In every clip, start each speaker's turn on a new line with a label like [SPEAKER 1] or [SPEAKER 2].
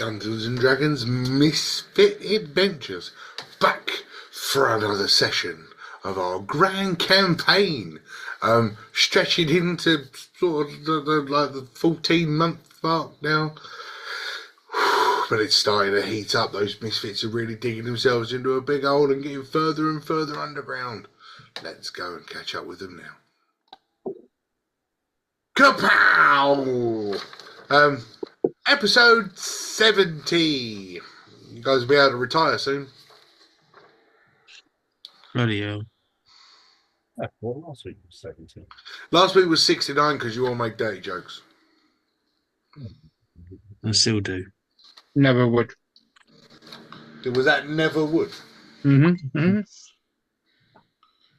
[SPEAKER 1] Dungeons and Dragons Misfit Adventures, back for another session of our grand campaign, stretching into sort of the 14-month mark now. But it's starting to heat up. Those misfits are really digging themselves into a big hole and getting further and further underground. Let's go and catch up with them now. Kapow! Episode 70. You guys will be able to retire soon.
[SPEAKER 2] Bloody hell.
[SPEAKER 3] Well, last week was 70.
[SPEAKER 1] Last week was 69 because you all make dirty jokes.
[SPEAKER 2] I still do.
[SPEAKER 4] Never would.
[SPEAKER 1] Was that never would?
[SPEAKER 4] Mm-hmm. Mm-hmm.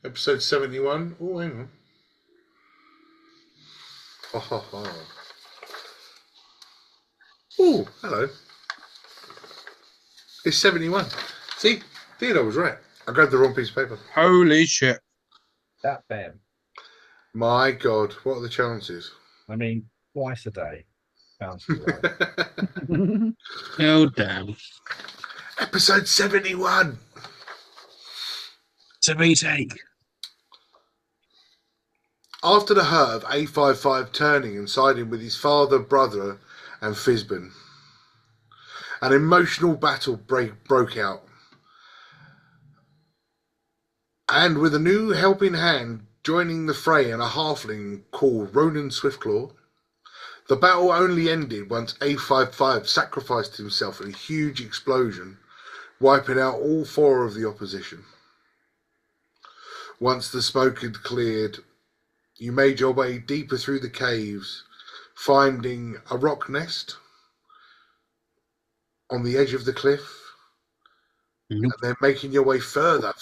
[SPEAKER 1] Episode 71. Oh, hang on. Ha ha ha. Oh, hello. It's 71. See, Theodore was right. I grabbed the wrong piece of paper.
[SPEAKER 4] Holy shit.
[SPEAKER 3] That bam.
[SPEAKER 1] My God, what are the chances?
[SPEAKER 3] I mean, twice a day. Sounds right.
[SPEAKER 2] Hell damn.
[SPEAKER 1] Episode 71.
[SPEAKER 2] To be take.
[SPEAKER 1] After the hurt of A55 turning and siding with his father, brother, and Fizbin, an emotional battle broke out. And with a new helping hand joining the fray and a halfling called Ronan Swiftclaw, the battle only ended once A55 sacrificed himself in a huge explosion, wiping out all four of the opposition. Once the smoke had cleared, you made your way deeper through the caves, finding a rock nest on the edge of the cliff,
[SPEAKER 2] Nope.
[SPEAKER 1] and then making your way further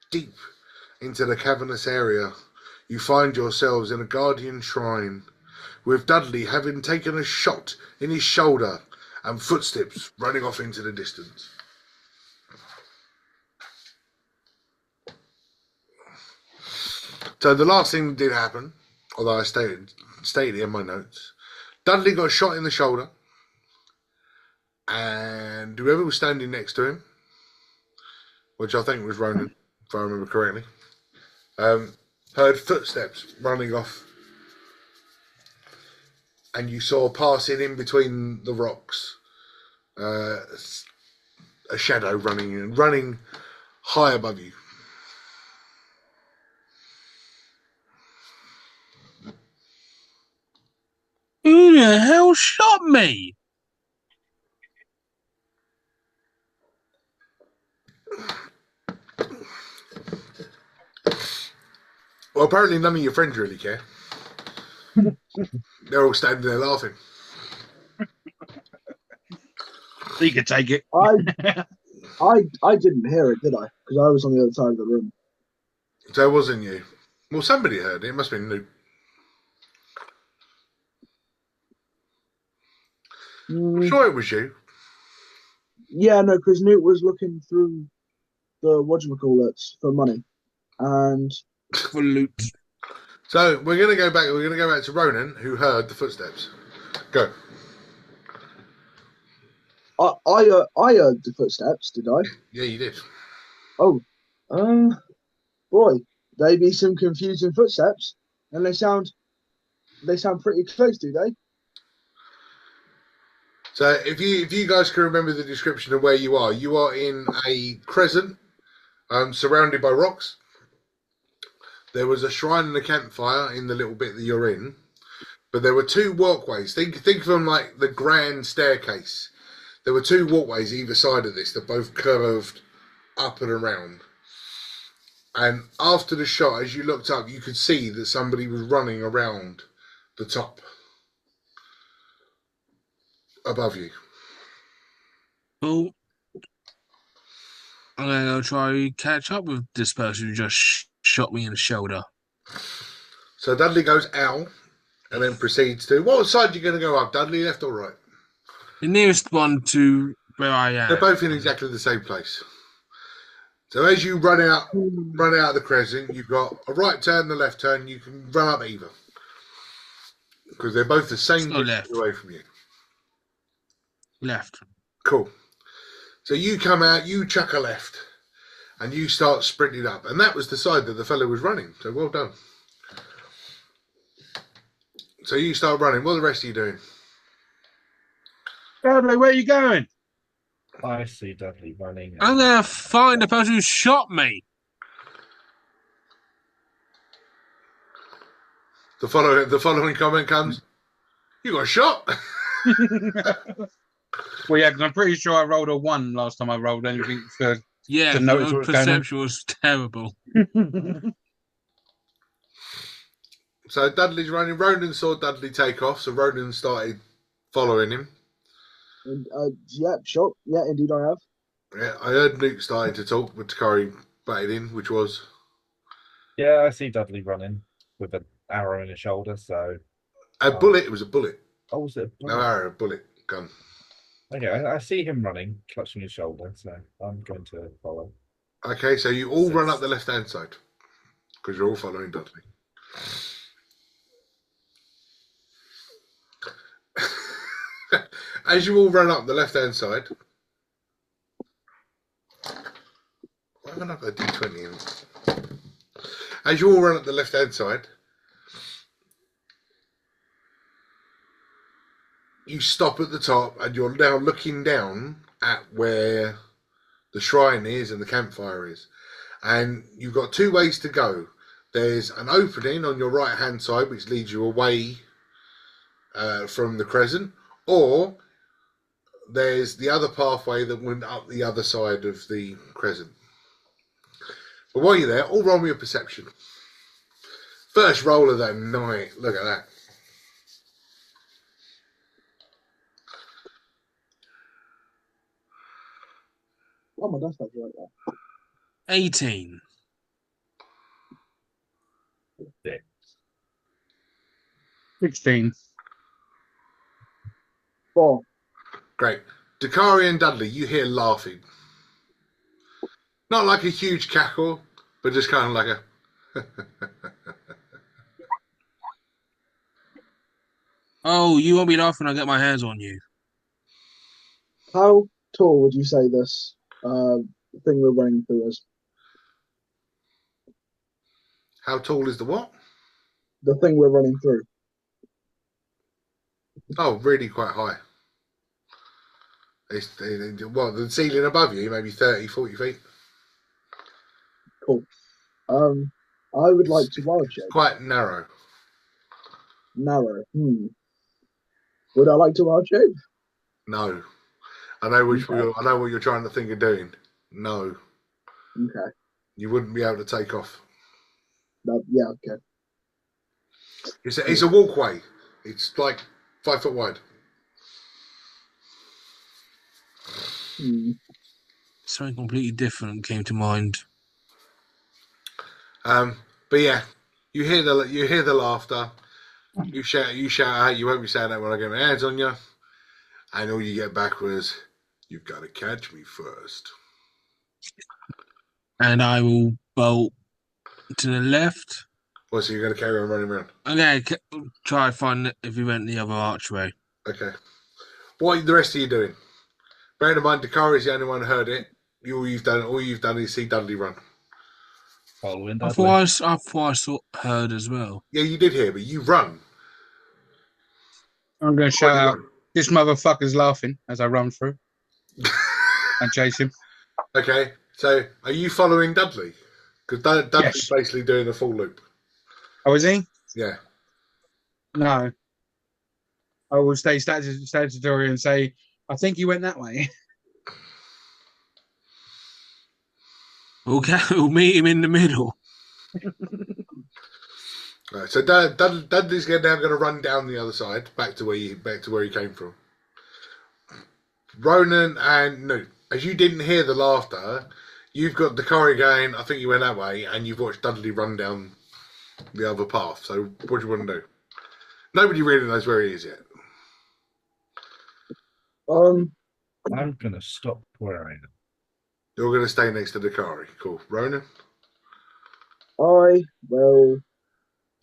[SPEAKER 1] deep into the cavernous area. You find yourselves in a guardian shrine, with Dudley having taken a shot in his shoulder and footsteps running off into the distance. So the last thing that did happen, although I stated it in my notes, Dudley got shot in the shoulder, and whoever was standing next to him, which I think was Ronan, if I remember correctly, heard footsteps running off, and you saw passing in between the rocks a shadow running high above you.
[SPEAKER 2] Who the hell shot me?
[SPEAKER 1] Well, apparently none of your friends really care. They're all standing there laughing.
[SPEAKER 2] You can take it.
[SPEAKER 5] I didn't hear it, did I? Because I was on the other side of the room.
[SPEAKER 1] So it wasn't you. Well, somebody heard it. It must have been Luke. I'm sure it was you.
[SPEAKER 5] Yeah, no, because Newt was looking through the whatchamacallits for money, and
[SPEAKER 2] For loot.
[SPEAKER 1] So we're gonna go back. We're gonna go back to Ronan, who heard the footsteps. Go.
[SPEAKER 5] I heard the footsteps. Did I?
[SPEAKER 1] Yeah, you did.
[SPEAKER 5] Oh, boy, they be some confusing footsteps, and they sound pretty close, do they?
[SPEAKER 1] So if you guys can remember the description of where you are in a crescent, surrounded by rocks. There was a shrine and a campfire in the little bit that you're in, but there were two walkways. Think of them like the grand staircase. There were two walkways either side of this that both curved up and around. And after the shot, as you looked up, you could see that somebody was running around the top above you.
[SPEAKER 2] Well, I'm going to go try catch up with this person who just shot me in the shoulder.
[SPEAKER 1] So Dudley goes ow, and then proceeds to... What side are you going to go up, Dudley, left or right?
[SPEAKER 2] The nearest one to where I am.
[SPEAKER 1] They're both in exactly the same place. So as you run out of the crescent, you've got a right turn, the left turn. You can run up either because they're both the same distance away from you.
[SPEAKER 2] Left.
[SPEAKER 1] Cool. So you come out, you chuck a left, and you start sprinting up. And that was the side that the fellow was running. So well done. So you start running. What are the rest of you doing?
[SPEAKER 4] Dudley, where are you going?
[SPEAKER 3] I see Dudley running.
[SPEAKER 2] I'm going to find the person who shot me.
[SPEAKER 1] The following comment comes. You got shot.
[SPEAKER 4] Well, yeah, because I'm pretty sure I rolled a 1 last time I rolled anything for.
[SPEAKER 2] Yeah,
[SPEAKER 4] To notice
[SPEAKER 2] your
[SPEAKER 4] what was going on.
[SPEAKER 2] perception was terrible.
[SPEAKER 1] So Dudley's running. Ronan saw Dudley take off, so Ronan started following him.
[SPEAKER 5] And, yeah, sure. Yeah, indeed I have.
[SPEAKER 1] Yeah, I heard Luke starting to talk, but Takari batted in, which was
[SPEAKER 3] Yeah, I see Dudley running with an arrow in his shoulder. So,
[SPEAKER 1] a bullet. It was a bullet.
[SPEAKER 3] oh, was it?
[SPEAKER 1] No arrow, bullet, gun.
[SPEAKER 3] Okay, I see him running, clutching his shoulder. So I'm going to follow.
[SPEAKER 1] Okay, so you all run up the left-hand side because you're all following Dudley. As you all run up the left-hand side, why haven't I got a D20 in? As you all run up the left-hand side, you stop at the top and you're now looking down at where the shrine is and the campfire is. And you've got two ways to go. There's an opening on your right-hand side which leads you away from the crescent, or there's the other pathway that went up the other side of the crescent. But while you're there, all roll me a perception. First roll of the night. Look at that.
[SPEAKER 5] Oh my gosh, that's right there.
[SPEAKER 2] 18.
[SPEAKER 4] 16.
[SPEAKER 5] 4.
[SPEAKER 1] Great. Dakari and Dudley, you hear laughing. Not like a huge cackle, but just kind of like a...
[SPEAKER 2] Oh, you won't be laughing when I get my hands on you.
[SPEAKER 5] How tall would you say this thing we're running through is?
[SPEAKER 1] How tall is the what?
[SPEAKER 5] The thing we're running through.
[SPEAKER 1] Oh, really quite high. Well, the ceiling above you, maybe 30, 40 feet.
[SPEAKER 5] Cool. I would like to wild shape.
[SPEAKER 1] Quite narrow.
[SPEAKER 5] Narrow. Would I like to wild shape?
[SPEAKER 1] No. I know
[SPEAKER 5] Okay.
[SPEAKER 1] I know what you're trying to think of doing. No.
[SPEAKER 5] Okay.
[SPEAKER 1] You wouldn't be able to take off.
[SPEAKER 5] Yeah, okay.
[SPEAKER 1] It's a walkway. It's like 5 foot wide.
[SPEAKER 2] Something completely different came to mind.
[SPEAKER 1] But yeah, you hear the laughter. You shout out. You won't be saying that when I get my hands on you. And all you get back was, "You've got to catch me first."
[SPEAKER 2] And I will bolt to the left.
[SPEAKER 1] Well, so you're going to carry on running around.
[SPEAKER 2] I'm going to try and find if we went the other archway.
[SPEAKER 1] Okay. What are the rest of you doing? Bearing in mind, Dakari's the only one who heard it. All you've done is see Dudley run.
[SPEAKER 3] Following
[SPEAKER 2] I
[SPEAKER 3] Dudley.
[SPEAKER 2] thought I saw heard as well.
[SPEAKER 1] Yeah, you did hear, but you run.
[SPEAKER 4] I'm going to shout
[SPEAKER 1] Why do you
[SPEAKER 4] out, this motherfucker's laughing as I run through and chase him.
[SPEAKER 1] Okay, so are you following Dudley? Because Dudley's
[SPEAKER 4] Yes.
[SPEAKER 1] basically doing a full loop.
[SPEAKER 4] Oh, is he?
[SPEAKER 1] Yeah.
[SPEAKER 4] No. I will stay statutory and say, I think you went that way.
[SPEAKER 2] Okay, we'll meet him in the middle.
[SPEAKER 1] Right, so Dudley's now going to run down the other side, back to where he came from. Ronan and Newt, as you didn't hear the laughter, you've got Dakari going, I think you went that way, and you've watched Dudley run down the other path. So what do you want to do? Nobody really knows where he is yet.
[SPEAKER 5] Um,
[SPEAKER 3] I'm going to stop where I am.
[SPEAKER 1] You're going to stay next to Dakari. Cool. Ronan?
[SPEAKER 5] I will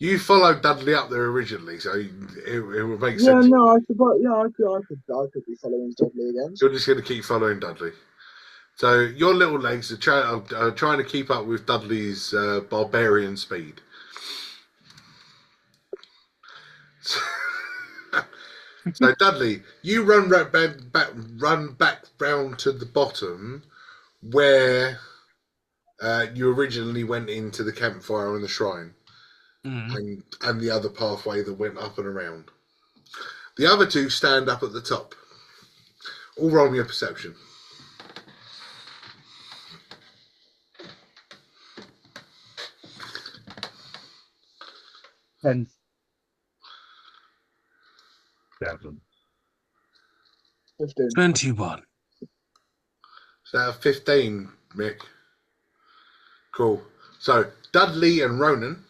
[SPEAKER 1] You followed Dudley up there originally, so it would make
[SPEAKER 5] Yeah,
[SPEAKER 1] sense.
[SPEAKER 5] no, I could, yeah, I could be following Dudley again.
[SPEAKER 1] You're just going to keep following Dudley. So your little legs are trying to keep up with Dudley's barbarian speed. So Dudley, you run run back round to the bottom where you originally went into the campfire and the shrine, and the other pathway that went up and around. The other two stand up at the top. All roll me a perception.
[SPEAKER 4] 10.
[SPEAKER 3] 7.
[SPEAKER 5] 15.
[SPEAKER 2] 21.
[SPEAKER 1] So out of 15, Mick. Cool. So Dudley and Ronan,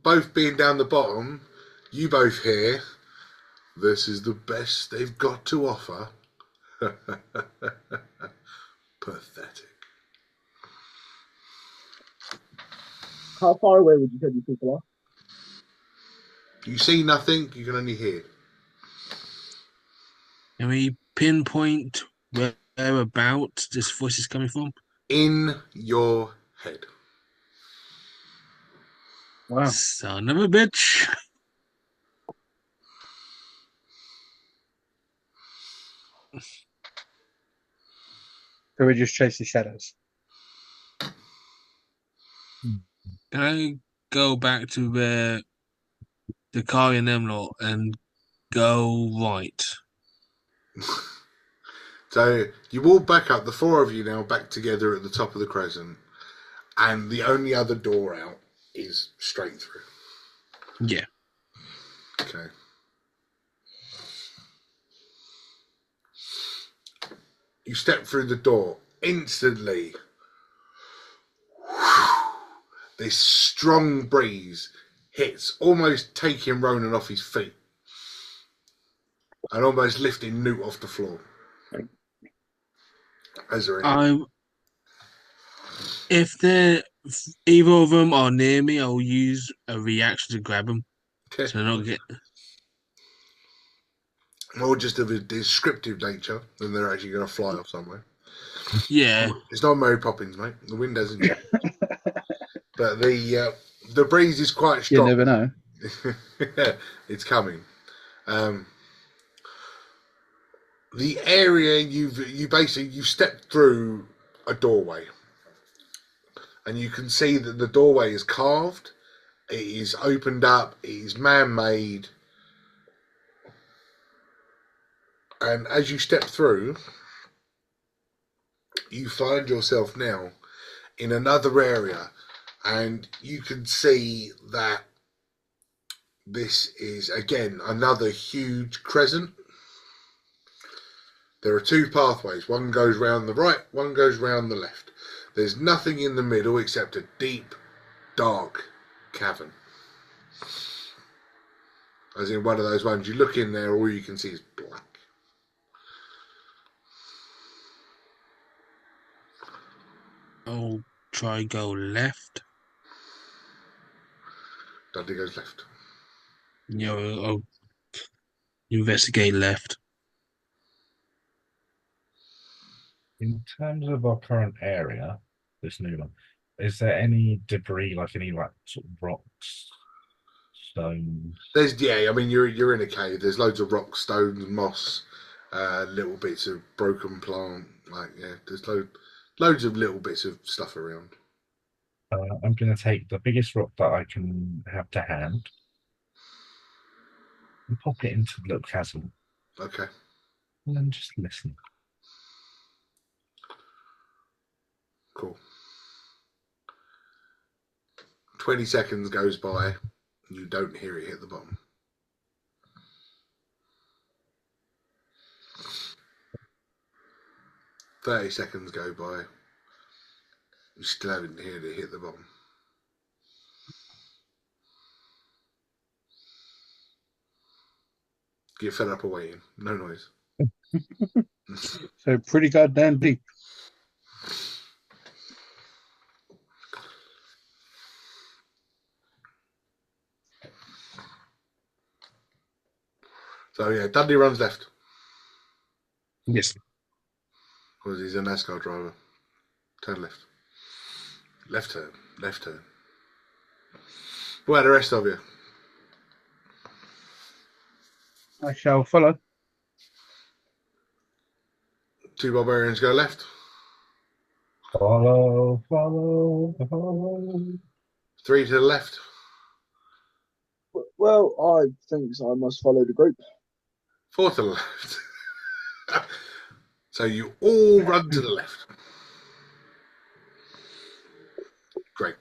[SPEAKER 1] both being down the bottom, you both hear, this is the best they've got to offer. Pathetic.
[SPEAKER 5] How far away would you say these people are?
[SPEAKER 1] You see nothing, you can only hear.
[SPEAKER 2] Can we pinpoint whereabouts this voice is coming from?
[SPEAKER 1] In your head.
[SPEAKER 4] Wow.
[SPEAKER 2] Son of a bitch.
[SPEAKER 4] So we just chase the shadows.
[SPEAKER 2] Can I go back to where the car and them lot and go right?
[SPEAKER 1] So you walk back up, the four of you now back together at the top of the crescent, and the only other door out is straight through.
[SPEAKER 2] Yeah.
[SPEAKER 1] Okay. You step through the door. Instantly, this strong breeze hits, almost taking Ronan off his feet and almost lifting Newt off the floor.
[SPEAKER 2] If either of them are near me, I'll use a reaction to grab them.
[SPEAKER 1] Okay.
[SPEAKER 2] So not get.
[SPEAKER 1] More just of a descriptive nature than they're actually going to fly off somewhere.
[SPEAKER 2] Yeah.
[SPEAKER 1] It's not Mary Poppins, mate. The wind hasn't changed. But the breeze is quite strong.
[SPEAKER 4] You never know.
[SPEAKER 1] It's coming. The area you stepped through a doorway, and you can see that the doorway is carved. It is opened up. It is man-made. And as you step through, you find yourself now in another area, and you can see that this is, again, another huge crescent. There are two pathways. One goes round the right, one goes round the left. There's nothing in the middle except a deep, dark cavern. As in one of those ones, you look in there, all you can see is black.
[SPEAKER 2] I'll try go left.
[SPEAKER 1] Dudley goes left.
[SPEAKER 2] I'll investigate left.
[SPEAKER 3] In terms of our current area, this new one, is there any debris, like any like sort of rocks, stones?
[SPEAKER 1] I mean, you're in a cave. There's loads of rocks, stones, moss, little bits of broken plant. There's loads of little bits of stuff around.
[SPEAKER 3] I'm going to take the biggest rock that I can have to hand and pop it into the little chasm.
[SPEAKER 1] Okay.
[SPEAKER 3] And then just listen.
[SPEAKER 1] Cool. 20 seconds goes by. You don't hear it hit the bottom. "30 seconds go by. You still haven't heard it hit the bottom. Get fed up of waiting. No noise.
[SPEAKER 4] So pretty goddamn deep.
[SPEAKER 1] So yeah, Dudley runs left
[SPEAKER 4] Yes.
[SPEAKER 1] because he's a NASCAR driver. Turn left. Left turn. Left turn. Where are the rest of you?
[SPEAKER 4] I shall follow.
[SPEAKER 1] 2 barbarians go left.
[SPEAKER 3] Follow, follow, follow.
[SPEAKER 1] 3 to the left.
[SPEAKER 5] Well, I think I must follow the group.
[SPEAKER 1] 4 to the left. So you all run to the left. Great.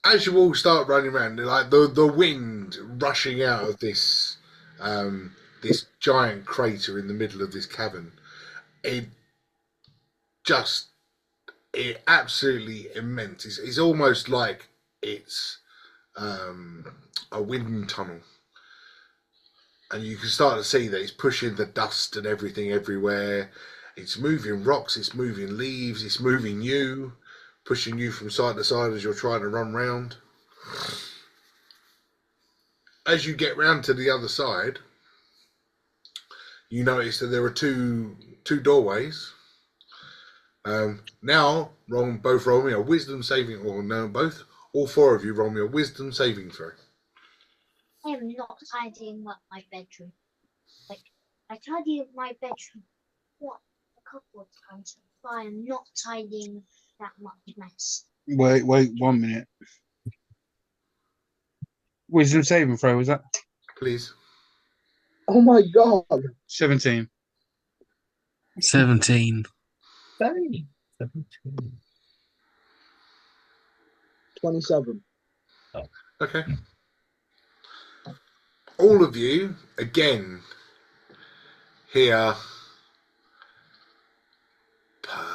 [SPEAKER 1] As you all start running around, like the wind rushing out of this this giant crater in the middle of this cavern, it absolutely immense. It's almost like it's a wind tunnel, and you can start to see that it's pushing the dust and everything everywhere. It's moving rocks, it's moving leaves, it's moving you, pushing you from side to side as you're trying to run round. As you get round to the other side, you notice that there are two doorways. Now, both roll me a wisdom saving, or no, both, all 4 of you roll me a wisdom saving throw.
[SPEAKER 6] I am not tidying up my bedroom. Like, I tidied up my bedroom, what, a couple of times, but I am not tidying that much mess.
[SPEAKER 4] Wait 1 minute. Wisdom saving throw, was that?
[SPEAKER 1] Please.
[SPEAKER 5] Oh my god.
[SPEAKER 4] 17.
[SPEAKER 2] 17.
[SPEAKER 3] 17.
[SPEAKER 5] 27.
[SPEAKER 1] Okay. All of you, again, hear pathetic.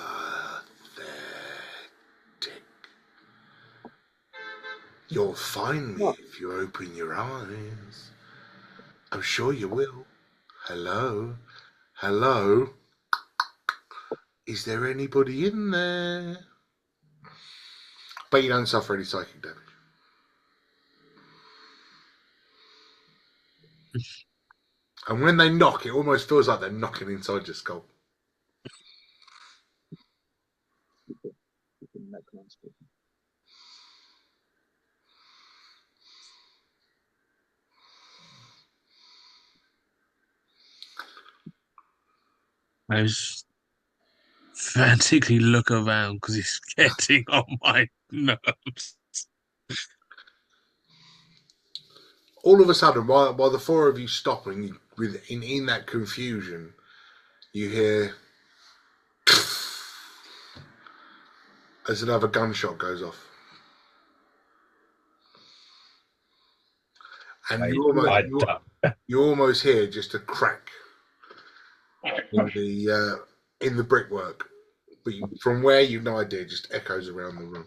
[SPEAKER 1] You'll find me if you open your eyes. I'm sure you will. Hello? Hello? Is there anybody in there? But you don't suffer any psychic damage. And when they knock, it almost feels like they're knocking inside your skull.
[SPEAKER 2] I just frantically look around because it's getting on my nerves.
[SPEAKER 1] All of a sudden, while the 4 of you stop and in that confusion, you hear as another gunshot goes off. And you almost hear just a crack in the brickwork. But from where you've no idea, just echoes around the room.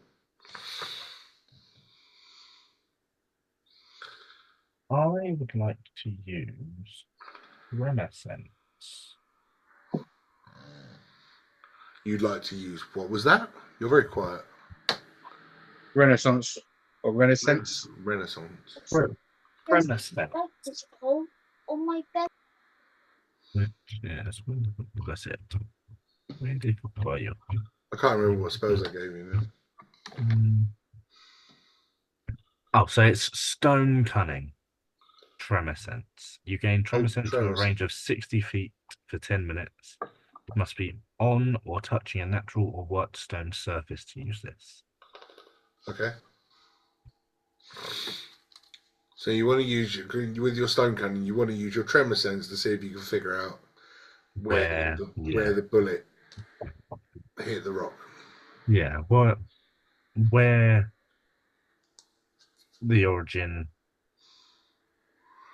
[SPEAKER 3] I would like to use Renaissance.
[SPEAKER 1] You'd like to use, what was that? You're very quiet.
[SPEAKER 4] Renaissance or Renaissance.
[SPEAKER 1] Renaissance.
[SPEAKER 3] Renaissance.
[SPEAKER 6] It's cold on my bed.
[SPEAKER 3] Yes, that's it. Where did you?
[SPEAKER 1] I can't remember what spells I gave you now.
[SPEAKER 3] Oh, so it's Stone Cunning. Tremescence. You gain Tremescence to a
[SPEAKER 1] Tremescence.
[SPEAKER 3] range of 60 feet for 10 minutes. It must be on or touching a natural or worked stone surface to use this.
[SPEAKER 1] Okay. So you want to use with your stone cannon. You want to use your tremor sense to see if you can figure out where the bullet hit the rock.
[SPEAKER 3] Yeah. Where the origin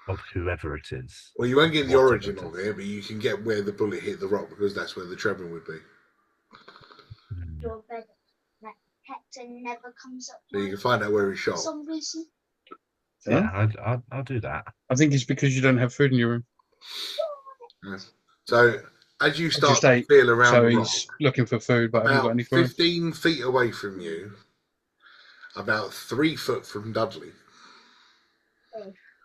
[SPEAKER 3] of whoever it is.
[SPEAKER 1] Well, you won't get the origin of it, but you can get where the bullet hit the rock because that's where the tremor would be.
[SPEAKER 6] Your bed that Hector never comes up.
[SPEAKER 1] So you can find out where he shot.
[SPEAKER 6] For some reason.
[SPEAKER 3] Yeah, I'll do that.
[SPEAKER 4] I think it's because you don't have food in your room.
[SPEAKER 1] Yes. So as you start to
[SPEAKER 4] ate,
[SPEAKER 1] feel around
[SPEAKER 4] so
[SPEAKER 1] the rock,
[SPEAKER 4] he's looking for food, but I haven't got
[SPEAKER 1] about
[SPEAKER 4] any for him.
[SPEAKER 1] 15 feet away from you, about 3 foot from Dudley,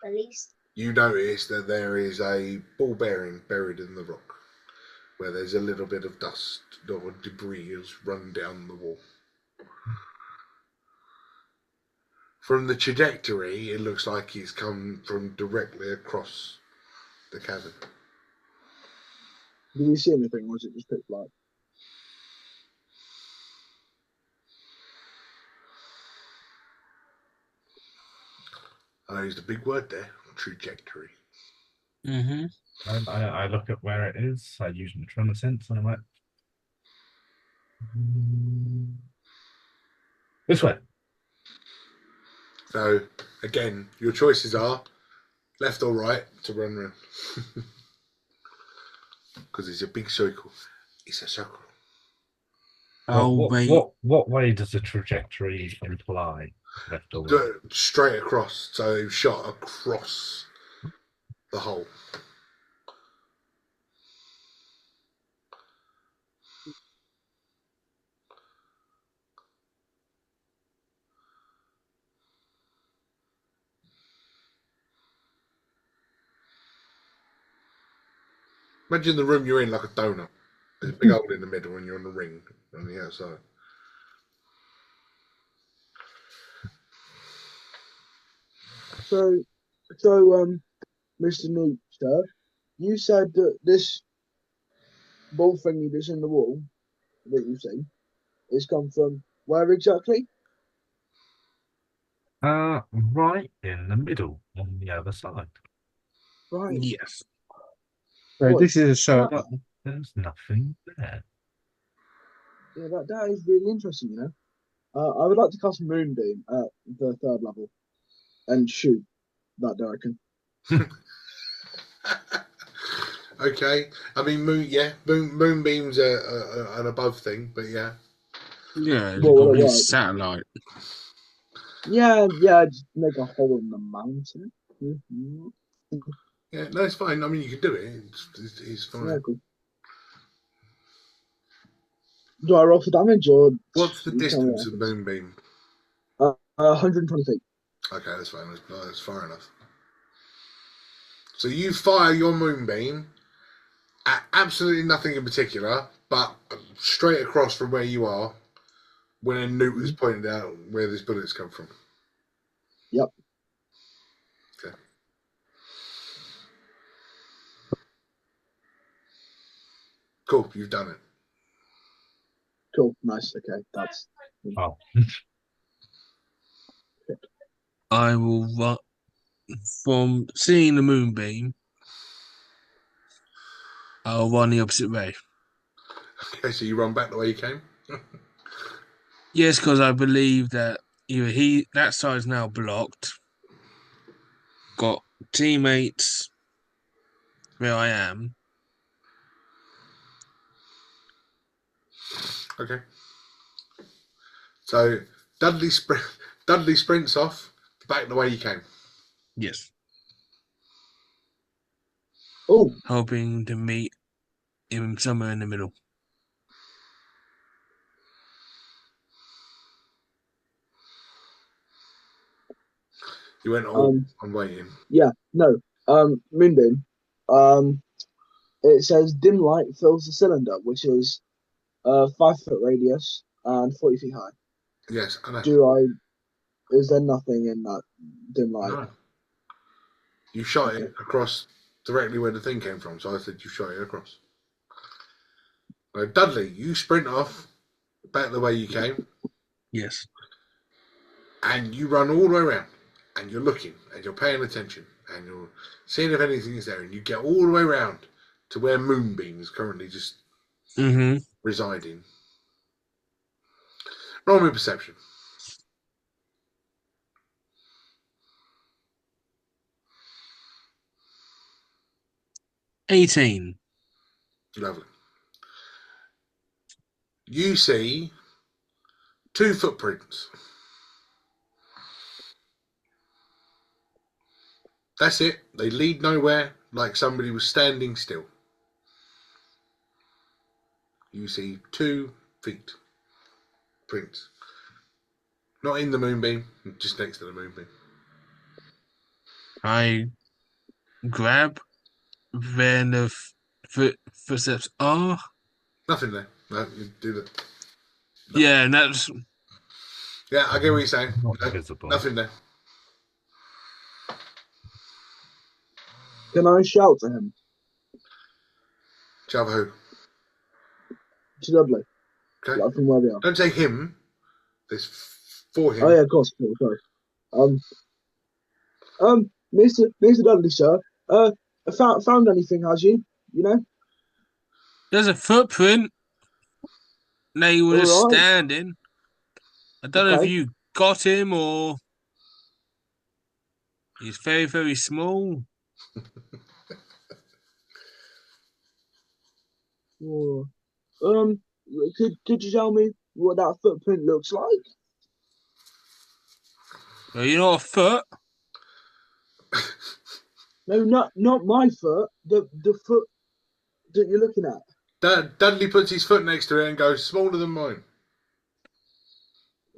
[SPEAKER 6] At least.
[SPEAKER 1] you notice that there is a ball bearing buried in the rock, where there's a little bit of dust or debris has run down the wall. From the trajectory, it looks like it's come from directly across the cavern.
[SPEAKER 5] Did you see anything, or was it just pitch black?
[SPEAKER 1] I used a big word there, trajectory.
[SPEAKER 2] Mm-hmm.
[SPEAKER 3] I look at where it is. I use my tremor sense, and I'm like, this way.
[SPEAKER 1] So, again, your choices are left or right to run around. Because it's a big circle. It's a circle.
[SPEAKER 2] Oh, wait.
[SPEAKER 3] What way does the trajectory imply? Left or right?
[SPEAKER 1] Straight across. So it shot across the hole. Imagine the room you're in like a donut. There's a big hole in the middle and you're on the ring on the outside.
[SPEAKER 5] So, Mr. Nooster, you said that this ball thingy that's in the wall that you've seen is come from where exactly?
[SPEAKER 3] Right in the middle on the other side.
[SPEAKER 5] Right.
[SPEAKER 2] Yes.
[SPEAKER 4] So
[SPEAKER 5] What?
[SPEAKER 4] this is a circle.
[SPEAKER 3] But there's nothing there.
[SPEAKER 5] Yeah, that is really interesting, you know. I would like to cast Moonbeam at the 3rd level and shoot that direction.
[SPEAKER 1] Okay. I mean, moonbeam's an above thing, but yeah.
[SPEAKER 2] Yeah,
[SPEAKER 5] Well, will it
[SPEAKER 2] complete
[SPEAKER 5] work?
[SPEAKER 2] satellite.
[SPEAKER 5] Yeah, just make a hole in the mountain. Mhm.
[SPEAKER 1] Yeah, no, it's fine. I mean, you can do it. It's fine.
[SPEAKER 5] Yeah, cool. Do I roll for damage or
[SPEAKER 1] What's the
[SPEAKER 5] you tell me
[SPEAKER 1] distance of
[SPEAKER 5] afterwards?
[SPEAKER 1] moonbeam?
[SPEAKER 5] 120 feet.
[SPEAKER 1] Okay, that's fine. That's far enough. So you fire your moonbeam at absolutely nothing in particular, but straight across from where you are, when Newt has pointed out where these bullets come from.
[SPEAKER 5] Yep.
[SPEAKER 1] Okay. Cool, you've done it.
[SPEAKER 5] Cool. Nice. Okay, that's.
[SPEAKER 3] Oh,
[SPEAKER 2] I will run from seeing the moonbeam. I'll run the opposite way.
[SPEAKER 1] Okay, so you run back the way you came.
[SPEAKER 2] Yes, because I believe that either that side's now blocked. Got teammates where I am.
[SPEAKER 1] Okay. So Dudley sprints off back the way you came.
[SPEAKER 2] Yes,
[SPEAKER 5] Oh,
[SPEAKER 2] hoping to meet him somewhere in the middle.
[SPEAKER 1] You went all I'm waiting.
[SPEAKER 5] yeah, no. Moonbeam. It says dim light fills the cylinder, which is 5 foot radius and 40 feet high.
[SPEAKER 1] Yes, I know.
[SPEAKER 5] Is there nothing in that dim light?
[SPEAKER 1] No. You shot
[SPEAKER 5] Okay.
[SPEAKER 1] it across directly where the thing came from, so I said you shot it across. Now, Dudley, you sprint off back the way you came,
[SPEAKER 2] Yes.
[SPEAKER 1] and you run all the way around, and you're looking, and you're paying attention, and you're seeing if anything is there, and you get all the way around to where Moonbeam is currently just residing. Roll me perception.
[SPEAKER 2] $18.
[SPEAKER 1] Lovely. You see 2 footprints. That's it. They lead nowhere, like somebody was standing still. You see 2 feet prints. Not in the moonbeam, just next to the moonbeam.
[SPEAKER 2] I grab where the footsteps are.
[SPEAKER 1] Nothing there. No, you do that.
[SPEAKER 2] Yeah, and that's
[SPEAKER 1] Yeah, I get what you're saying.
[SPEAKER 3] Not
[SPEAKER 1] No,
[SPEAKER 3] visible.
[SPEAKER 1] nothing there.
[SPEAKER 5] Can I shout to him?
[SPEAKER 1] Shout who?
[SPEAKER 5] To Dudley.
[SPEAKER 1] Okay.
[SPEAKER 5] Like from where we are.
[SPEAKER 1] Don't say him. There's for him.
[SPEAKER 5] Oh yeah, of course. Sorry. Mr. Dudley, sir. Found anything? Has you? You know?
[SPEAKER 2] there's a footprint. They were just
[SPEAKER 5] All right.
[SPEAKER 2] standing. I don't know if
[SPEAKER 5] Okay.
[SPEAKER 2] you got him or he's very, very small.
[SPEAKER 5] Oh. Could you tell me what that footprint looks like?
[SPEAKER 2] Well, you're not a foot.
[SPEAKER 5] No, not my foot. The foot that you're looking at.
[SPEAKER 1] Dudley puts his foot next to it and goes, smaller than mine.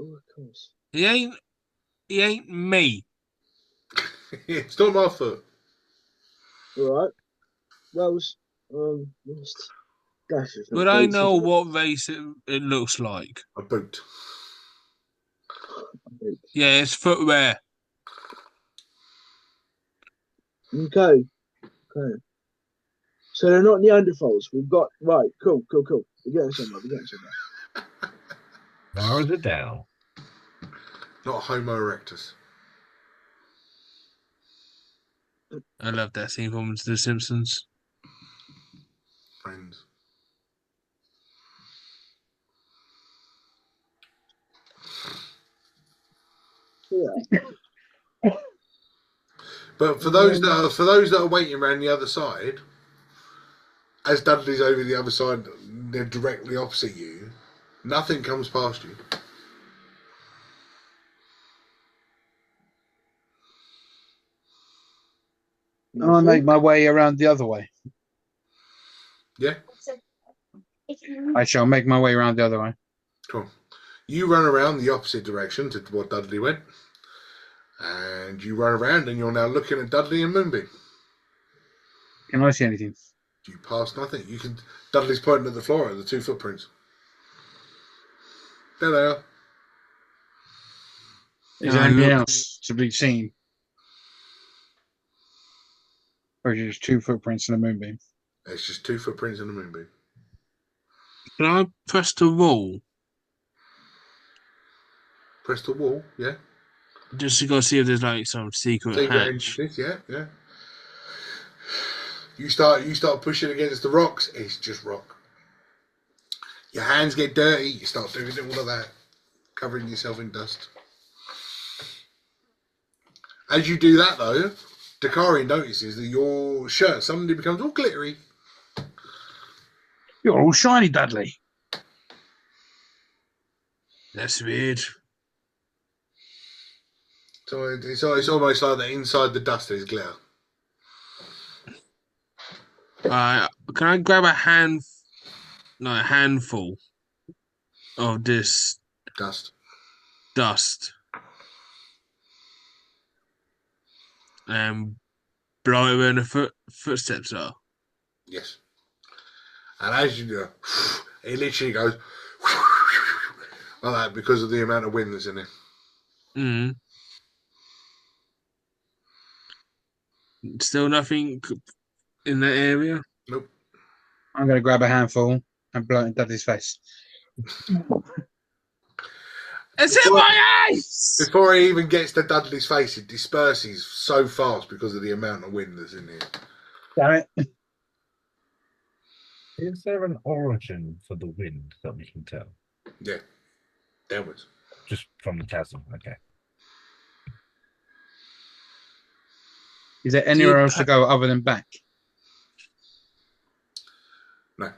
[SPEAKER 5] Oh, of course.
[SPEAKER 2] He ain't me.
[SPEAKER 1] It's not my foot.
[SPEAKER 5] All right. Well, gosh, it's not
[SPEAKER 2] But I
[SPEAKER 5] great,
[SPEAKER 2] know
[SPEAKER 5] is it?
[SPEAKER 2] what race it looks like.
[SPEAKER 1] A boot.
[SPEAKER 2] Yeah, it's footwear.
[SPEAKER 5] Okay. So they're not Neanderthals. We've got right. Cool. We're getting somewhere.
[SPEAKER 3] Narrows it down.
[SPEAKER 1] Not Homo erectus.
[SPEAKER 2] I love that scene from The Simpsons.
[SPEAKER 1] Friends.
[SPEAKER 5] Yeah.
[SPEAKER 1] But for those that are waiting around the other side, as Dudley's over the other side, they're directly opposite you. Nothing comes past you.
[SPEAKER 4] I make my way around the other way.
[SPEAKER 1] Yeah,
[SPEAKER 4] I shall make my way around the other way.
[SPEAKER 1] cool. You run around the opposite direction to what Dudley went, and you run around, and you're now looking at Dudley and Moonbeam.
[SPEAKER 4] Can I see anything?
[SPEAKER 1] You pass nothing. You can. Dudley's pointing at the floor at the 2 footprints. There they are.
[SPEAKER 4] Is
[SPEAKER 2] Yeah,
[SPEAKER 4] there anything
[SPEAKER 2] look.
[SPEAKER 4] else to be seen? Or is it just 2 footprints in a moonbeam?
[SPEAKER 1] It's just 2 footprints in the Moonbeam.
[SPEAKER 2] Can I press the wall
[SPEAKER 1] Press the wall. Yeah.
[SPEAKER 2] just to go see if there's like some secret
[SPEAKER 1] Take your
[SPEAKER 2] hatch?
[SPEAKER 1] entrances, yeah. You start pushing against the rocks, it's just rock. Your hands get dirty, you start doing all of that, covering yourself in dust. As you do that though, Dakari notices that your shirt suddenly becomes all glittery.
[SPEAKER 4] You're all shiny, Dudley.
[SPEAKER 2] That's weird.
[SPEAKER 1] So it's almost like that inside the dust there's glitter.
[SPEAKER 2] Can I grab a handful of this
[SPEAKER 1] Dust.
[SPEAKER 2] dust and blow it where the footsteps are?
[SPEAKER 1] Yes. And as you do, it literally goes like that because of the amount of wind that's in it.
[SPEAKER 2] Mm. Still nothing in that area?
[SPEAKER 1] Nope.
[SPEAKER 4] I'm going to grab a handful and blow it in Dudley's face.
[SPEAKER 2] It's in my eyes!
[SPEAKER 1] Before it even gets to Dudley's face, it disperses so fast because of the amount of wind that's in here.
[SPEAKER 4] Damn it.
[SPEAKER 3] Is there an origin for the wind that we can tell?
[SPEAKER 1] Yeah. Downwards.
[SPEAKER 3] Just from the chasm, okay.
[SPEAKER 4] Is there anywhere else to go other than back?
[SPEAKER 1] No.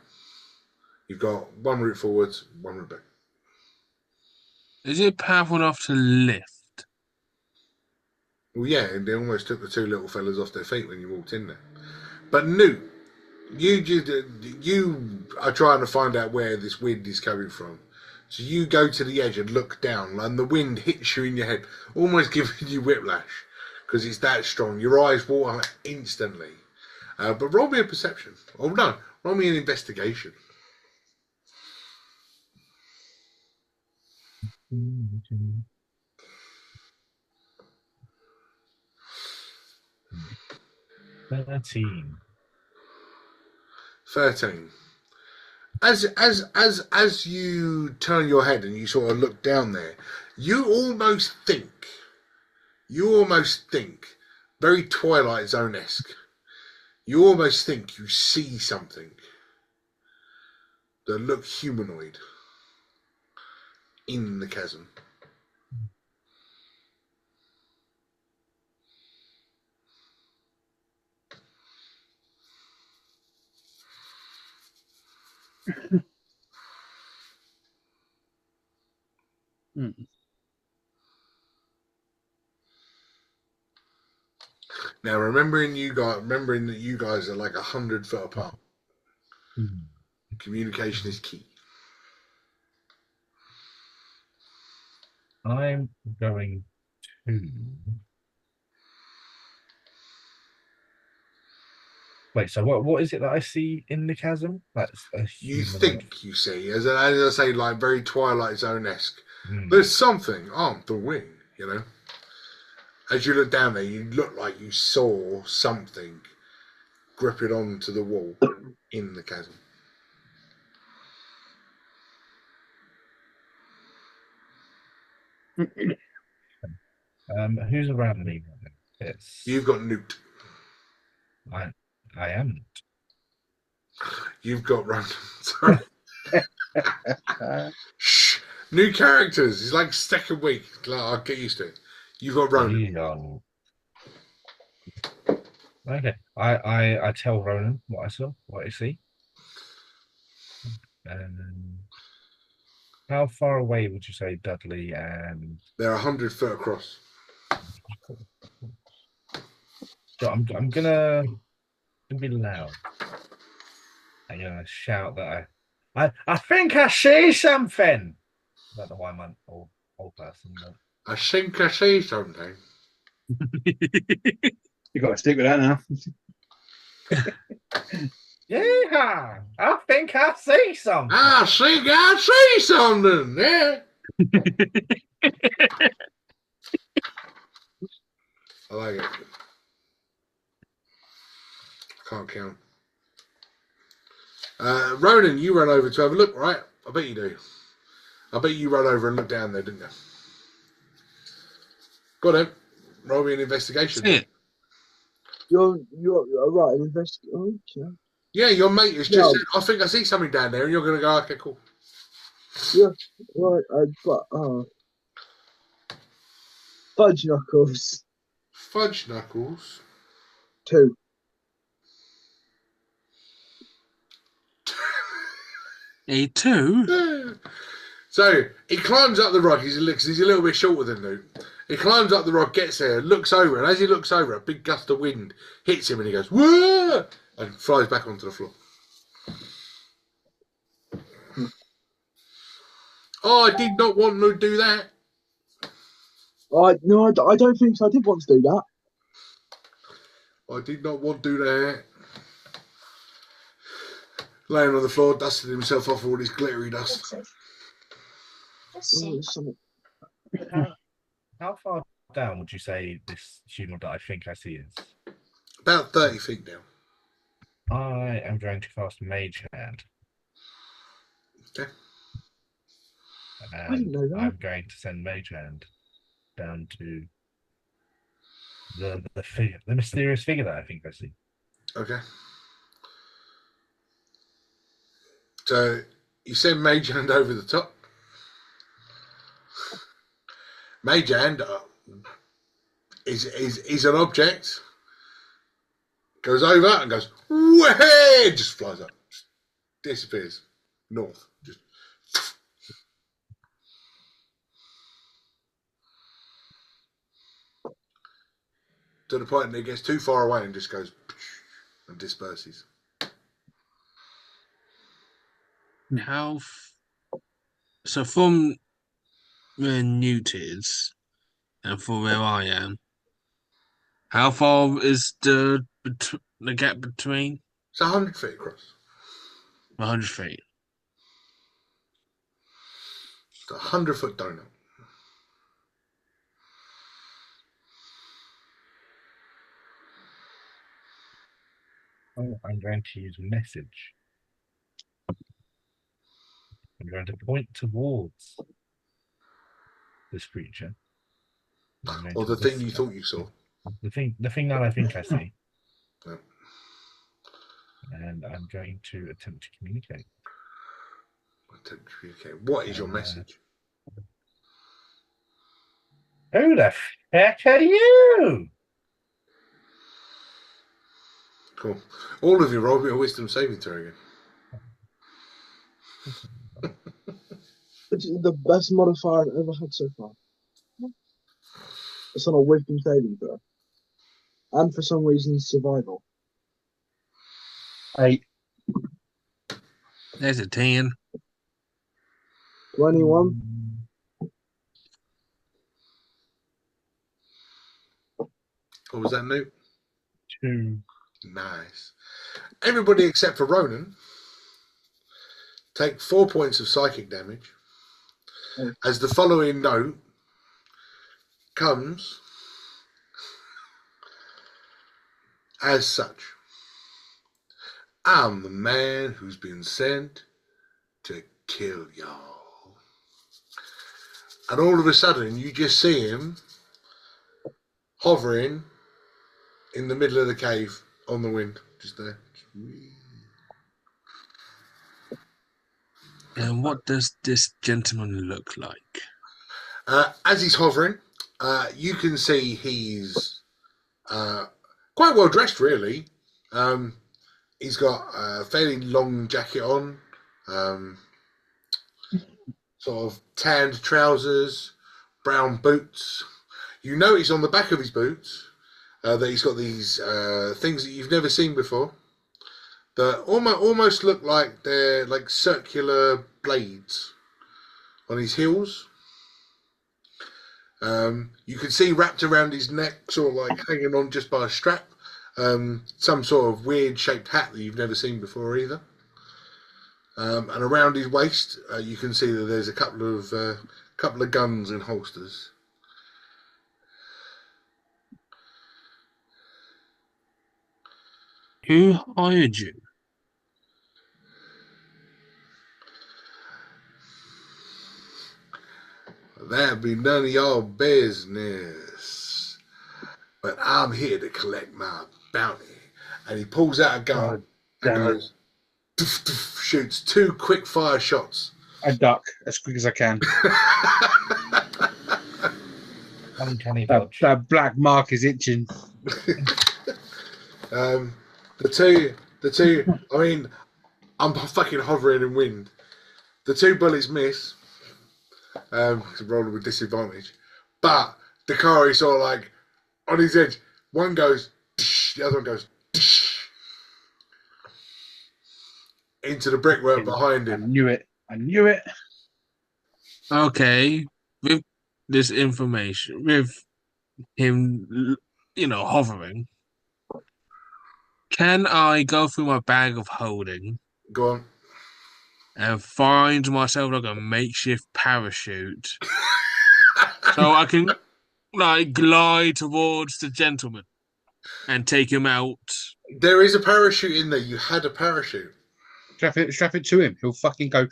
[SPEAKER 1] You've got one route forwards, one route back.
[SPEAKER 2] Is it powerful enough to lift?
[SPEAKER 1] Well, yeah, and they almost took the 2 little fellas off their feet when you walked in there. But Newt, you are trying to find out where this wind is coming from. So you go to the edge and look down, and the wind hits you in your head, almost giving you whiplash because it's that strong. Your eyes water instantly. But roll me a perception. Oh no, roll me an investigation.
[SPEAKER 3] Mm-hmm. 13.
[SPEAKER 1] 13. As you turn your head and you sort of look down there, you almost think, very Twilight Zone-esque. You almost think you see something that look humanoid in the chasm. Now, remembering that you guys are like 100 foot apart. Communication is key.
[SPEAKER 3] I'm going to. Wait, so what is it that I see in the chasm? That's a
[SPEAKER 1] You
[SPEAKER 3] humanoid.
[SPEAKER 1] think you see, as I say, like very Twilight Zone-esque.
[SPEAKER 3] Mm.
[SPEAKER 1] There's something on the wing, you know. As you look down there, you look like you saw something gripping onto the wall in the chasm.
[SPEAKER 3] Who's around me? It's
[SPEAKER 1] You've got Newt.
[SPEAKER 3] I am.
[SPEAKER 1] You've got Ronan. Sorry. Shh. New characters. It's like second week. Like, I'll get used to it. You've got Ronan.
[SPEAKER 3] Leon. Okay. I tell Ronan what I saw, what I see. How far away would you say Dudley and
[SPEAKER 1] They're 100 foot across.
[SPEAKER 3] So I'm gonna be loud. I'm gonna shout that I think I see something. I don't know why I'm an old person, but
[SPEAKER 1] I think I see something.
[SPEAKER 4] You got to stick with that now.
[SPEAKER 3] yeah, I think I see something.
[SPEAKER 1] I think I see something. Yeah. I like it. Can't count. Ronan, you run over to have a look, right? I bet you do. I bet you run over and look down there, didn't you? Go on then. Roll me an investigation.
[SPEAKER 2] That's it.
[SPEAKER 5] You're right. Investigate. Okay.
[SPEAKER 1] Yeah, your mate has just said, I think I see something down there, and you're going to go, okay, cool.
[SPEAKER 5] Yeah. Right. But fudge knuckles.
[SPEAKER 1] Fudge Knuckles.
[SPEAKER 5] 2.
[SPEAKER 2] A2?
[SPEAKER 1] So he climbs up the rock. He's a little bit shorter than Luke. He climbs up the rock, gets there, looks over, and as he looks over, a big gust of wind hits him, and he goes, "Whoa!" and flies back onto the floor. Oh, I did not want to do that.
[SPEAKER 5] No, I don't think so. I did want to do that.
[SPEAKER 1] I did not want to do that. Laying on the floor, dusting himself off all his glittery dust.
[SPEAKER 3] How far down would you say this humanoid that I think I see is?
[SPEAKER 1] About 30 feet down.
[SPEAKER 3] I am going to cast Mage Hand.
[SPEAKER 1] Okay.
[SPEAKER 5] I didn't know that.
[SPEAKER 3] I'm going to send Mage Hand down to the figure, the mysterious figure that I think I see.
[SPEAKER 1] Okay. So you send Mage Hand over the top. Mage Hand is an object. Goes over and goes, way, just flies up, just disappears north. Just to the point that it gets too far away and just goes and disperses.
[SPEAKER 2] So from where Newt is and from where I am, how far is the gap between?
[SPEAKER 1] It's 100 feet across.
[SPEAKER 2] 100 feet.
[SPEAKER 1] It's a 100-foot donut.
[SPEAKER 3] Oh, I'm going to use message. I'm going to point towards this creature. I'm going
[SPEAKER 1] Or
[SPEAKER 3] to
[SPEAKER 1] the thing you
[SPEAKER 3] whisper.
[SPEAKER 1] thought you saw.
[SPEAKER 3] The thing that I think I see.
[SPEAKER 1] Yeah.
[SPEAKER 3] And I'm going to attempt to communicate.
[SPEAKER 1] Okay. What is your message?
[SPEAKER 3] Who the heck are you?
[SPEAKER 1] Cool. All of you roll me a wisdom saving throw again.
[SPEAKER 5] Which is the best modifier I've ever had so far. It's on a wisdom saving throw. And for some reason, survival.
[SPEAKER 3] 8.
[SPEAKER 2] There's a 10.
[SPEAKER 5] 21.
[SPEAKER 1] What was that, Newt?
[SPEAKER 3] 2.
[SPEAKER 1] Nice. Everybody except for Ronan take 4 points of psychic damage as the following note comes as such. I'm the man who's been sent to kill y'all. And all of a sudden, you just see him hovering in the middle of the cave on the wind, just there.
[SPEAKER 2] And what does this gentleman look like?
[SPEAKER 1] As he's hovering, you can see he's quite well dressed, really. He's got a fairly long jacket on, sort of tanned trousers, brown boots. You notice on the back of his boots that he's got these things that you've never seen before that almost look like they're like circular blades on his heels. You can see wrapped around his neck, sort of like hanging on just by a strap, some sort of weird shaped hat that you've never seen before either. And around his waist, you can see that there's a couple of guns in holsters.
[SPEAKER 2] Who hired you?
[SPEAKER 1] That'd be none of your business. But I'm here to collect my bounty. And he pulls out a gun and goes, doof, doof, shoots 2 quick fire shots.
[SPEAKER 4] I duck as quick as I can.
[SPEAKER 3] Uncanny
[SPEAKER 4] That,
[SPEAKER 3] dodge.
[SPEAKER 4] that black mark is itching.
[SPEAKER 1] The two, I mean, I'm fucking hovering in wind. The 2 bullets miss. Rolling with disadvantage. But Dakari's sort of like on his edge. One goes, the other one goes into the brickwork behind
[SPEAKER 4] I
[SPEAKER 1] him.
[SPEAKER 4] knew it. I knew it.
[SPEAKER 2] Okay, with this information, with him, hovering, can I go through my bag of holding
[SPEAKER 1] Go on.
[SPEAKER 2] and find myself like a makeshift parachute so I can like glide towards the gentleman and take him out?
[SPEAKER 1] There is a parachute in there. You had a parachute.
[SPEAKER 4] Strap it to him. He'll fucking go.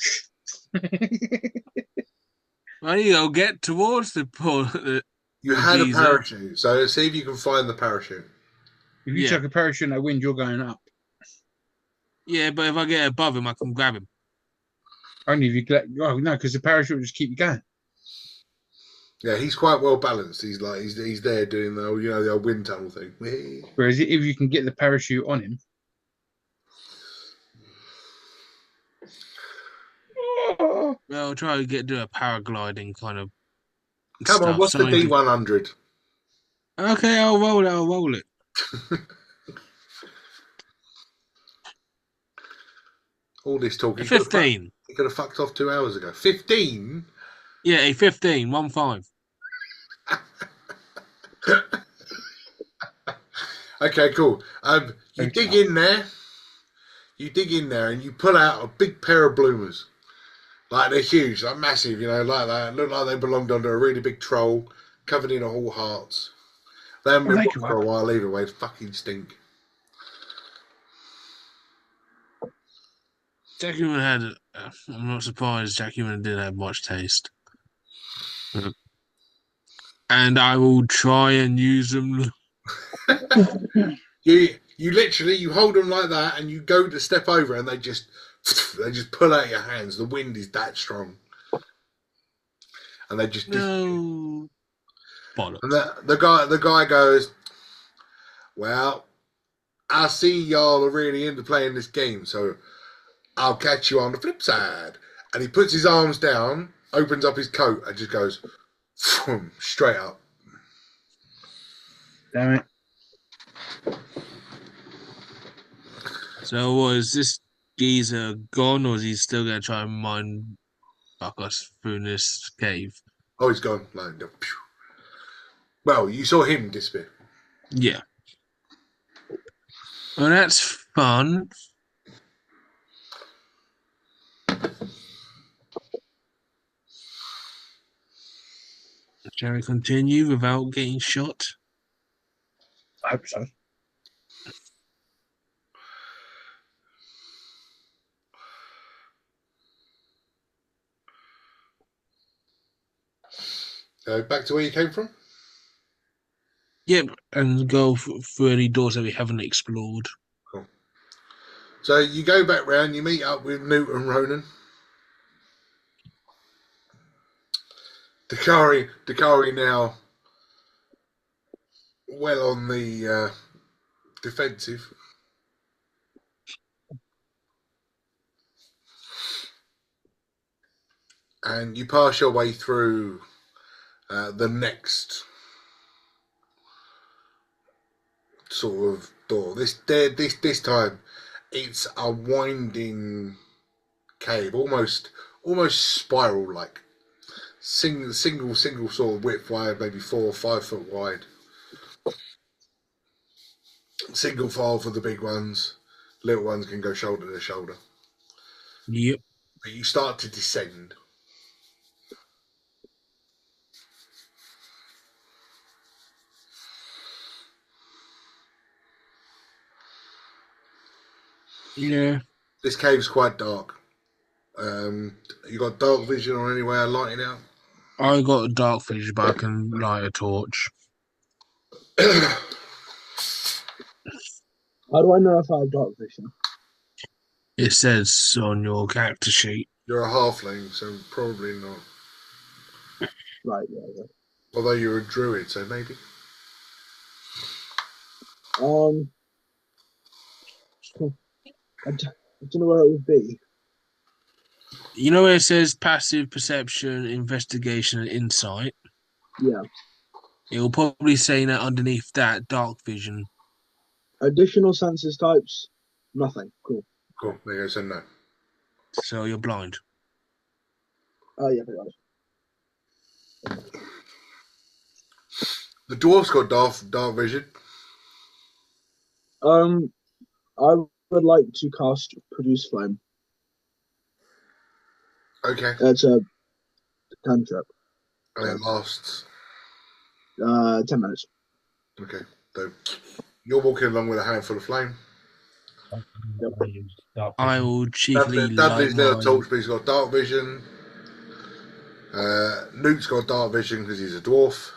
[SPEAKER 2] Well, you go get towards the poor.
[SPEAKER 1] You had a
[SPEAKER 2] geezer.
[SPEAKER 1] parachute. So see if you can find the parachute.
[SPEAKER 4] If you
[SPEAKER 2] Yeah.
[SPEAKER 4] chuck a parachute in that wind, you're going up.
[SPEAKER 2] Yeah, but if I get above him, I can grab him.
[SPEAKER 4] Only if you get. Oh no, because the parachute will just keep you going.
[SPEAKER 1] Yeah, he's quite well balanced. He's like he's there doing the old wind tunnel thing.
[SPEAKER 4] Whereas if you can get the parachute on him.
[SPEAKER 2] Well, I'll try to do a paragliding kind of.
[SPEAKER 1] Come on,
[SPEAKER 2] stuff.
[SPEAKER 1] what's the
[SPEAKER 2] Something
[SPEAKER 1] D100?
[SPEAKER 2] Okay, I'll roll it. I'll roll it.
[SPEAKER 1] All this talking.
[SPEAKER 2] 15.
[SPEAKER 1] could have fucked off 2 hours ago. 15?
[SPEAKER 2] Yeah, a 15, 1-5.
[SPEAKER 1] Okay, cool. You dig in there. You dig in there and you pull out a big pair of bloomers. Like, they're huge, like massive, you know, like that. Look like they belonged under a really big troll, covered in all hearts. They haven't been washed for a while either way. They fucking stink.
[SPEAKER 2] Jack Human had. I'm not surprised Jack Human didn't have much taste. And I will try and use them.
[SPEAKER 1] You literally, you hold them like that and you go to step over and they just pull out your hands. The wind is that strong. And they just...
[SPEAKER 2] No. Bollocks.
[SPEAKER 1] And the guy goes, well, I see y'all are really into playing this game, so I'll catch you on the flip side. And he puts his arms down, opens up his coat, and just goes straight up.
[SPEAKER 4] Damn it.
[SPEAKER 2] So was this geezer gone, or is he still going to try and mine fuck us through this cave?
[SPEAKER 1] Oh, he's gone. Like, pew. Well, you saw him disappear.
[SPEAKER 2] Yeah. Well, that's fun. Shall we continue without getting shot?
[SPEAKER 3] I hope so.
[SPEAKER 1] Back to where you came from?
[SPEAKER 2] Yep, and go through any doors that we haven't explored.
[SPEAKER 1] Cool. So you go back round, you meet up with Newt and Ronan. Dakari now well on the defensive. And you pass your way through the next sort of door. This time, it's a winding cave, almost spiral like. Single sort of width wide, maybe 4 or 5 foot wide. Single file for the big ones. Little ones can go shoulder to shoulder.
[SPEAKER 2] Yep.
[SPEAKER 1] But you start to descend.
[SPEAKER 2] Yeah.
[SPEAKER 1] This cave's quite dark. You got dark vision or any way of lighting out?
[SPEAKER 2] I got a dark vision, but I can light a torch.
[SPEAKER 5] How do I know if I have dark vision?
[SPEAKER 2] It says on your character sheet.
[SPEAKER 1] You're a halfling, so probably not.
[SPEAKER 5] Right, yeah.
[SPEAKER 1] Although you're a druid, so maybe.
[SPEAKER 5] I don't know where it would be.
[SPEAKER 2] You know where it says passive perception, investigation, and insight?
[SPEAKER 5] Yeah.
[SPEAKER 2] It will probably say that underneath that, dark vision.
[SPEAKER 5] Additional senses types, nothing. Cool.
[SPEAKER 1] Cool. There you go. So no.
[SPEAKER 2] So you're blind.
[SPEAKER 5] Oh yeah, pretty much.
[SPEAKER 1] The dwarf's got dark vision.
[SPEAKER 5] I would like to cast Produce Flame.
[SPEAKER 1] Okay.
[SPEAKER 5] It's a cantrip.
[SPEAKER 1] And it lasts.
[SPEAKER 5] 10 minutes.
[SPEAKER 1] Okay. So you're walking along with a handful of flame.
[SPEAKER 2] I will cheekily
[SPEAKER 1] Dudley's
[SPEAKER 2] light
[SPEAKER 1] got a
[SPEAKER 2] mine.
[SPEAKER 1] torch, but he's got dark vision. Newt's got dark vision because he's a dwarf.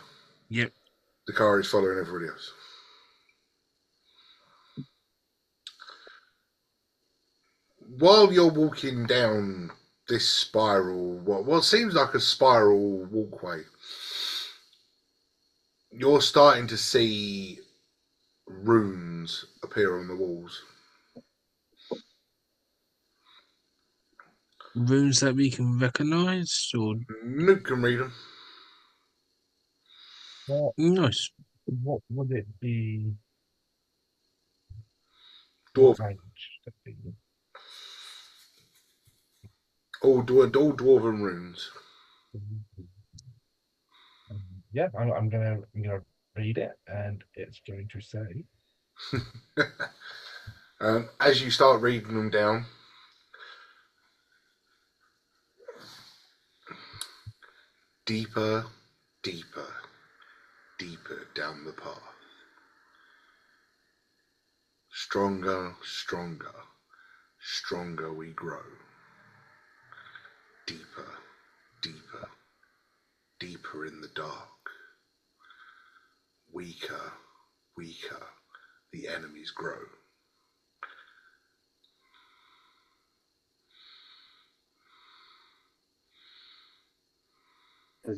[SPEAKER 2] Yep.
[SPEAKER 1] Dakari's following everybody else. While you're walking down this spiral, what seems like a spiral walkway, you're starting to see runes appear on the walls.
[SPEAKER 2] Runes that we can recognise, or
[SPEAKER 1] Newt can read them.
[SPEAKER 2] nice.
[SPEAKER 3] What would it be?
[SPEAKER 1] Dwarf.
[SPEAKER 3] Range?
[SPEAKER 1] All dwarven runes.
[SPEAKER 3] Yeah, I'm gonna read it, and it's going to say.
[SPEAKER 1] As you start reading them down, deeper, deeper, deeper down the path. Stronger, stronger, stronger we grow. Deeper, deeper, deeper in the dark. Weaker, weaker, the enemies grow.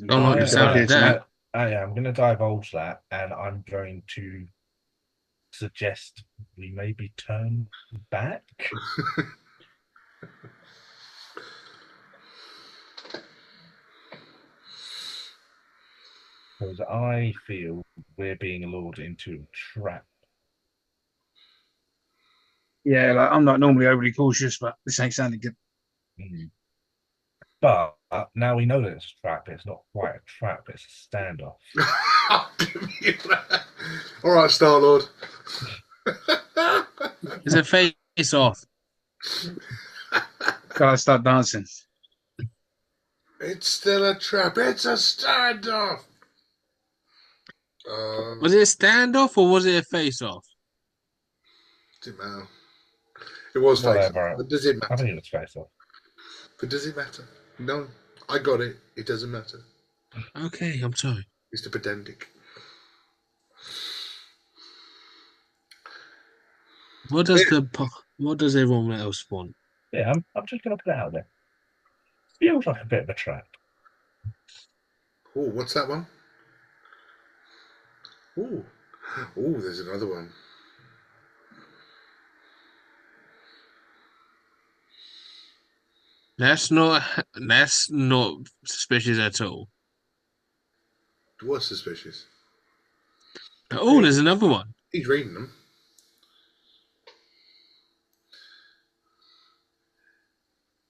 [SPEAKER 2] Don't like the sound of that.
[SPEAKER 3] I'm going to divulge that, and I'm going to suggest we maybe turn back. Because I feel we're being lured into a trap.
[SPEAKER 4] Yeah, like, I'm not normally overly cautious, but this ain't sounding good.
[SPEAKER 3] But now we know that it's a trap. It's not quite a trap. It's a standoff.
[SPEAKER 1] I'll give you that. All right, Star-Lord.
[SPEAKER 2] It's a face off.
[SPEAKER 4] Gotta start dancing.
[SPEAKER 1] It's still a trap. It's a standoff.
[SPEAKER 2] Was it a standoff or was it a face off?
[SPEAKER 1] Didn't matter. It was face off.
[SPEAKER 3] Whatever.
[SPEAKER 1] But does it
[SPEAKER 3] I
[SPEAKER 1] matter?
[SPEAKER 3] think it's face off.
[SPEAKER 1] But does it matter? No. I got it. It doesn't matter.
[SPEAKER 2] Okay, I'm sorry.
[SPEAKER 1] Mr. Pedantic.
[SPEAKER 2] What does everyone else want?
[SPEAKER 3] Yeah, I'm just going to put it out there. Feels like a bit of a trap.
[SPEAKER 1] Oh, what's that one? Oh, there's another one.
[SPEAKER 2] That's not suspicious at all.
[SPEAKER 1] What's suspicious?
[SPEAKER 2] Oh, there's another one.
[SPEAKER 1] He's reading them.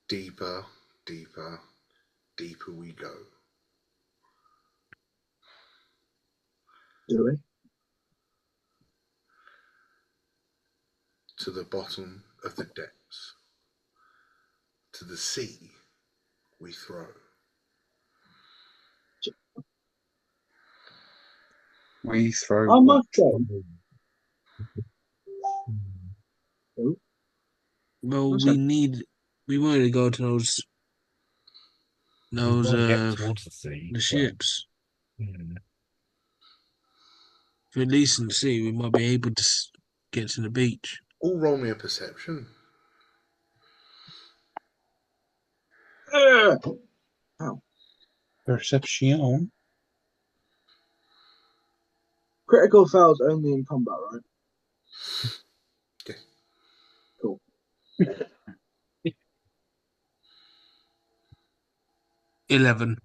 [SPEAKER 1] Deeper, deeper, deeper we go.
[SPEAKER 5] Do we?
[SPEAKER 1] To the bottom of the depths. To the sea we throw.
[SPEAKER 4] We throw.
[SPEAKER 5] I must say,
[SPEAKER 2] Well,
[SPEAKER 5] What's that?
[SPEAKER 2] we wanted to go to those
[SPEAKER 3] Get towards the sea.
[SPEAKER 2] the ships.
[SPEAKER 3] Hmm.
[SPEAKER 2] If we're at least in the sea, we might be able to get to the beach.
[SPEAKER 1] All roll me a perception.
[SPEAKER 4] Perception.
[SPEAKER 5] Critical fails only in combat, right?
[SPEAKER 1] Okay.
[SPEAKER 5] Cool.
[SPEAKER 2] 11.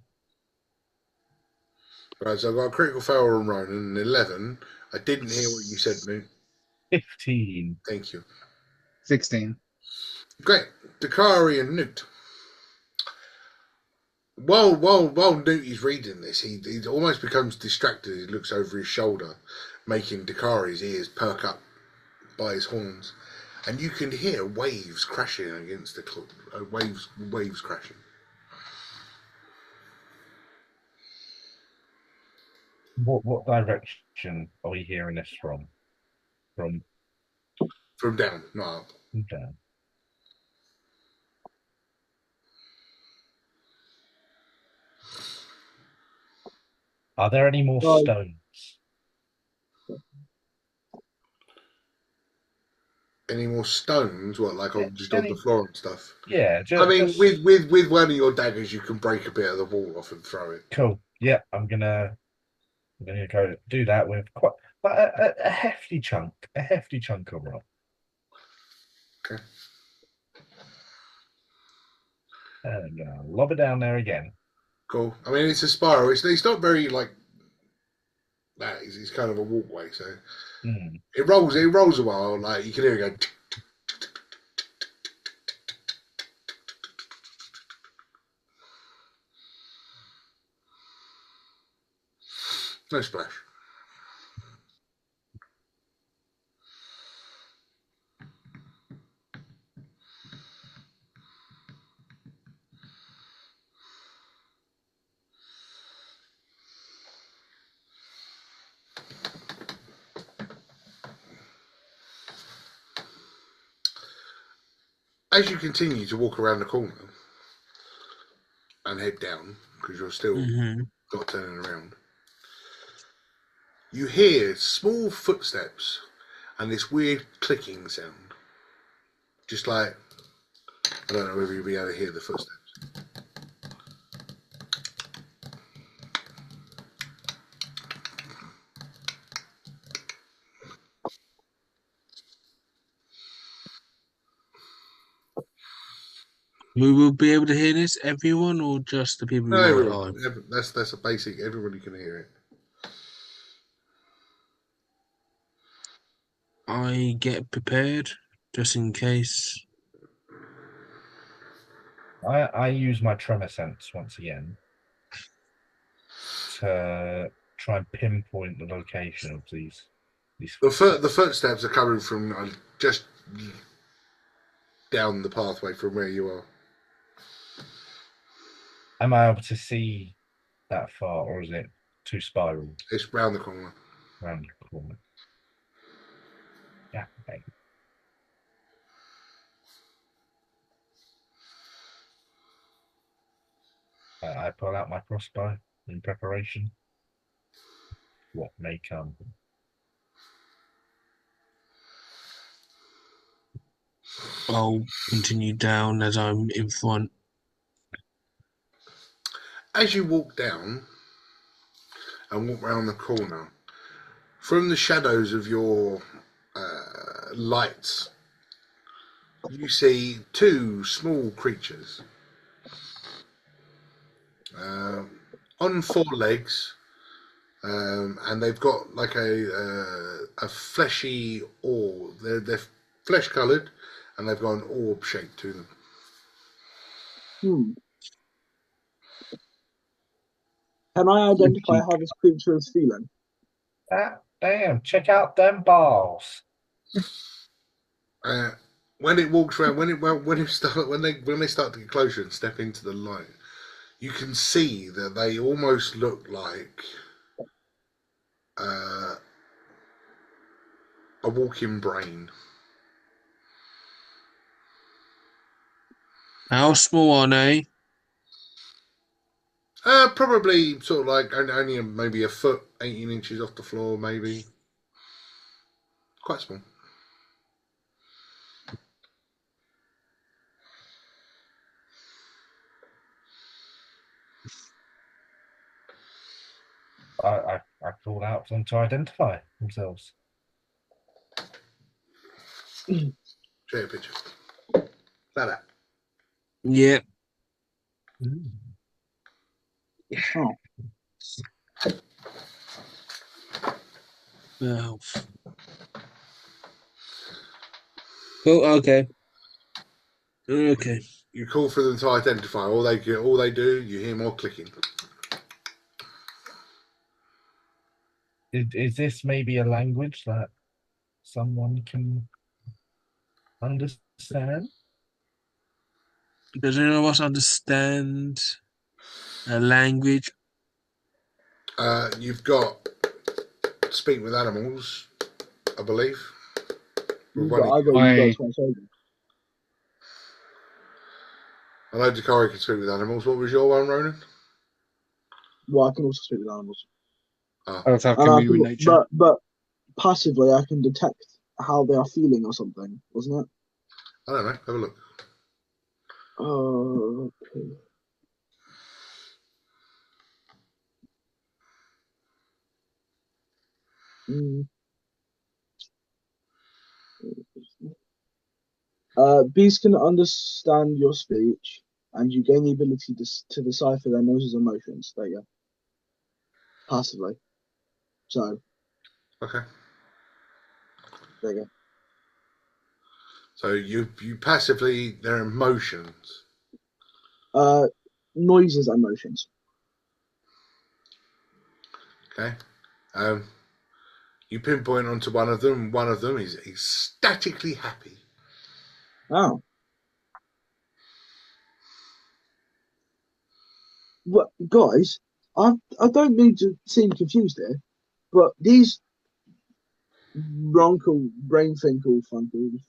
[SPEAKER 1] Right, so I've got a critical fail on Ronan and 11. I didn't hear what you said, Newt.
[SPEAKER 3] 15.
[SPEAKER 1] Thank you.
[SPEAKER 4] 16.
[SPEAKER 1] Great. Dakari and Newt. While Newt is reading this, he almost becomes distracted. He looks over his shoulder, making Dakari's ears perk up by his horns, and you can hear waves crashing against the waves crashing.
[SPEAKER 3] What direction are we hearing this from?
[SPEAKER 1] From down, not up.
[SPEAKER 3] Down. Are there any more stones?
[SPEAKER 1] Any more stones? What, like just on the floor and stuff?
[SPEAKER 3] Yeah.
[SPEAKER 1] I mean, with one of your daggers, you can break a bit of the wall off and throw it.
[SPEAKER 3] Cool. Yeah, I'm gonna go do that with quite a hefty chunk of rock.
[SPEAKER 1] Okay.
[SPEAKER 3] And I'm gonna lob it down there again.
[SPEAKER 1] Cool. I mean, it's a spiral. It's not very like that. It's kind of a walkway, so it rolls a while. Like you can hear it go. No splash. As you continue to walk around the corner and head down, because you're still not turning around, you hear small footsteps and this weird clicking sound. Just like, I don't know whether you'll be able to hear the footsteps.
[SPEAKER 2] Who will be able to hear this? Everyone or just the people who
[SPEAKER 1] No,
[SPEAKER 2] are
[SPEAKER 1] everyone.
[SPEAKER 2] alive?
[SPEAKER 1] That's a basic. Everybody can hear it.
[SPEAKER 2] I get prepared just in case.
[SPEAKER 3] I use my tremor sense once again to try and pinpoint the location of these.
[SPEAKER 1] The footsteps are coming from just down the pathway from where you are.
[SPEAKER 3] Am I able to see that far, or is it too spiraled
[SPEAKER 1] It's round the corner.
[SPEAKER 3] around the corner? Yeah, okay. I pull out my crossbow in preparation. What may come.
[SPEAKER 2] I'll continue down as I'm in front.
[SPEAKER 1] As you walk down and walk round the corner, from the shadows of your lights, you see two small creatures on four legs, and they've got like a fleshy orb. They're flesh coloured, and they've got an orb shape to them.
[SPEAKER 5] Can I identify how this creature is feeling?
[SPEAKER 3] Damn, check out them balls.
[SPEAKER 1] When it walks around, when they start to get closer and step into the light, you can see that they almost look like a walking brain.
[SPEAKER 2] How small are they?
[SPEAKER 1] Probably sort of like only maybe a foot, 18 inches off the floor, maybe. Quite small.
[SPEAKER 3] I called out for them to identify themselves.
[SPEAKER 1] Show you a picture. Like that.
[SPEAKER 2] Yeah.
[SPEAKER 5] Oh.
[SPEAKER 2] Oh. Oh, okay. Okay.
[SPEAKER 1] You call for them to identify. All they do, you hear more clicking.
[SPEAKER 3] Is this maybe a language that someone can understand?
[SPEAKER 2] Does anyone of us understand a language?
[SPEAKER 1] You've got speak with animals, I believe.
[SPEAKER 5] I know
[SPEAKER 1] I know Dakari can speak with animals. What was your one, Ronan?
[SPEAKER 5] Well, I can also speak with animals.
[SPEAKER 4] I also have community with nature.
[SPEAKER 5] But passively, I can detect how they are feeling or something, wasn't it?
[SPEAKER 1] I don't know. Have a look.
[SPEAKER 5] Oh, okay. Bees can understand your speech, and you gain the ability to decipher their noises and emotions. There you go. Passively. So.
[SPEAKER 1] Okay.
[SPEAKER 5] There you go.
[SPEAKER 1] So you passively their emotions.
[SPEAKER 5] Noises and motions.
[SPEAKER 1] Okay. You pinpoint onto one of them. One of them is ecstatically happy.
[SPEAKER 5] Oh. What, guys? I don't mean to seem confused here, but these Ronkel, Brainfinkle Funkles,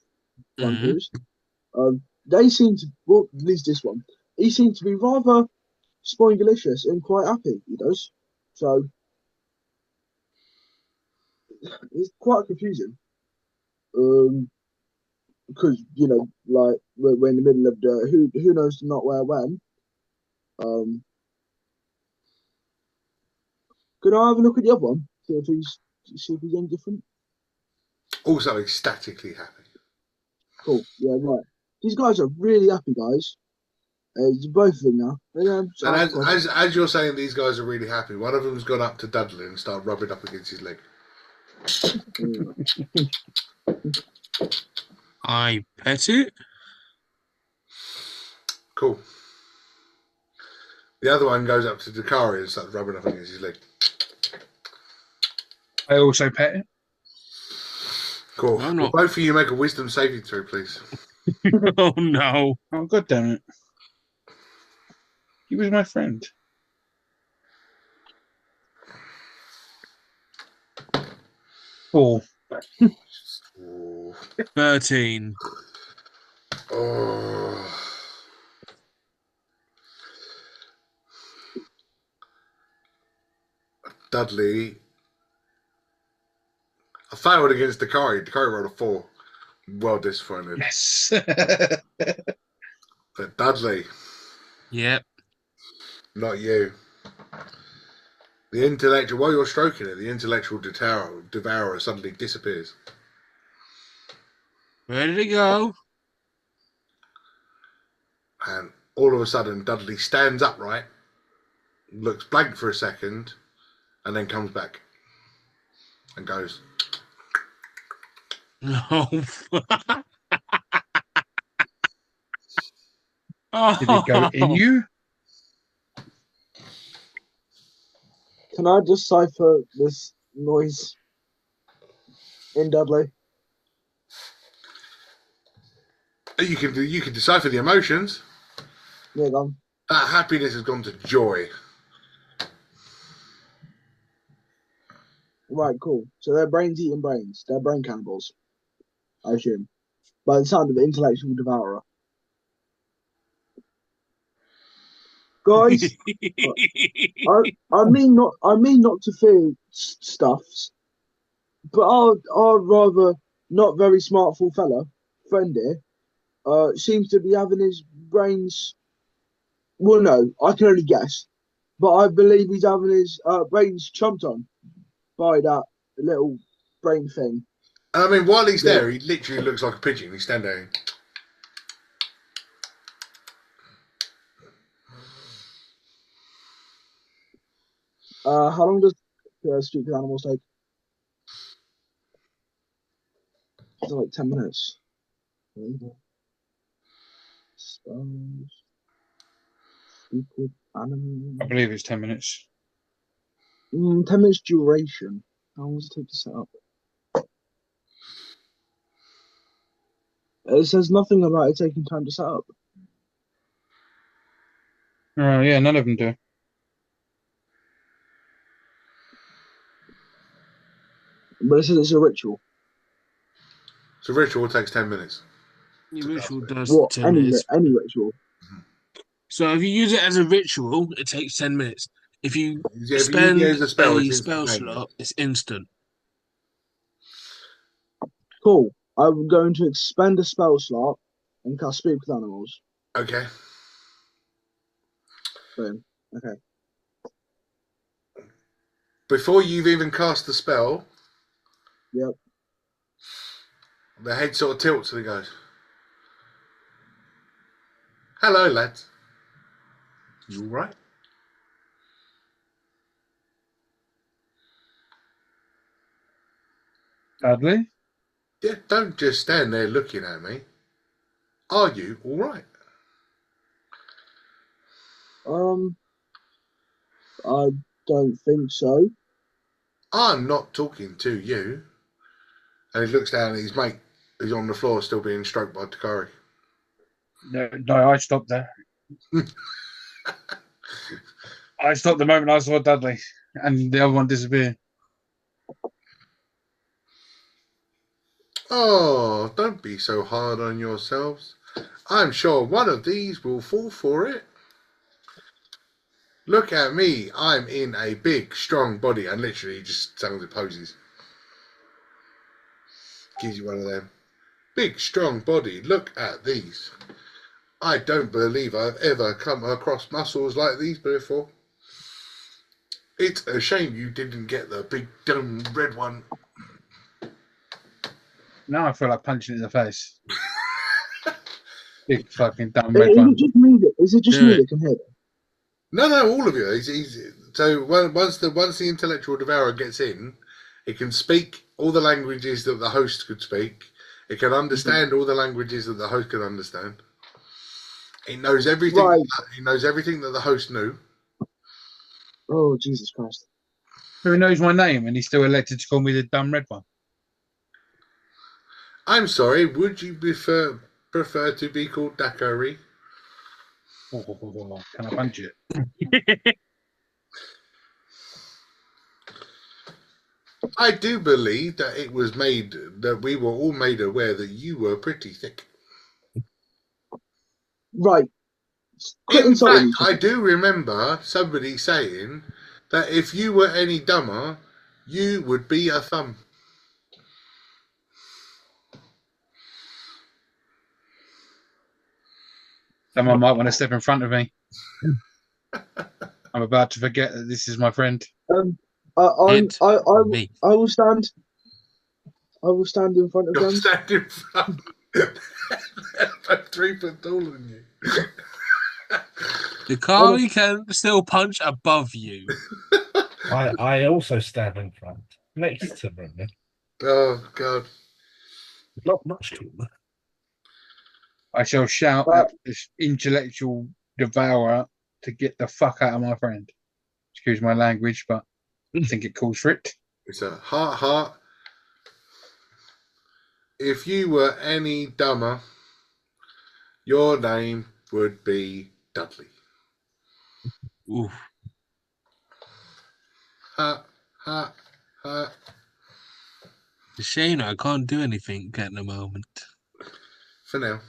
[SPEAKER 5] they seem to, well, at least this one, he seems to be rather spoilgalicious and quite happy, he does. So, it's quite confusing. Because, you know, like, we're in the middle of the, who knows not where when. Could I have a look at the other one? See if he's any different?
[SPEAKER 1] Also ecstatically happy.
[SPEAKER 5] Cool. Yeah, right. These guys are really happy, guys. Both of them now.
[SPEAKER 1] And as you're saying, these guys are really happy. One of them's gone up to Dudley and started rubbing up against his leg.
[SPEAKER 2] I pet it.
[SPEAKER 1] Cool. The other one goes up to Dakari and starts rubbing up against his leg.
[SPEAKER 4] I also pet it.
[SPEAKER 1] Cool.
[SPEAKER 2] I'm
[SPEAKER 1] Will
[SPEAKER 2] not-
[SPEAKER 1] both of you make a wisdom saving throw, please.
[SPEAKER 2] Oh no.
[SPEAKER 4] Oh, God damn it. He was my friend. Four.
[SPEAKER 1] Oh.
[SPEAKER 2] 13.
[SPEAKER 1] Oh. Dudley. I failed against Dakari. Dakari rolled a 4. Well disappointed.
[SPEAKER 4] Yes.
[SPEAKER 1] But Dudley,
[SPEAKER 2] Yep.
[SPEAKER 1] not you. The intellectual, while you're stroking it, the intellectual devourer suddenly disappears.
[SPEAKER 2] Where did it go?
[SPEAKER 1] And all of a sudden, Dudley stands upright, looks blank for a second, and then comes back and goes,
[SPEAKER 2] Oh.
[SPEAKER 4] Did it go in you?
[SPEAKER 5] Can I decipher this noise in Dudley?
[SPEAKER 1] you can decipher the emotions.
[SPEAKER 5] Yeah, go on.
[SPEAKER 1] That happiness has gone to joy.
[SPEAKER 5] Right, cool. So they're brains eating brains. They're brain cannibals, I assume. By the sound of the intellectual devourer. Guys, I mean not to fear stuffs, but our rather not very smartful fella, friend here, seems to be having his brains. Well, no, I can only guess, but I believe he's having his brains chomped on by that little brain thing.
[SPEAKER 1] And I mean, while he's there, he literally looks like a pigeon. He's standing there.
[SPEAKER 5] How long does Speak with Animals take? It's like 10 minutes. Spells. Speak with Animals.
[SPEAKER 4] I believe it's 10 minutes.
[SPEAKER 5] 10 minutes duration. How long does it take to set up? It says nothing about it taking time to set up.
[SPEAKER 4] Oh, yeah, none of them do.
[SPEAKER 5] But it says it's a ritual.
[SPEAKER 1] So ritual takes 10 minutes.
[SPEAKER 2] The ritual does
[SPEAKER 5] What?
[SPEAKER 2] 10 minutes.
[SPEAKER 5] Any ritual.
[SPEAKER 2] So if you use it as a ritual, it takes 10 minutes. If you
[SPEAKER 1] Yeah, if you
[SPEAKER 2] spend
[SPEAKER 1] use a spell, it's
[SPEAKER 2] spell
[SPEAKER 1] instantaneous.
[SPEAKER 2] slot, it's instant.
[SPEAKER 5] Cool. I'm going to expend a spell slot and cast Speak with Animals.
[SPEAKER 1] Okay.
[SPEAKER 5] Boom. Okay.
[SPEAKER 1] Before you've even cast the spell,
[SPEAKER 5] Yep.
[SPEAKER 1] the head sort of tilts and he goes, "Hello, lads. You all right?"
[SPEAKER 4] Dudley?
[SPEAKER 1] Yeah, don't just stand there looking at me. Are you all right?
[SPEAKER 5] I don't think so.
[SPEAKER 1] I'm not talking to you. And he looks down at his mate, who's on the floor, still being stroked by Takari.
[SPEAKER 4] No, I stopped there. I stopped the moment I saw Dudley, and the other one disappeared.
[SPEAKER 1] Oh, don't be so hard on yourselves. I'm sure one of these will fall for it. Look at me. I'm in a big, strong body. And literally just sounds it poses. Gives you one of them. Big, strong body. Look at these. I don't believe I've ever come across muscles like these before. It's a shame you didn't get the big, dumb red one.
[SPEAKER 4] Now I feel like punching it in the face. Big fucking dumb
[SPEAKER 5] Is
[SPEAKER 4] red
[SPEAKER 5] it
[SPEAKER 4] one.
[SPEAKER 5] just me? Is it just
[SPEAKER 2] Do
[SPEAKER 5] me
[SPEAKER 2] it.
[SPEAKER 5] that can hear that?
[SPEAKER 1] No, all of you. So once the intellectual devourer gets in, it can speak all the languages that the host could speak. It can understand all the languages that the host can understand. It knows everything.
[SPEAKER 5] Right.
[SPEAKER 1] It knows everything that the host knew.
[SPEAKER 5] Oh, Jesus Christ.
[SPEAKER 4] Who knows my name, and he's still elected to call me the dumb red one.
[SPEAKER 1] I'm sorry. Would you prefer to be called Dakari?
[SPEAKER 4] Can I punch it?
[SPEAKER 1] I do believe that we were all made aware that you were pretty thick.
[SPEAKER 5] Right. Quit
[SPEAKER 1] In
[SPEAKER 5] insulting
[SPEAKER 1] fact,
[SPEAKER 5] each
[SPEAKER 1] I
[SPEAKER 5] other.
[SPEAKER 1] do remember somebody saying that if you were any dumber, you would be a thumb.
[SPEAKER 4] Someone might want to step in front of me. I'm about to forget that this is my friend.
[SPEAKER 2] It
[SPEAKER 5] I
[SPEAKER 2] me.
[SPEAKER 5] will stand. I will stand in front of
[SPEAKER 1] You're
[SPEAKER 5] them.
[SPEAKER 1] standing in front. They're about 3 foot taller than you.
[SPEAKER 2] Hikari can still punch above you.
[SPEAKER 3] I also stand in front, next to them.
[SPEAKER 1] Oh, God.
[SPEAKER 3] Not much taller.
[SPEAKER 4] I shall shout at this intellectual devourer to get the fuck out of my friend. Excuse my language, but I think it calls for it.
[SPEAKER 1] It's a heart. If you were any dumber, your name would be Dudley.
[SPEAKER 2] Oof.
[SPEAKER 1] Ha.
[SPEAKER 2] It's a shame I can't do anything at the moment.
[SPEAKER 1] For now.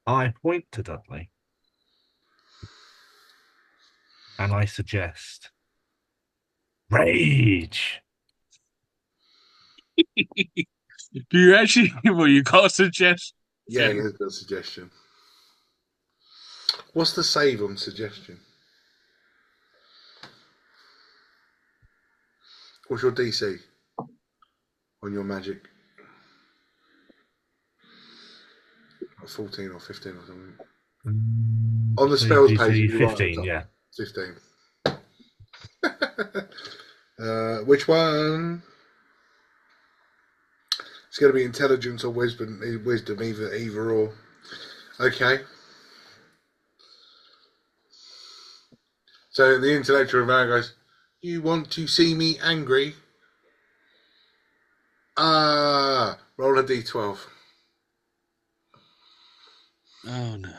[SPEAKER 3] I point to Dudley and I suggest rage.
[SPEAKER 2] Do you actually? Well, you can't suggest.
[SPEAKER 1] Yeah, here's a suggestion. What's the save on suggestion? What's your DC on your magic? 14 or 15 or something. On the
[SPEAKER 3] So
[SPEAKER 1] spells
[SPEAKER 3] DC
[SPEAKER 1] page, it'd be right at the
[SPEAKER 3] 15,
[SPEAKER 1] top.
[SPEAKER 3] yeah.
[SPEAKER 1] 15. Which one? It's going to be intelligence or wisdom, either or. Okay. So the intellectual man goes, "You want to see me angry? Roll a d12.
[SPEAKER 2] Oh no.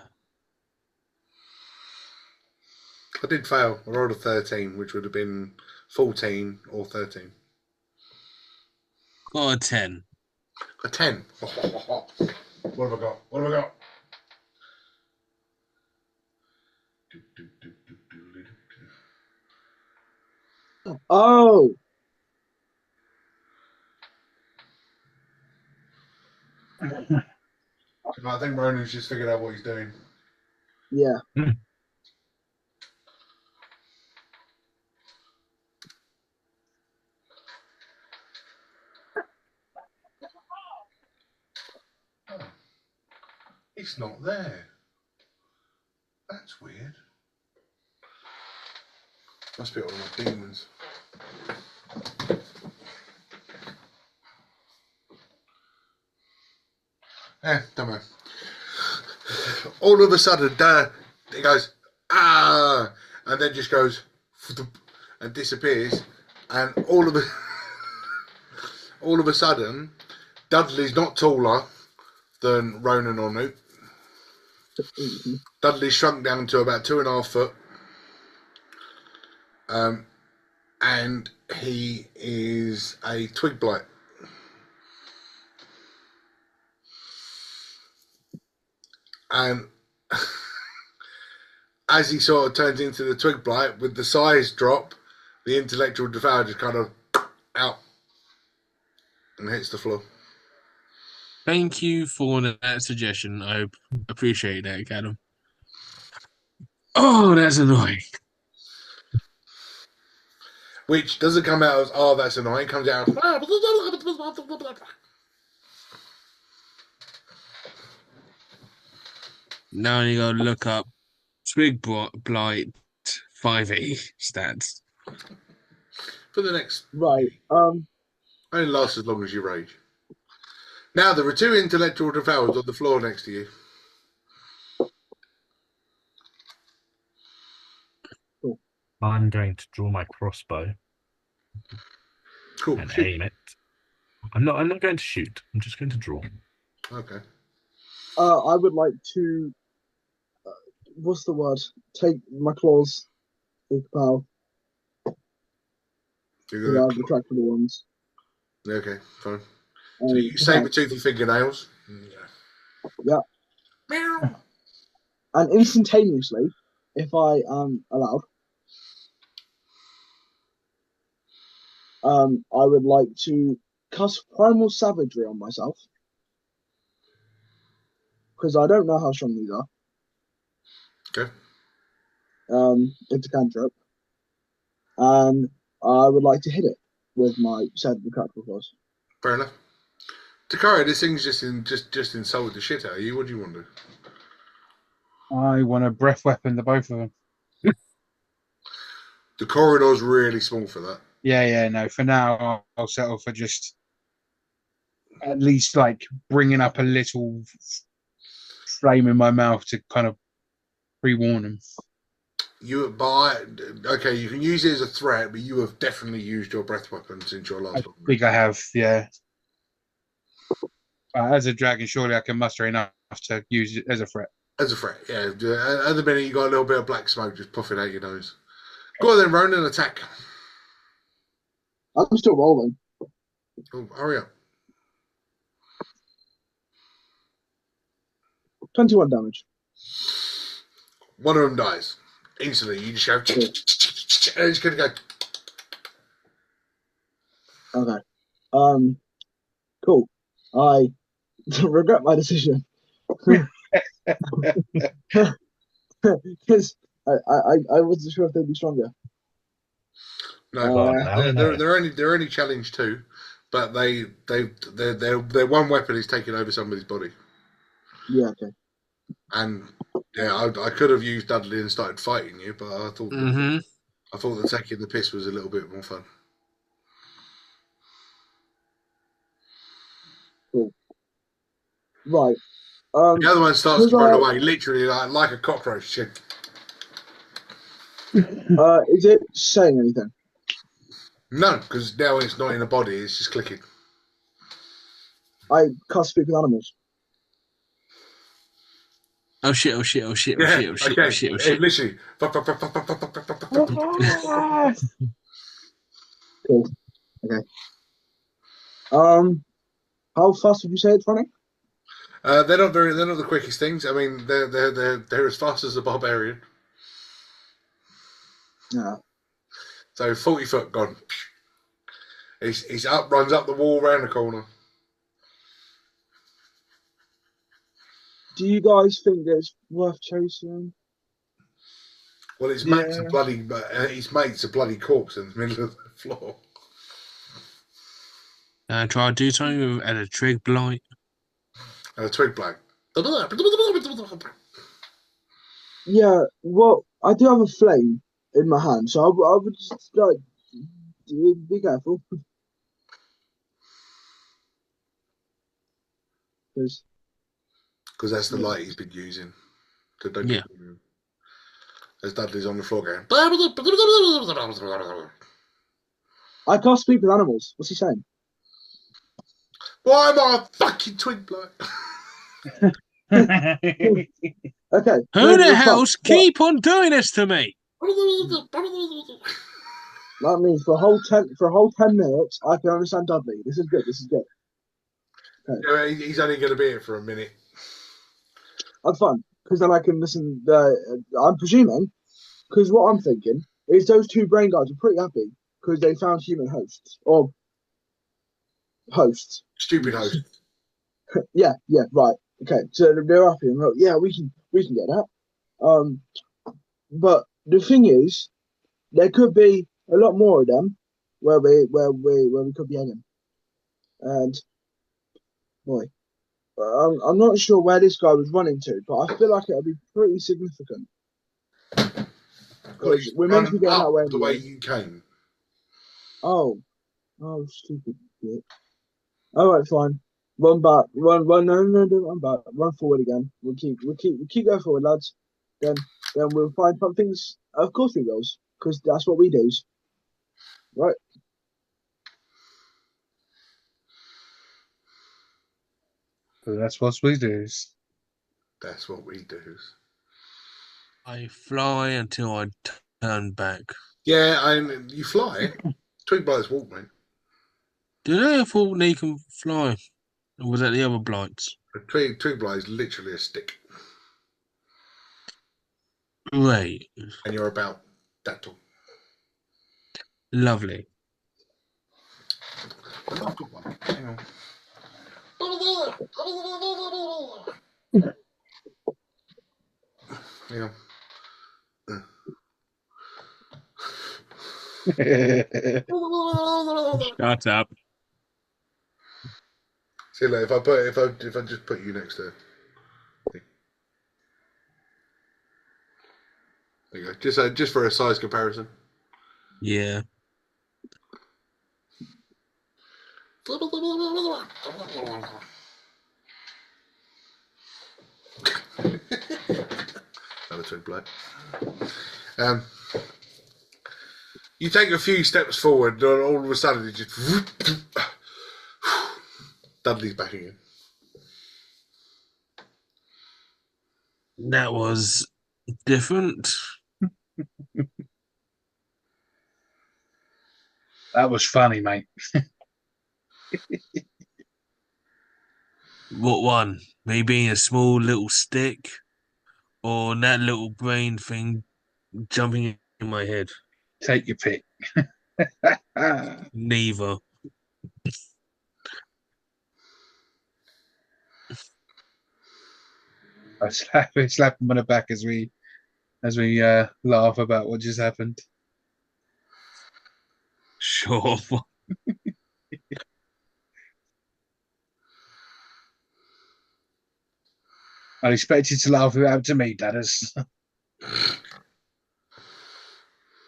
[SPEAKER 1] I did fail. I rolled a 13, which would have been 14 or 13.
[SPEAKER 2] Got a 10.
[SPEAKER 1] A 10. What have I got? What have I got?
[SPEAKER 5] Oh,
[SPEAKER 1] I think Ronan's just figured out what he's doing.
[SPEAKER 5] yeah.
[SPEAKER 1] It's not there. That's weird. Must be all my demons. Don't know. All of a sudden, It goes, ah, and then just goes and disappears. And all of a sudden, Dudley's not taller than Ronan or Newt.
[SPEAKER 5] Mhm.
[SPEAKER 1] Dudley's shrunk down to about 2.5 foot. And he is a twig blight. And as he sort of turns into the twig blight, with the size drop, the intellectual devour just kind of out and hits the floor.
[SPEAKER 2] Thank you for that suggestion. I appreciate that, Adam. Oh, that's annoying.
[SPEAKER 1] Which doesn't come out as, oh, that's annoying. It comes out.
[SPEAKER 2] Now you gotta look up Twig Blight 5e stats.
[SPEAKER 1] For the next.
[SPEAKER 5] Right.
[SPEAKER 1] Only lasts as long as you rage. Now, there are 2 intellectual devours on the floor next to you.
[SPEAKER 3] I'm going to draw my crossbow
[SPEAKER 1] Cool.
[SPEAKER 3] and
[SPEAKER 1] Shoot.
[SPEAKER 3] aim it. I'm not going to shoot. I'm just going to draw.
[SPEAKER 1] Okay.
[SPEAKER 5] I would like to. What's the word? Take my claws. Big pow.
[SPEAKER 1] You're
[SPEAKER 5] The
[SPEAKER 1] gonna...
[SPEAKER 5] retractable ones.
[SPEAKER 1] Okay, fine. So you saber-tooth your fingernails.
[SPEAKER 5] Yeah.
[SPEAKER 1] Meow.
[SPEAKER 5] And instantaneously, if I am allowed, I would like to cast Primal Savagery on myself. Because I don't know how strong these are.
[SPEAKER 1] Okay.
[SPEAKER 5] It's a cantrip. And I would like to hit it with my said retractable claws.
[SPEAKER 1] Fair enough. Takara, this thing's just insulted the shit out of you. What do you want to do?
[SPEAKER 4] I want a breath weapon to both of them.
[SPEAKER 1] The corridor's really small for that.
[SPEAKER 4] Yeah, no. For now, I'll settle for just at least like bringing up a little flame in my mouth to kind of pre-warn them.
[SPEAKER 1] Okay, you can use it as a threat, but you have definitely used your breath weapon since your last one.
[SPEAKER 4] I think I have, yeah. As a dragon, surely I can muster enough to use it as a threat.
[SPEAKER 1] As a threat, yeah. At the minute, you got a little bit of black smoke just puffing out your nose. Go on then, Ronan, attack.
[SPEAKER 5] I'm still rolling.
[SPEAKER 1] Oh, hurry up.
[SPEAKER 5] 21 damage.
[SPEAKER 1] One of them dies. Instantly, you just go... And it's going to go...
[SPEAKER 5] Okay. Cool. I regret my decision. Because I wasn't sure if they'd be stronger.
[SPEAKER 1] No,
[SPEAKER 3] no.
[SPEAKER 1] they're only challenge 2, but their one weapon is taking over somebody's body.
[SPEAKER 5] Yeah, okay.
[SPEAKER 1] And yeah, I could have used Dudley and started fighting you, but I thought that taking the piss was a little bit more fun.
[SPEAKER 5] Cool. Right.
[SPEAKER 1] The other one starts to run away, literally like a cockroach.
[SPEAKER 5] Is it saying anything?
[SPEAKER 1] No, because now it's not in a body; it's just clicking.
[SPEAKER 5] I can't speak with animals.
[SPEAKER 2] Oh shit, oh shit, oh shit, oh
[SPEAKER 1] Yeah,
[SPEAKER 2] shit, oh shit,
[SPEAKER 1] okay.
[SPEAKER 2] oh shit, oh shit.
[SPEAKER 1] Literally.
[SPEAKER 5] Cool. Okay. How fast would you say it's running?
[SPEAKER 1] They're not the quickest things. I mean, they're as fast as a barbarian.
[SPEAKER 5] Yeah.
[SPEAKER 1] So 40 foot gone. He's up, runs up the wall, round the corner.
[SPEAKER 5] Do you guys think it's worth chasing?
[SPEAKER 1] Well, his mate's a bloody corpse in the middle of the floor.
[SPEAKER 2] Try to do something with a twig blight.
[SPEAKER 1] And a twig blight.
[SPEAKER 5] Yeah. Well, I do have a flame in my hand, so I would just like be careful.
[SPEAKER 1] Because that's the light he's been using. So don't
[SPEAKER 2] Yeah.
[SPEAKER 1] as Dudley's on the floor going.
[SPEAKER 5] I can't speak with animals. What's he saying?
[SPEAKER 1] Why am I a fucking twig bloke?
[SPEAKER 5] Okay.
[SPEAKER 2] Who
[SPEAKER 5] maybe
[SPEAKER 2] the
[SPEAKER 5] we'll
[SPEAKER 2] hell's
[SPEAKER 5] fuck.
[SPEAKER 2] keep on doing this to me?
[SPEAKER 5] That means for a whole 10 minutes, I can understand Dudley. This is good. This is good. Okay.
[SPEAKER 1] He's only going to be here for a minute.
[SPEAKER 5] That's fun because then I can listen. I'm presuming because what I'm thinking is those two brain guards are pretty happy because they found human hosts or hosts.
[SPEAKER 1] Stupid host.
[SPEAKER 5] Yeah, right. Okay, so they're happy and like, yeah, we can get that. But the thing is, there could be a lot more of them where we could be heading. And boy, I'm not sure where this guy was running to, but I feel like it'll be pretty significant. Because we're meant to be getting that way
[SPEAKER 1] the way
[SPEAKER 5] anyway.
[SPEAKER 1] you came.
[SPEAKER 5] Oh, stupid shit. All right, fine. Run back. Run. No, don't run back. Run forward again. We'll keep going forward, lads. Then we'll find some things. Of course we will, because that's what we do. Right.
[SPEAKER 4] So that's what we do.
[SPEAKER 1] That's what we do.
[SPEAKER 2] I fly until I turn back.
[SPEAKER 1] Yeah, you fly. Twig blokes walk, mate.
[SPEAKER 2] Do they thought they can fly? Or was that the other blights?
[SPEAKER 1] A twig bloke is literally a stick.
[SPEAKER 2] Right.
[SPEAKER 1] And you're about that tall.
[SPEAKER 2] Lovely.
[SPEAKER 1] Hang on. Hang on.
[SPEAKER 2] Shut up.
[SPEAKER 1] See, like, if I just put you next to, there you go. Just for a size comparison.
[SPEAKER 2] Yeah.
[SPEAKER 1] Another twig bloke. You take a few steps forward, and all of a sudden it just Dudley's back again.
[SPEAKER 2] That was different.
[SPEAKER 4] That was funny, mate.
[SPEAKER 2] What one? Me being a small little stick? Or that little brain thing jumping in my head?
[SPEAKER 4] Take your pick.
[SPEAKER 2] Neither.
[SPEAKER 4] I slap him on the back as we laugh about what just happened.
[SPEAKER 2] Sure.
[SPEAKER 4] I expect you to laugh about to me, Dadders.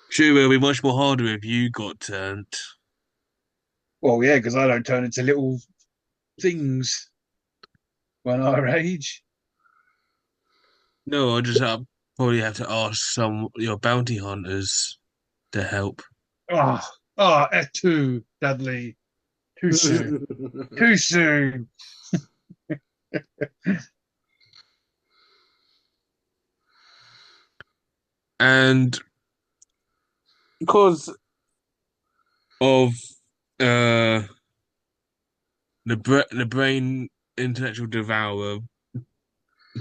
[SPEAKER 2] Sure, it'll be much more harder if you got turned.
[SPEAKER 4] Well, yeah, because I don't turn into little things when I rage.
[SPEAKER 2] No, I just probably have to ask some your bounty hunters to help.
[SPEAKER 4] Too, Dudley. Too soon. Too soon.
[SPEAKER 2] And because of the brain intellectual devourer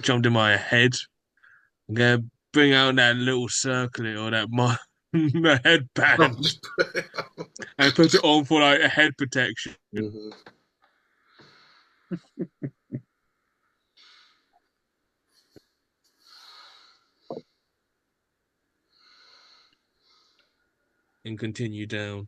[SPEAKER 2] jumped in my head, I'm gonna bring out that little circlet or that the headband and put it on for like a head protection.
[SPEAKER 1] Mm-hmm.
[SPEAKER 2] And continue down.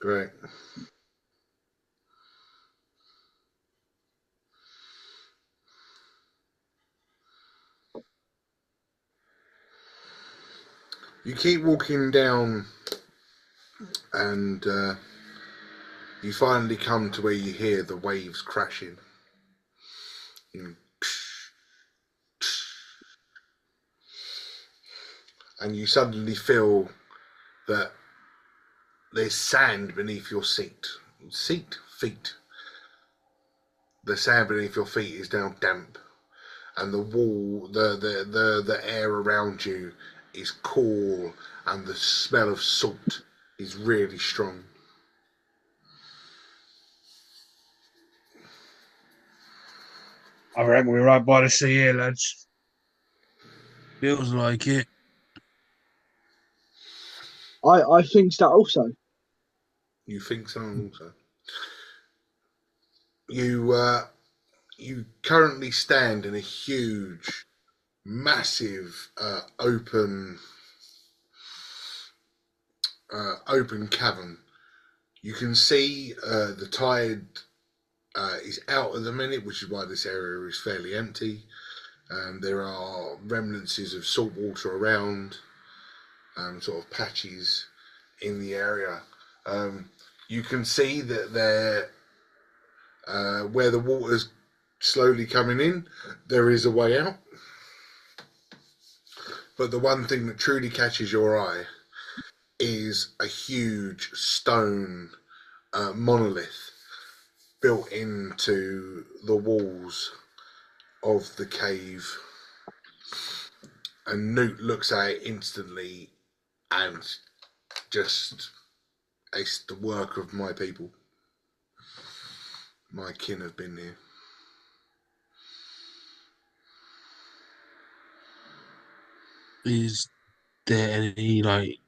[SPEAKER 1] Great. You keep walking down, and you finally come to where you hear the waves crashing. And you suddenly feel that there's sand beneath your feet. The sand beneath your feet is now damp, and the air around you is cool, and the smell of salt is really strong.
[SPEAKER 4] I reckon we're right by the sea here, lads.
[SPEAKER 2] Feels like it.
[SPEAKER 5] I think that also.
[SPEAKER 1] You think so also. You currently stand in a huge, massive, open cavern. You can see the tide is out at the minute, which is why this area is fairly empty. There are remnants of salt water around, sort of patches in the area. You can see that where the water's slowly coming in, there is a way out. But the one thing that truly catches your eye is a huge stone monolith built into the walls of the cave. And Newt looks at it instantly and just, it's the work of my people. My kin have been here.
[SPEAKER 2] Is there any like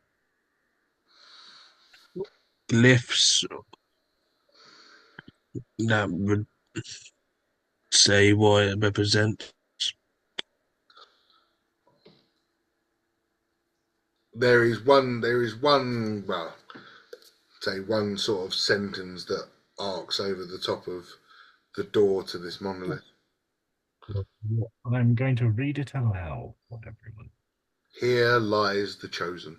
[SPEAKER 2] glyphs that would say what it represents?
[SPEAKER 1] There is one, well, say one sort of sentence that arcs over the top of the door to this monolith.
[SPEAKER 3] I'm going to read it aloud for everyone.
[SPEAKER 1] Here lies the chosen.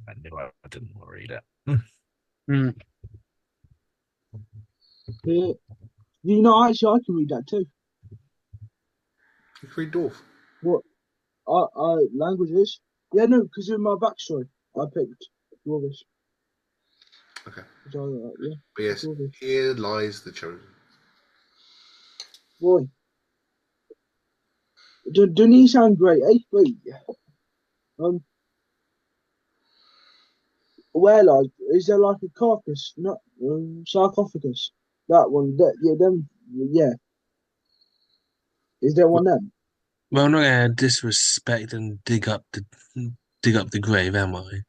[SPEAKER 3] I knew I didn't want to read it.
[SPEAKER 5] Yeah. You know, actually, I can read that too.
[SPEAKER 1] You can read dwarf.
[SPEAKER 5] What? Languages? Yeah, no, because in my backstory, I picked Dwarvish.
[SPEAKER 1] Okay.
[SPEAKER 5] Yeah.
[SPEAKER 1] But yes,
[SPEAKER 5] Dwarvish.
[SPEAKER 1] here lies the chosen.
[SPEAKER 5] Boy. Doesn't he sound great, eh? Wait. Where, like, is there like a carcass? Not sarcophagus. That one. Yeah, them. Yeah. Is there one then?
[SPEAKER 2] Well, I'm not gonna disrespect and dig up the grave, am I?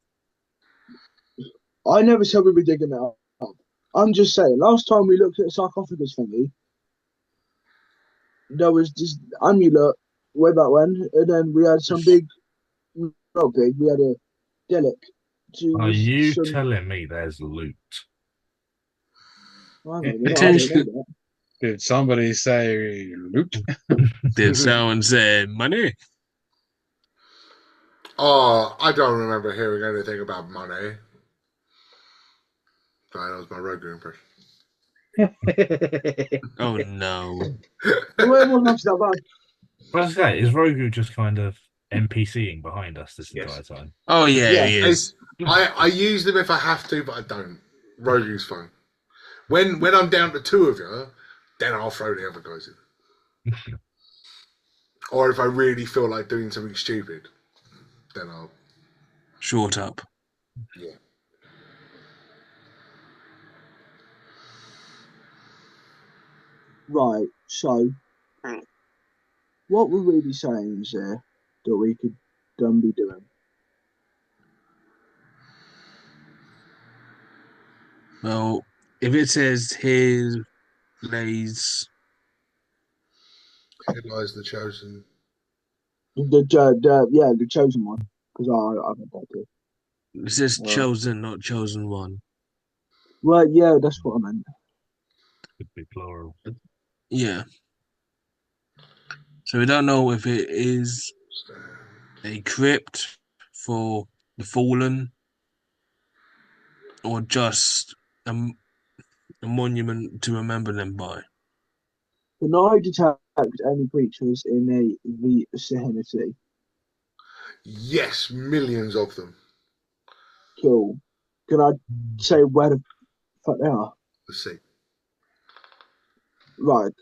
[SPEAKER 5] I never said we were digging that up. I'm just saying, last time we looked at a sarcophagus thingy, there was this amulet way back when, and then we had some big, not big, we had a delic.
[SPEAKER 3] Are you telling me there's loot?
[SPEAKER 2] Potentially.
[SPEAKER 4] Did somebody say loot?
[SPEAKER 2] Did someone say money?
[SPEAKER 1] Oh, I don't remember hearing anything about money. Sorry, that was my Rogu impression.
[SPEAKER 2] Oh no.
[SPEAKER 5] Well, it wasn't actually that bad.
[SPEAKER 3] What was that? Is Rogu just kind of NPCing behind us this
[SPEAKER 1] Yes.
[SPEAKER 3] entire time?
[SPEAKER 2] Oh yeah,
[SPEAKER 5] Yeah.
[SPEAKER 2] he is.
[SPEAKER 1] I use them if I have to, but I don't. Rogu's fine. When I'm down to two of you, then I'll throw the other guys in. Or if I really feel like doing something stupid, then I'll.
[SPEAKER 2] Short up.
[SPEAKER 1] Yeah.
[SPEAKER 5] Right, so what we're really saying is that we could be doing.
[SPEAKER 2] Well, if it says here lays
[SPEAKER 1] Here lies the chosen.
[SPEAKER 5] The chosen one, because I haven't got it.
[SPEAKER 2] it says chosen, not chosen one.
[SPEAKER 5] Well, yeah, that's what I meant.
[SPEAKER 3] Could be plural.
[SPEAKER 2] Yeah. So we don't know if it is a crypt for the fallen, or just a monument to remember them by?
[SPEAKER 5] Can I detect any creatures in the vicinity?
[SPEAKER 1] Yes, millions of them.
[SPEAKER 5] Cool. Can I say where the fuck they are?
[SPEAKER 1] Let's see.
[SPEAKER 5] Right.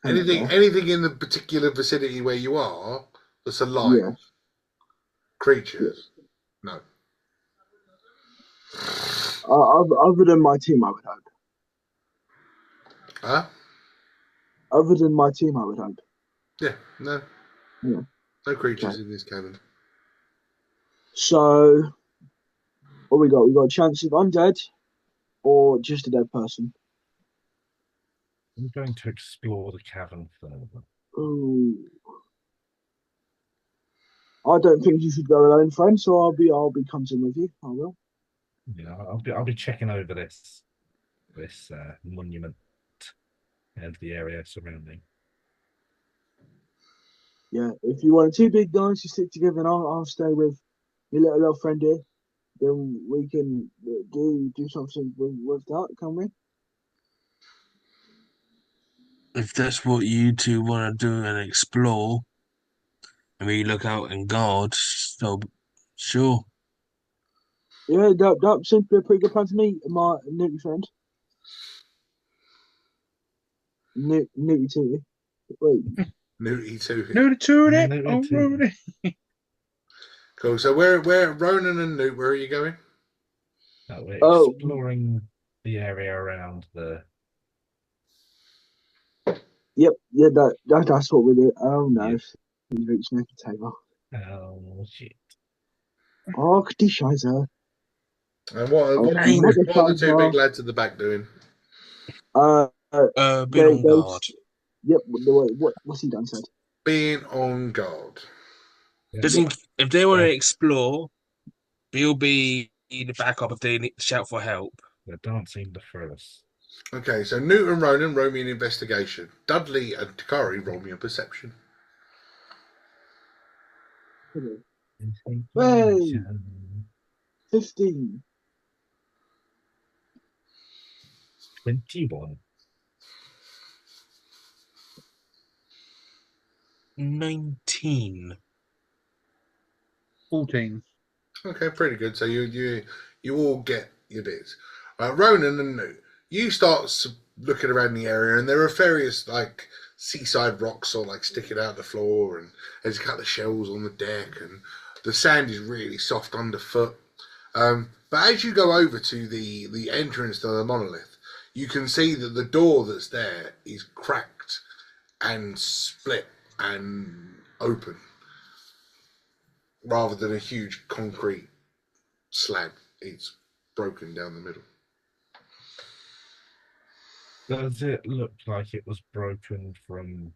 [SPEAKER 1] Anything in the particular vicinity where you are that's alive?
[SPEAKER 5] Yeah.
[SPEAKER 1] Creatures? No.
[SPEAKER 5] Other than my team, I would hope.
[SPEAKER 1] Huh?
[SPEAKER 5] Other than my team, I would hope.
[SPEAKER 1] Yeah, no.
[SPEAKER 5] Yeah.
[SPEAKER 1] No creatures
[SPEAKER 5] Okay.
[SPEAKER 1] in this cabin.
[SPEAKER 5] So, what we got? We got a chance of undead or just a dead person.
[SPEAKER 3] I'm going to explore the cavern further.
[SPEAKER 5] Ooh. I don't think you should go alone, friend. So I'll be coming with you. I will.
[SPEAKER 3] Yeah, I'll be checking over this monument and the area surrounding.
[SPEAKER 5] Yeah. If you want two big guys to stick together, and I'll stay with your little friend here. Then we can do something with that, can we?
[SPEAKER 2] If that's what you two want to do and explore, and we look out and guard, so sure.
[SPEAKER 5] Yeah, that seems to be a pretty good plan to me, my newty friend. Newty tooty. Wait.
[SPEAKER 1] Newty too.
[SPEAKER 4] No, to it.
[SPEAKER 3] No,
[SPEAKER 4] Oh,
[SPEAKER 3] to-
[SPEAKER 4] Rudy.
[SPEAKER 1] Cool. So where Ronan and Newt, where are you going?
[SPEAKER 3] We're
[SPEAKER 5] Oh.
[SPEAKER 3] exploring the area around the.
[SPEAKER 5] Yep. Yeah. That's what we do. Oh no.
[SPEAKER 3] Yeah.
[SPEAKER 5] He's reaching the table.
[SPEAKER 3] Oh shit!
[SPEAKER 5] Oh, die Scheiße.
[SPEAKER 1] And what are
[SPEAKER 5] Mega
[SPEAKER 1] the two big
[SPEAKER 5] Scheiße.
[SPEAKER 1] lads at the back doing?
[SPEAKER 2] Being on guard.
[SPEAKER 5] Yep. What's he done said?
[SPEAKER 1] Being on guard.
[SPEAKER 2] Just if they want to explore, we'll be the backup if they need to shout for help.
[SPEAKER 3] They're dancing the furthest.
[SPEAKER 1] Okay, so Newt and Ronan roll me an investigation. Dudley and Takari roll me a perception.
[SPEAKER 5] Hey! 15.
[SPEAKER 3] 21.
[SPEAKER 2] 19.
[SPEAKER 4] 14.
[SPEAKER 1] Okay, pretty good. So you all get your bits. Ronan and Newt, you start looking around the area, and there are various like seaside rocks or like sticking out the floor, and there's a couple of shells on the deck, and the sand is really soft underfoot. But as you go over to the entrance to the monolith, you can see that the door that's there is cracked and split and open, rather than a huge concrete slab. It's broken down the middle.
[SPEAKER 3] Does it look like it was broken from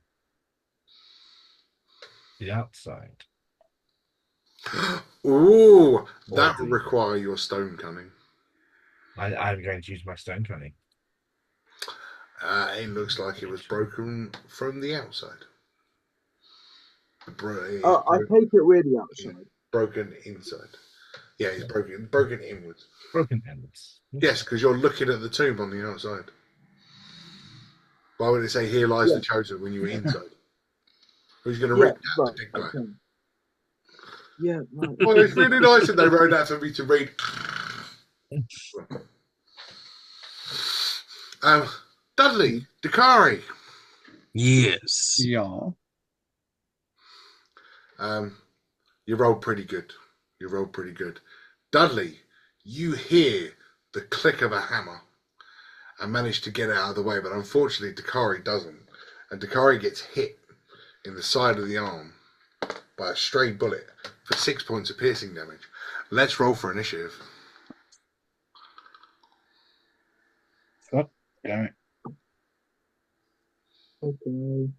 [SPEAKER 3] the outside?
[SPEAKER 1] Ooh, that
[SPEAKER 3] Or
[SPEAKER 1] would require your stone cunning.
[SPEAKER 3] I'm going to use my stone cunning.
[SPEAKER 1] It looks like it was broken from the outside.
[SPEAKER 5] I take it we're the outside.
[SPEAKER 1] Broken inside. Yeah, it's broken inwards.
[SPEAKER 3] Broken ends.
[SPEAKER 1] Yes, because you're looking at the tomb on the outside. Why would it say "Here lies the chosen" when you were inside? Who's going to read that?
[SPEAKER 5] Right,
[SPEAKER 1] The big guy.
[SPEAKER 5] okay. Yeah, right.
[SPEAKER 1] Well, it's really nice that they wrote that for me to read. Dudley, Dakari.
[SPEAKER 2] Yes.
[SPEAKER 4] Yeah.
[SPEAKER 1] You rolled pretty good. Dudley, you hear the click of a hammer and manage to get it out of the way, but unfortunately Dakari doesn't. And Dakari gets hit in the side of the arm by a stray bullet for 6 points of piercing damage. Let's roll for initiative.
[SPEAKER 4] God damn it.
[SPEAKER 5] Okay.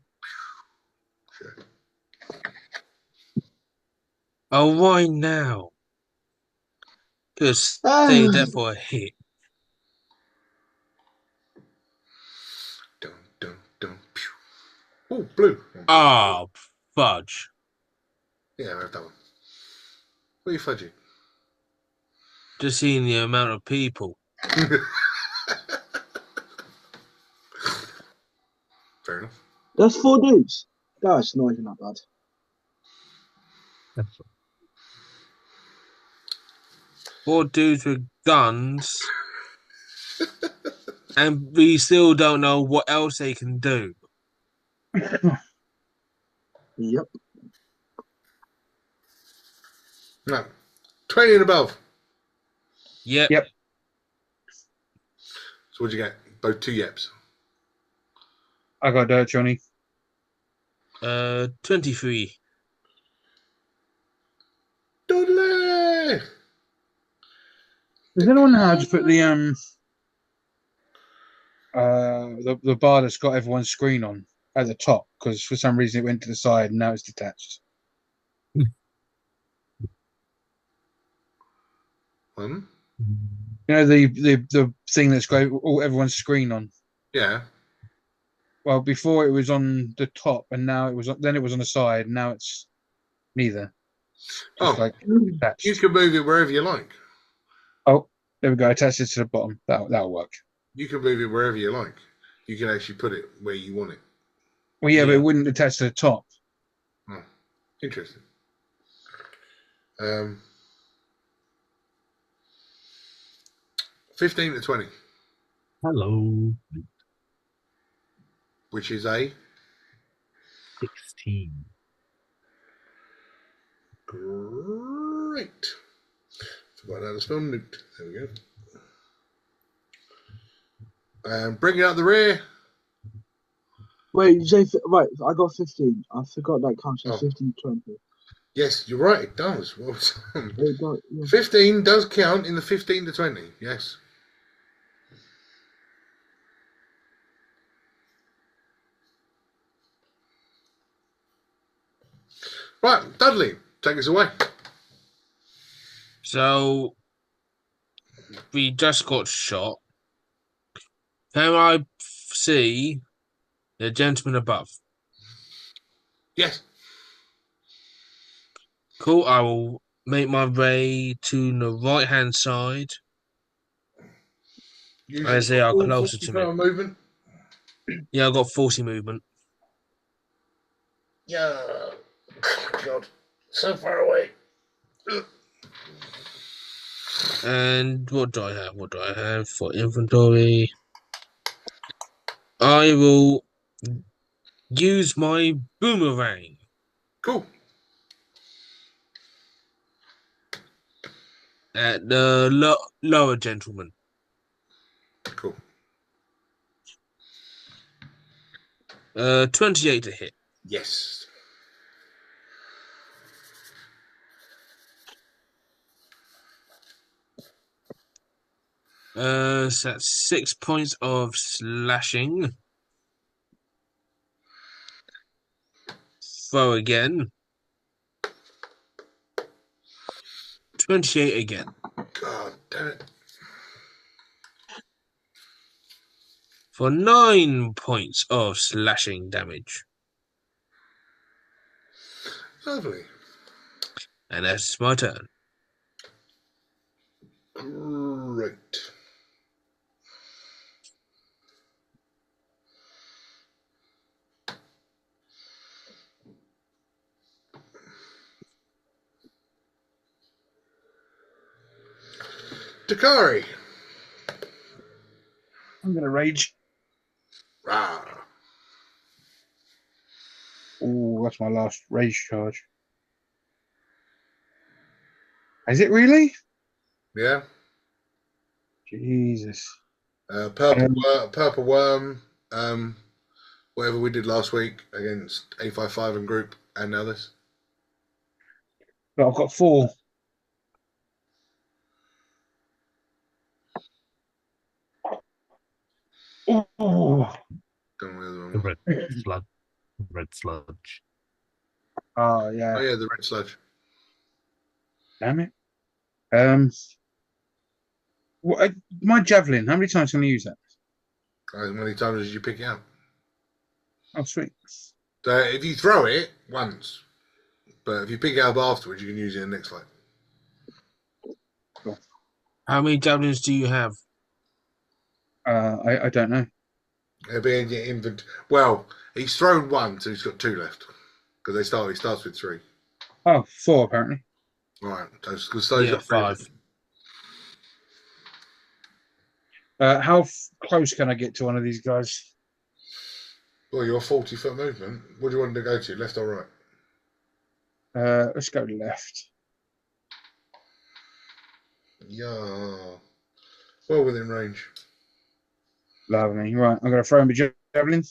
[SPEAKER 1] Sure.
[SPEAKER 2] Oh, why now? Just save that for a hit.
[SPEAKER 1] Dun, dun, dun, pew. Oh, blue.
[SPEAKER 2] Ah, fudge.
[SPEAKER 1] Yeah, I have that one. What are you fudging?
[SPEAKER 2] Just seeing the amount of people.
[SPEAKER 1] Fair enough.
[SPEAKER 5] That's 4 dudes. That's not even that bad.
[SPEAKER 3] That's
[SPEAKER 2] 4 dudes with guns, and we still don't know what else they can do.
[SPEAKER 5] Yep.
[SPEAKER 1] No. 20 and above.
[SPEAKER 2] Yep.
[SPEAKER 4] Yep.
[SPEAKER 1] So what'd you get? Both 2 yeps.
[SPEAKER 4] I got dirt, Johnny.
[SPEAKER 2] 23.
[SPEAKER 1] Dudley!
[SPEAKER 4] Does anyone know how to put the bar that's got everyone's screen on at the top? Because for some reason it went to the side and now it's detached.
[SPEAKER 1] One.
[SPEAKER 4] You know the thing that's got everyone's screen on.
[SPEAKER 1] Yeah.
[SPEAKER 4] Well, before it was on the top, and now it was on the side. And now it's neither. Just
[SPEAKER 1] Oh.
[SPEAKER 4] like
[SPEAKER 1] You
[SPEAKER 4] attached.
[SPEAKER 1] can move it wherever you like.
[SPEAKER 4] Oh, there we go. Attach it to the bottom. That'll work.
[SPEAKER 1] You can move it wherever you like. You can actually put it where you want it.
[SPEAKER 4] Well, yeah, but
[SPEAKER 2] Yeah.
[SPEAKER 4] it wouldn't attach to the top.
[SPEAKER 1] Oh, interesting. 15 to 20,
[SPEAKER 3] hello.
[SPEAKER 1] which is a
[SPEAKER 3] 16.
[SPEAKER 1] great. Forgot how to spell newt. There we go. Bring it out the rear.
[SPEAKER 5] Wait, you say, right, I got 15. I forgot that counts as
[SPEAKER 1] Oh.
[SPEAKER 5] 15 20.
[SPEAKER 1] Yes, you're right. It does. Well done.
[SPEAKER 5] It got, yeah.
[SPEAKER 1] 15 does count in the 15 to 20. Yes. Right, Dudley, take us away.
[SPEAKER 2] So we just got shot. Can I see the gentleman above?
[SPEAKER 1] Yes.
[SPEAKER 2] Cool. I will make my way to the right-hand side as they are closer to me.
[SPEAKER 1] Movement.
[SPEAKER 2] Yeah, I've got 40 movement.
[SPEAKER 1] Yeah. God, so far away.
[SPEAKER 2] And what do I have? What do I have for inventory? I will use my boomerang.
[SPEAKER 1] Cool.
[SPEAKER 2] At the lower gentleman.
[SPEAKER 1] Cool.
[SPEAKER 2] 28 to hit.
[SPEAKER 1] Yes.
[SPEAKER 2] So that's 6 points of slashing. Throw again. 28 again.
[SPEAKER 1] God damn it.
[SPEAKER 2] For 9 points of slashing damage.
[SPEAKER 1] Lovely.
[SPEAKER 2] And that's my turn.
[SPEAKER 1] Great. Dakari.
[SPEAKER 4] I'm gonna rage.
[SPEAKER 1] Rah.
[SPEAKER 4] Oh, that's my last rage charge. Is it really?
[SPEAKER 1] Yeah.
[SPEAKER 4] Jesus.
[SPEAKER 1] Purple worm. Whatever we did last week against A55 and group and others.
[SPEAKER 4] But I've got 4. Oh,
[SPEAKER 1] Don't know
[SPEAKER 3] The
[SPEAKER 1] whether
[SPEAKER 3] red sludge. Red sludge.
[SPEAKER 4] oh yeah.
[SPEAKER 1] Oh yeah, the red sludge.
[SPEAKER 4] Damn it. My javelin. How many times can I use that?
[SPEAKER 1] How many times did you pick it up?
[SPEAKER 4] Oh, sweet.
[SPEAKER 1] So if you throw it once, but if you pick it up afterwards, you can use it in the next fight.
[SPEAKER 2] How many javelins do you have?
[SPEAKER 4] I don't know.
[SPEAKER 1] It'll be in your inventory. Well, he's thrown one, so he's got 2 left. Because he starts with 3.
[SPEAKER 4] Oh, 4 apparently.
[SPEAKER 1] Right. So he's
[SPEAKER 2] Yeah,
[SPEAKER 1] got 3
[SPEAKER 2] 5.
[SPEAKER 1] left.
[SPEAKER 4] How close can I get to one of these guys?
[SPEAKER 1] Well, your 40-foot movement. What do you want to go to, left or right?
[SPEAKER 4] Let's go left.
[SPEAKER 1] Yeah. Well within range.
[SPEAKER 4] Lovely. Right, I'm going to throw him a javelin.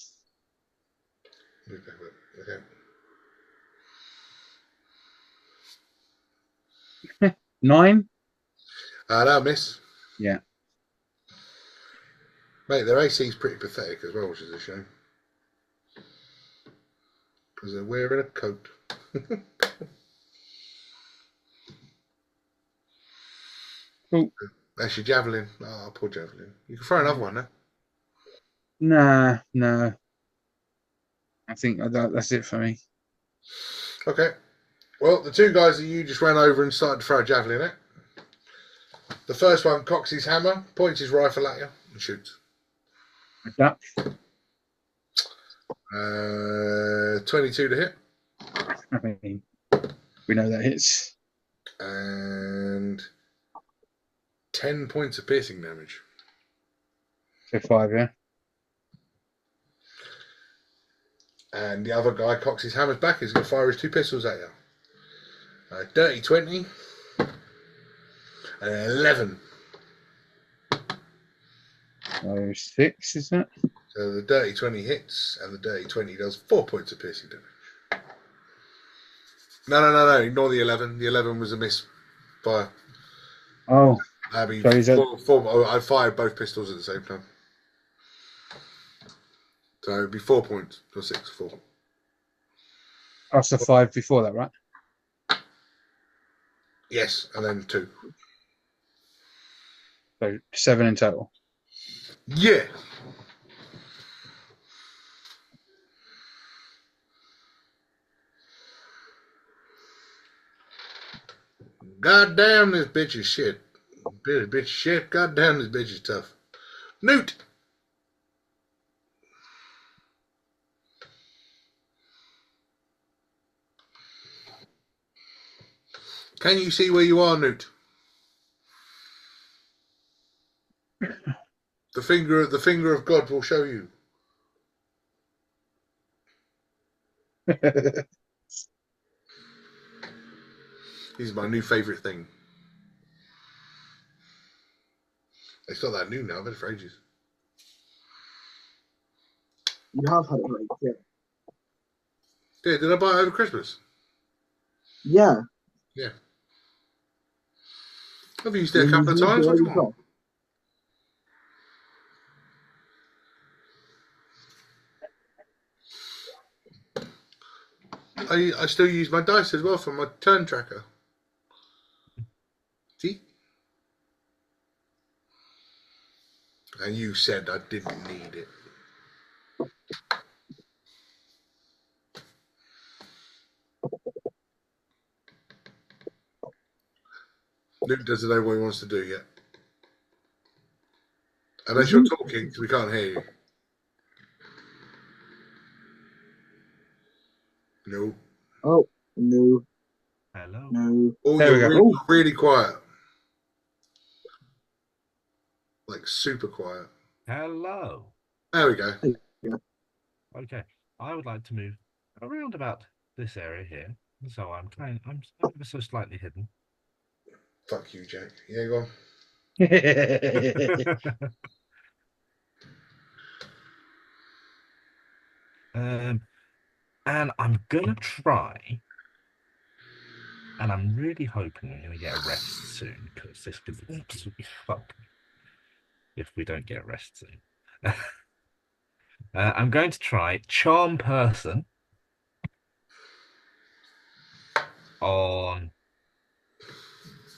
[SPEAKER 1] Okay.
[SPEAKER 4] 9.
[SPEAKER 1] That'll miss.
[SPEAKER 4] Yeah.
[SPEAKER 1] Mate, their AC is pretty pathetic as well, which is a shame. Because they're wearing a coat.
[SPEAKER 4] Cool.
[SPEAKER 1] That's your javelin. Oh, poor javelin. You can throw another one, huh?
[SPEAKER 4] No. I think that's it for me.
[SPEAKER 1] Okay. Well, the 2 guys that you just ran over and started to throw a javelin at. The first one cocks his hammer, points his rifle at you, and shoots.
[SPEAKER 4] Duck.
[SPEAKER 1] 22 to hit.
[SPEAKER 4] I mean, we know that hits.
[SPEAKER 1] And 10 points of piercing damage.
[SPEAKER 4] So 5, yeah.
[SPEAKER 1] And the other guy cocks his hammers back. He's going to fire his 2 pistols at you. Dirty 20. And 11.
[SPEAKER 4] So 6, is that?
[SPEAKER 1] So the dirty 20 hits, and the dirty 20 does 4 points of piercing damage. No. Ignore the 11. The 11 was a misfire.
[SPEAKER 4] Oh.
[SPEAKER 1] I mean,
[SPEAKER 4] So
[SPEAKER 1] I fired both pistols at the same time. So it'd be 4 points, or 6, 4.
[SPEAKER 4] That's the 5 before that, right?
[SPEAKER 1] Yes, and then 2.
[SPEAKER 4] So 7 in total.
[SPEAKER 1] Yeah. God damn, this bitch is shit. Bitch is shit. God damn, this bitch is tough. Newt! Can you see where you are, Newt? The finger of God will show you. This is my new favourite thing. It's not that new now, I've had it for ages.
[SPEAKER 5] You have had it right, yeah.
[SPEAKER 1] Yeah, did I buy it over Christmas?
[SPEAKER 5] Yeah.
[SPEAKER 1] Yeah. I've used it a couple of times. What do you want? I still use my dice as well for my turn tracker. See? And you said I didn't need it. Luke doesn't know what he wants to do yet. Unless you're talking, because we can't hear you. No.
[SPEAKER 5] Oh, no.
[SPEAKER 3] Hello.
[SPEAKER 5] No.
[SPEAKER 1] Oh,
[SPEAKER 4] There we
[SPEAKER 1] you're
[SPEAKER 4] go.
[SPEAKER 1] really, really quiet. Like super quiet.
[SPEAKER 3] Hello.
[SPEAKER 1] There we go.
[SPEAKER 3] Okay. I would like to move around about this area here. So I'm ever so slightly hidden.
[SPEAKER 1] Fuck you, Jack. Yeah, go on.
[SPEAKER 3] And I'm gonna try, and I'm really hoping we're gonna get a rest soon, because this could absolutely fuck if we don't get a rest soon. I'm going to try charm person on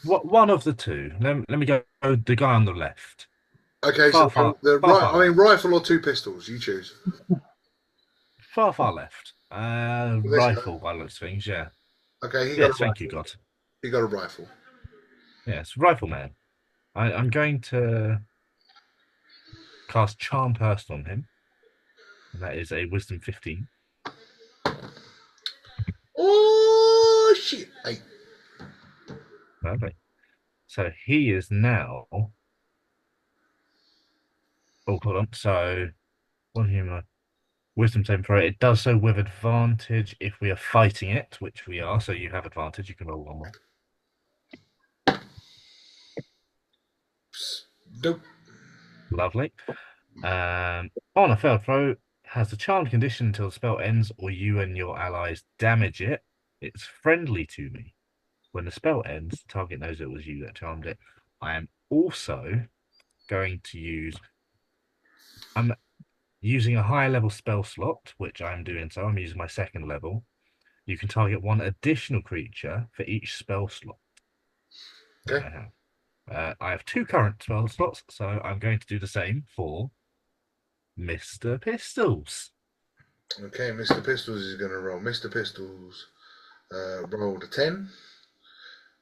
[SPEAKER 3] one of the 2. Let me go the guy on the left.
[SPEAKER 1] Okay,
[SPEAKER 3] Far,
[SPEAKER 1] so
[SPEAKER 3] far, far.
[SPEAKER 1] rifle or 2 pistols, you choose.
[SPEAKER 3] far left.
[SPEAKER 1] This
[SPEAKER 3] Rifle by the looks of things, yeah.
[SPEAKER 1] Okay, he got
[SPEAKER 3] Yes,
[SPEAKER 1] a
[SPEAKER 3] thank you,
[SPEAKER 1] rifle.
[SPEAKER 3] God.
[SPEAKER 1] He got a rifle.
[SPEAKER 3] Yes, Rifleman. I'm going to cast Charm Person on him. And that is a Wisdom 15.
[SPEAKER 1] Oh shit! Hey,
[SPEAKER 3] Lovely. So he is now. Oh, hold on. So, one human. Wisdom saving throw. It does so with advantage if we are fighting it, which we are. So you have advantage. You can roll one more.
[SPEAKER 1] nope.
[SPEAKER 3] Lovely. On a failed throw, has a charmed condition until the spell ends, or you and your allies damage it. It's friendly to me. When the spell ends, the target knows it was you that charmed it. I am also going to use. I'm using a higher level spell slot, which I'm doing. So I'm using my second level. You can target one additional creature for each spell slot.
[SPEAKER 1] Okay.
[SPEAKER 3] I have 2 current spell slots, so I'm going to do the same for Mr. Pistols.
[SPEAKER 1] Okay, Mr. Pistols is going to roll. Mr. Pistols rolled a 10.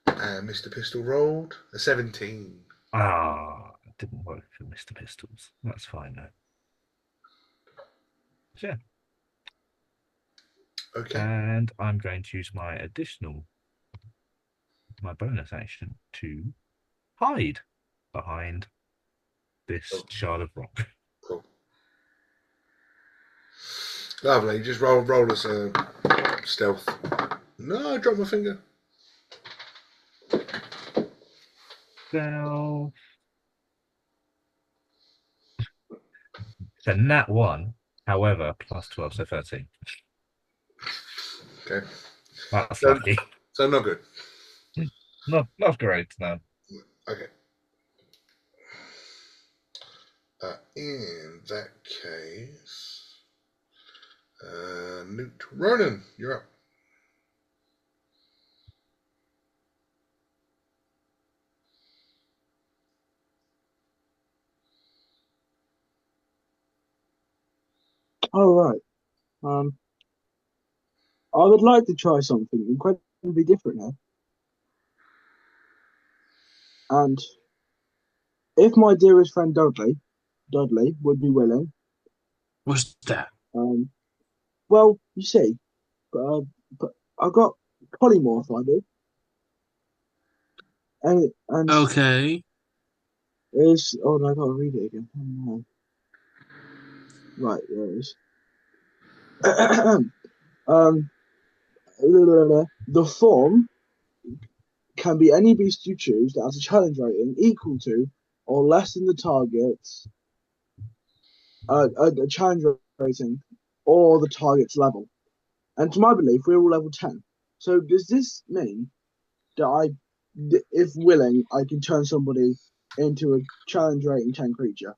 [SPEAKER 1] And Mr. Pistol rolled a 17.
[SPEAKER 3] It didn't work for Mr. Pistols. That's fine though. So, yeah.
[SPEAKER 1] Okay.
[SPEAKER 3] And I'm going to use my bonus action to hide behind this shard of rock.
[SPEAKER 1] Cool. Lovely. Just roll us a stealth. No, I dropped my finger.
[SPEAKER 3] So nat 1, however, plus 12, so 13.
[SPEAKER 1] Okay.
[SPEAKER 3] That's lucky.
[SPEAKER 1] So not good.
[SPEAKER 3] Not great, no.
[SPEAKER 1] Okay. In that case, Newt Ronan, you're up.
[SPEAKER 5] All right. I would like to try something incredibly different now. And if my dearest friend Dudley would be willing,
[SPEAKER 2] What's that?
[SPEAKER 5] well, you see, but I got polymorph, I do, and
[SPEAKER 2] Okay.
[SPEAKER 5] is oh no, I gotta read it again. Oh, no. Right, there it is. The form can be any beast you choose that has a challenge rating equal to or less than the target's a challenge rating or the target's level. And to my belief, we're all level 10. So does this mean that if willing, I can turn somebody into a challenge rating 10 creature?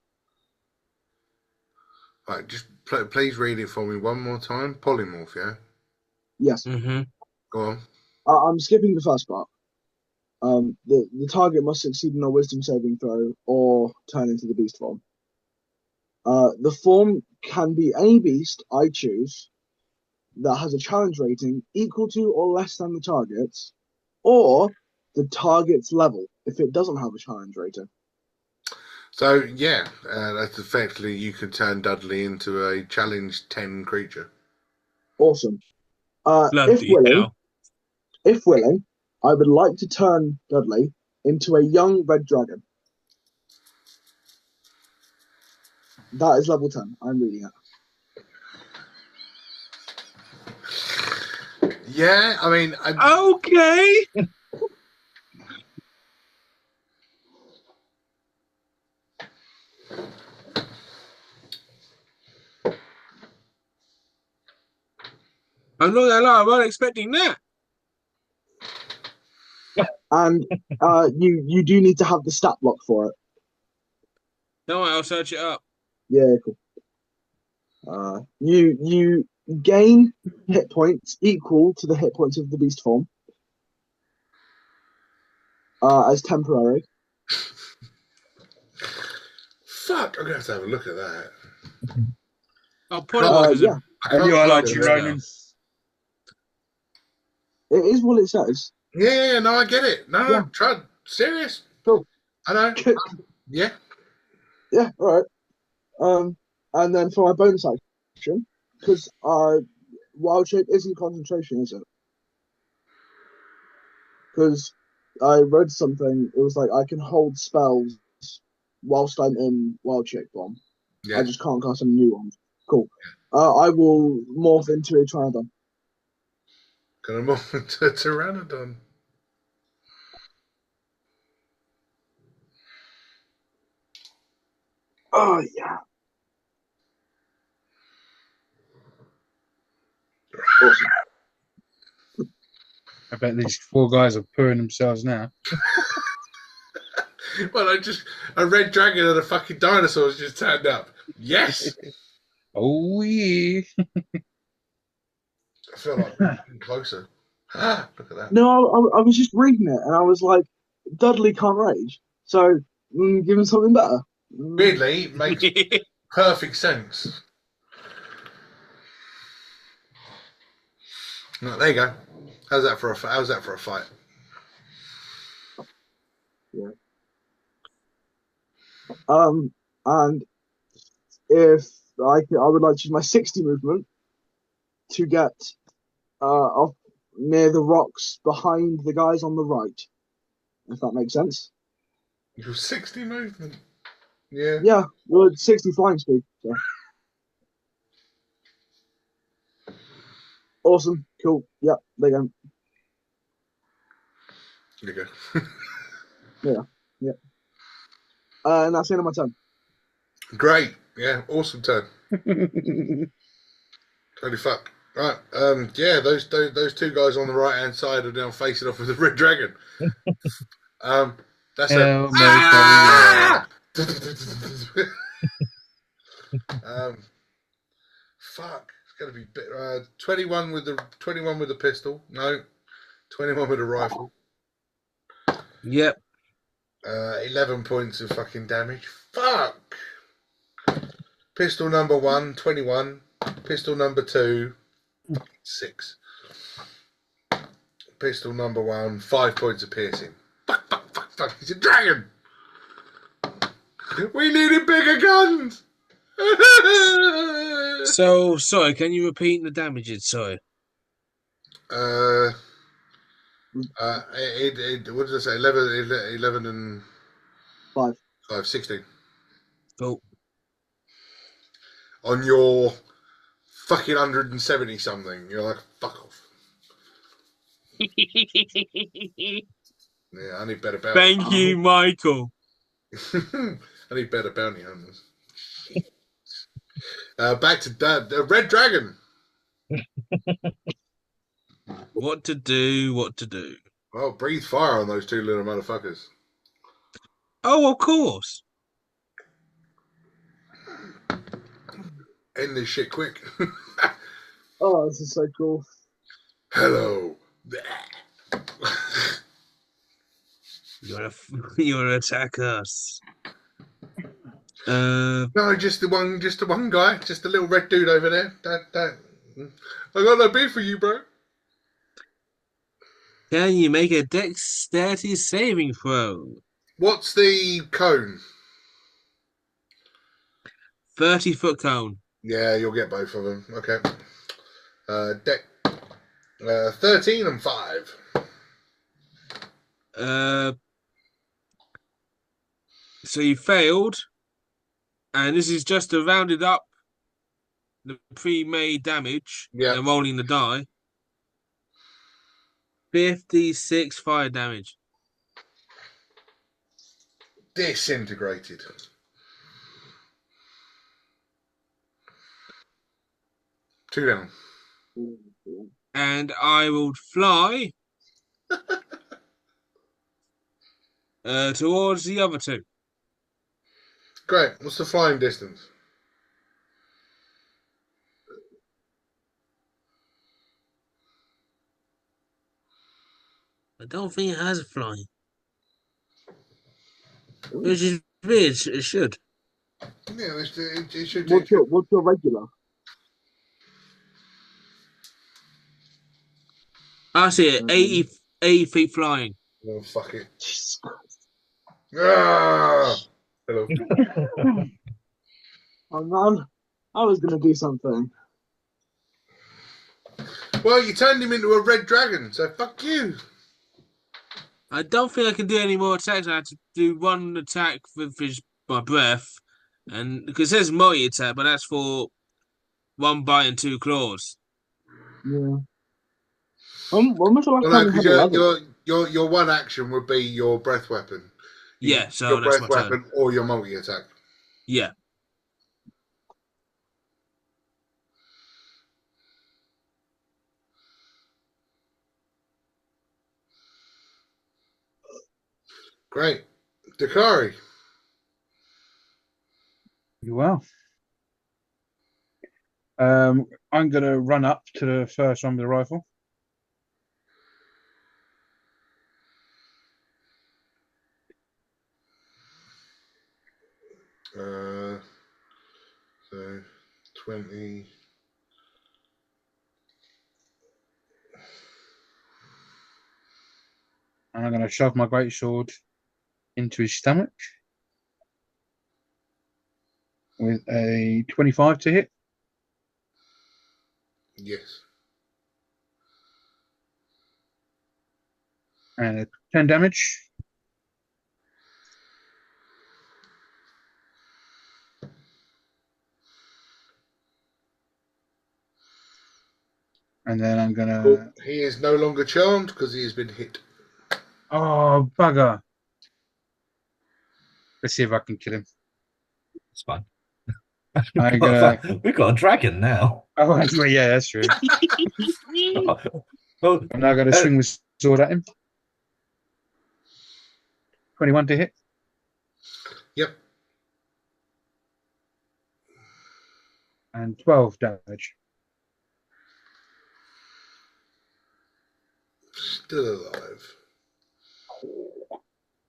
[SPEAKER 1] Right, just please read it for me one more time. Polymorph, yeah?
[SPEAKER 5] Yes.
[SPEAKER 2] Mm-hmm.
[SPEAKER 1] Go on.
[SPEAKER 5] I'm skipping the first part. The target must succeed in a wisdom saving throw or turn into the beast form. The form can be any beast I choose that has a challenge rating equal to or less than the target's, or the target's level if it doesn't have a challenge rating.
[SPEAKER 1] So, yeah, that's effectively you can turn Dudley into a challenge 10 creature.
[SPEAKER 5] Awesome.
[SPEAKER 2] Bloody hell.
[SPEAKER 5] If willing, I would like to turn Dudley into a young red dragon. That is level 10. I'm reading it.
[SPEAKER 1] Yeah, I mean...
[SPEAKER 2] Okay. I'm not gonna lie, I wasn't expecting that.
[SPEAKER 5] And you do need to have the stat block for it.
[SPEAKER 2] No, I'll search it up.
[SPEAKER 5] Yeah, cool. You gain hit points equal to the hit points of the beast form as temporary.
[SPEAKER 1] Fuck, I'm going to have a look at that.
[SPEAKER 2] Oh, polymorph is
[SPEAKER 5] yeah.
[SPEAKER 1] I
[SPEAKER 4] And you
[SPEAKER 1] can't
[SPEAKER 4] are
[SPEAKER 1] find
[SPEAKER 4] like
[SPEAKER 1] it.
[SPEAKER 4] Ronan.
[SPEAKER 5] It is what it says.
[SPEAKER 1] Yeah, no, I get it. No,
[SPEAKER 5] Yeah.
[SPEAKER 1] try serious.
[SPEAKER 5] Cool.
[SPEAKER 1] I know. Yeah.
[SPEAKER 5] Yeah, all right. And then for my bonus action, because wild shape isn't concentration, is it? Because I read something. It was like I can hold spells whilst I'm in wild shape bomb.
[SPEAKER 1] Yeah.
[SPEAKER 5] I just can't cast any new ones. Cool. I will morph into a Pteranodon.
[SPEAKER 1] Gonna move into a Pteranodon.
[SPEAKER 5] Oh yeah. Awesome.
[SPEAKER 4] I bet these 4 guys are pooing themselves now.
[SPEAKER 1] Well, a red dragon and a fucking dinosaur has just turned up. Yes.
[SPEAKER 4] Oh yeah.
[SPEAKER 1] I feel like I'm getting closer. Look at that.
[SPEAKER 5] No, I was just reading it and I was like, Dudley can't rage, so give him something better.
[SPEAKER 1] Weirdly, it makes perfect sense. No, there you go. How's that for a fight?
[SPEAKER 5] Yeah. And if I would like to use my 60 movement to get off near the rocks behind the guys on the right, if that makes sense.
[SPEAKER 1] Your 60 movement. Yeah.
[SPEAKER 5] Yeah, well, 60 flying speed. So. Awesome, cool. Yeah, there you
[SPEAKER 1] There you go.
[SPEAKER 5] go. Yeah. And that's the end of my turn.
[SPEAKER 1] Great. Yeah. Awesome turn. Holy fuck. Right. Yeah. Those 2 guys on the right hand side are now facing off with the red dragon. That's
[SPEAKER 4] Hell,
[SPEAKER 1] Ah! Fuck. It's gonna be 21 with the pistol. No. 21 with a rifle.
[SPEAKER 2] Yep.
[SPEAKER 1] 11 points of fucking damage. Fuck. Pistol number 1, 21. Pistol number 2, 6. Pistol number 1, 5 points of piercing. Fuck. He's a dragon. We needed bigger guns.
[SPEAKER 2] So, sorry, can you repeat the damages? Sorry.
[SPEAKER 1] What did I say? 11 and
[SPEAKER 5] 5.
[SPEAKER 1] 16.
[SPEAKER 2] Oh.
[SPEAKER 1] On your fucking 170 something. You're like, fuck off. Yeah, I need better bounty.
[SPEAKER 2] Thank you, Michael.
[SPEAKER 1] I need better bounty hunters. Back to the Red Dragon.
[SPEAKER 2] What to do?
[SPEAKER 1] Well, breathe fire on those 2 little motherfuckers.
[SPEAKER 2] Oh, of course.
[SPEAKER 1] End this shit quick.
[SPEAKER 5] Oh, this is so cool.
[SPEAKER 1] Hello.
[SPEAKER 2] You're gonna attack us.
[SPEAKER 1] No, just the one guy, just the little red dude over there. That. I got no beef for you, bro.
[SPEAKER 2] Can you make a dexterity saving throw?
[SPEAKER 1] What's the cone?
[SPEAKER 2] 30-foot cone.
[SPEAKER 1] Yeah, you'll get both of them. Okay. Deck 13 and 5.
[SPEAKER 2] So you failed, and this is just to round it up the pre-made damage.
[SPEAKER 1] Yeah.
[SPEAKER 2] And rolling the die. 56 fire damage.
[SPEAKER 1] Disintegrated. Two down.
[SPEAKER 2] And I will fly towards the other 2.
[SPEAKER 1] Great. What's the flying distance?
[SPEAKER 2] I don't think it has a flying. Which is weird. It should.
[SPEAKER 1] Yeah, it should.
[SPEAKER 5] What's your regular?
[SPEAKER 2] I see it. 80 feet flying.
[SPEAKER 1] Oh, fuck it.
[SPEAKER 5] Jesus Christ.
[SPEAKER 1] Ah! Hello.
[SPEAKER 5] Oh man, I was gonna do something.
[SPEAKER 1] Well, you turned him into a red dragon, so fuck you.
[SPEAKER 2] I don't think I can do any more attacks. I had to do one attack with my breath, and because it says multi attack, but that's for one bite and 2 claws.
[SPEAKER 5] Yeah. When was the last
[SPEAKER 1] Well,
[SPEAKER 5] time
[SPEAKER 1] no,
[SPEAKER 5] you had
[SPEAKER 1] because
[SPEAKER 5] a level?
[SPEAKER 1] your one action would be your breath weapon. You
[SPEAKER 2] Yeah,
[SPEAKER 1] can
[SPEAKER 2] so
[SPEAKER 1] your
[SPEAKER 2] that's
[SPEAKER 1] breath
[SPEAKER 2] my turn.
[SPEAKER 1] weapon or your multi attack.
[SPEAKER 2] Yeah.
[SPEAKER 1] Great, Dakari.
[SPEAKER 4] You well. I'm gonna run up to the first one with the rifle.
[SPEAKER 1] So 20.
[SPEAKER 4] And I'm gonna shove my great sword into his stomach with a 25 to hit
[SPEAKER 1] Yes.
[SPEAKER 4] and a 10 damage. And then I'm
[SPEAKER 1] Cool.
[SPEAKER 4] gonna.
[SPEAKER 1] He is no longer charmed because he has been hit.
[SPEAKER 4] Oh, bugger. Let's see if I can kill him.
[SPEAKER 3] It's fine.
[SPEAKER 4] I'm gonna.
[SPEAKER 3] We've got a dragon now.
[SPEAKER 4] Oh, well, yeah, that's true.
[SPEAKER 3] Oh,
[SPEAKER 4] I'm now going to swing the sword at him. 21 to hit.
[SPEAKER 1] Yep.
[SPEAKER 4] And 12 damage.
[SPEAKER 1] Still alive.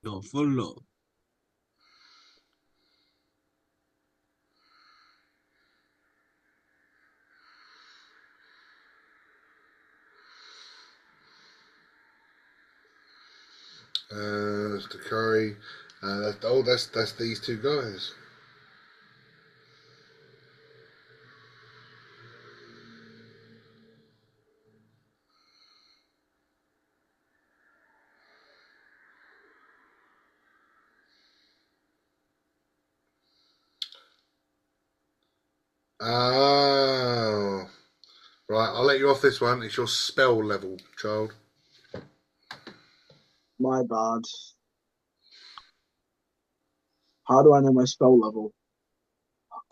[SPEAKER 2] You're full of.
[SPEAKER 1] Dakari. That's these two guys. Oh. Right, I'll let you off this one. It's your spell level, child.
[SPEAKER 5] My bad. How do I know my spell level?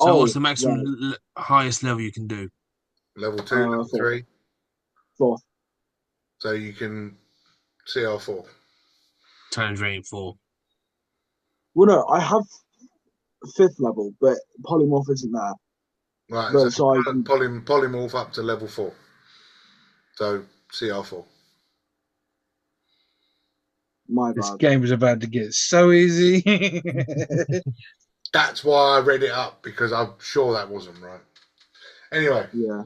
[SPEAKER 2] So what's the maximum
[SPEAKER 5] right.
[SPEAKER 2] highest level you can do?
[SPEAKER 1] Level 2, level
[SPEAKER 5] 4.
[SPEAKER 1] 3.
[SPEAKER 5] 4.
[SPEAKER 1] So you can CR4.
[SPEAKER 2] Challenge rating 4.
[SPEAKER 5] Well, no, I have 5th level, but polymorph isn't there.
[SPEAKER 1] Right,
[SPEAKER 5] But,
[SPEAKER 1] so
[SPEAKER 5] I can...
[SPEAKER 1] polymorph up to level 4. So CR4.
[SPEAKER 5] My
[SPEAKER 4] This
[SPEAKER 5] bad.
[SPEAKER 4] game was about to get so easy.
[SPEAKER 1] That's why I read it up, because I'm sure that wasn't right. Anyway,
[SPEAKER 5] Yeah.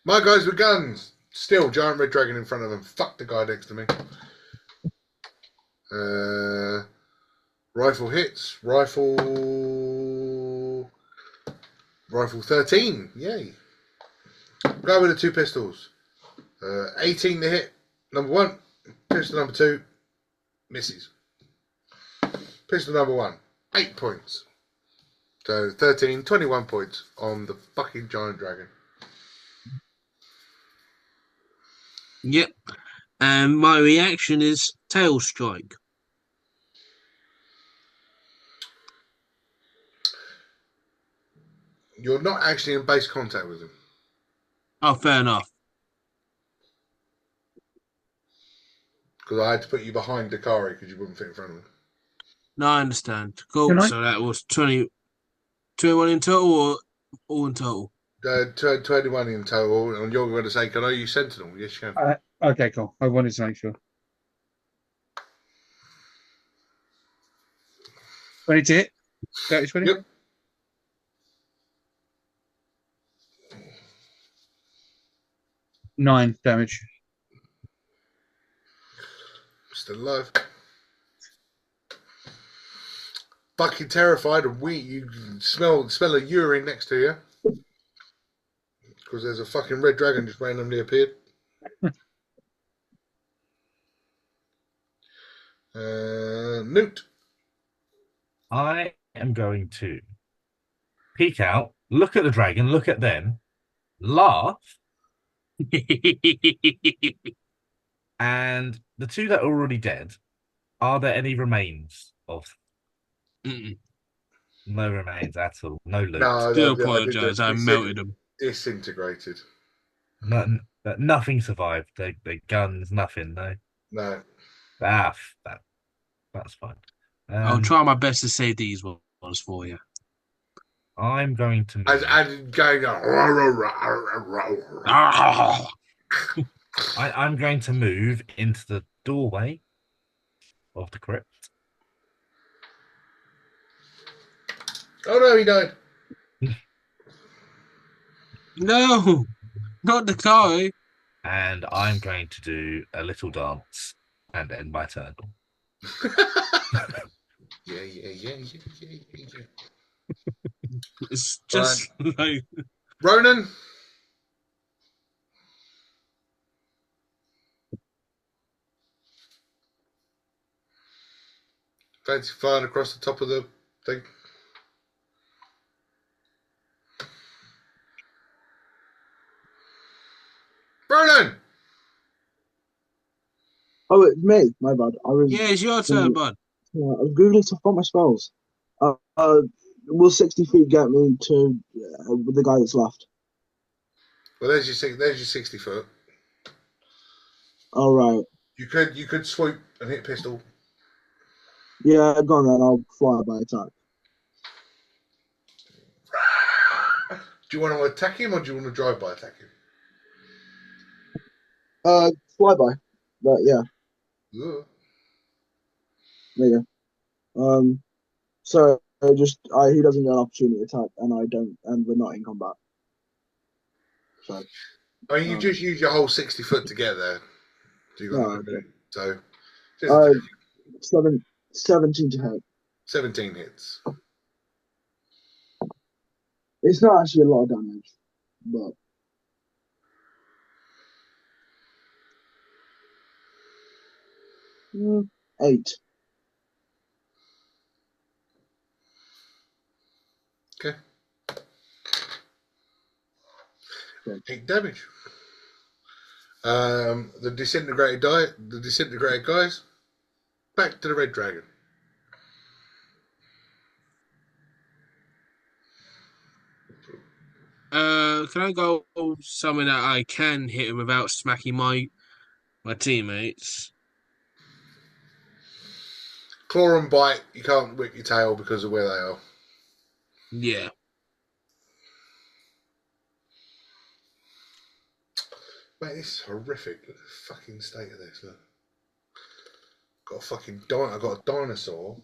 [SPEAKER 1] my guys with guns. Still, giant red dragon in front of them. Fuck the guy next to me. Rifle hits. Rifle 13. Yay. Guy with the 2 pistols. 18 to hit. Number 1. Pistol number 2. Misses. Pistol number 1. 8 points. So 13, 21 points on the fucking giant dragon.
[SPEAKER 2] Yep. And my reaction is tail strike.
[SPEAKER 1] You're not actually in base contact with him.
[SPEAKER 2] Oh, fair enough.
[SPEAKER 1] Because I had to put you behind Dakari because you wouldn't fit in front of him.
[SPEAKER 2] No, I understand. Cool.
[SPEAKER 4] Can I?
[SPEAKER 2] So that was 21 in total or all in total?
[SPEAKER 1] 21 in total, and you're going to say, can I use Sentinel? Yes, you can.
[SPEAKER 4] Okay, cool. I wanted to make sure. 20 to hit. 30, 20?
[SPEAKER 1] Yep.
[SPEAKER 4] Nine damage.
[SPEAKER 1] Still alive. Fucking terrified and you smell a urine next to you. Because there's a fucking red dragon just randomly appeared. Newt.
[SPEAKER 3] I am going to peek out, look at the dragon, look at them, laugh, and the two that are already dead, are there any remains of?
[SPEAKER 2] Mm-mm.
[SPEAKER 3] No remains at all. No loot.
[SPEAKER 1] No,
[SPEAKER 2] Do
[SPEAKER 1] I
[SPEAKER 2] apologise. I melted them.
[SPEAKER 1] Disintegrated.
[SPEAKER 3] Nothing survived. The guns, nothing. No.
[SPEAKER 1] No.
[SPEAKER 3] That's fine.
[SPEAKER 2] I'll try my best to save these ones for you.
[SPEAKER 3] I'm going to move.
[SPEAKER 1] And going.
[SPEAKER 3] I'm going to move into the doorway of the crypt.
[SPEAKER 1] Oh no, he died.
[SPEAKER 2] No, not the guy.
[SPEAKER 3] And I'm going to do a little dance and end my turn.
[SPEAKER 1] Yeah.
[SPEAKER 2] It's just like
[SPEAKER 1] Ronan. Fancy flying across the top of the thing. Ronan!
[SPEAKER 5] Oh, it's me. My bad. I was.
[SPEAKER 2] yeah, it's your turn, bud.
[SPEAKER 5] Yeah, I was googling stuff about my spells. Will 60 feet get me to the guy that's left?
[SPEAKER 1] Well, there's your 60 foot.
[SPEAKER 5] All right.
[SPEAKER 1] You could swoop and hit pistol.
[SPEAKER 5] Yeah, go on then. I'll fly by attack.
[SPEAKER 1] Do you want to attack him or do you want to drive by attack him?
[SPEAKER 5] Fly by. But yeah,
[SPEAKER 1] Ugh.
[SPEAKER 5] there you go. So he doesn't get an opportunity attack, and I don't, and we're not in combat. So.
[SPEAKER 1] I mean, you just use your whole 60 foot to get there. So you got no
[SPEAKER 5] okay.
[SPEAKER 1] So.
[SPEAKER 5] 17 to hit.
[SPEAKER 1] 17 hits.
[SPEAKER 5] It's not actually a lot of damage, but. 8.
[SPEAKER 1] Okay. 8 damage. The disintegrated guys. Back to the red dragon.
[SPEAKER 2] Can I go something that I can hit him without smacking my teammates?
[SPEAKER 1] Claw and bite. You can't whip your tail because of where they are.
[SPEAKER 2] Yeah.
[SPEAKER 1] Mate, this is horrific. Look at the fucking state of this. Look. I got a dinosaur.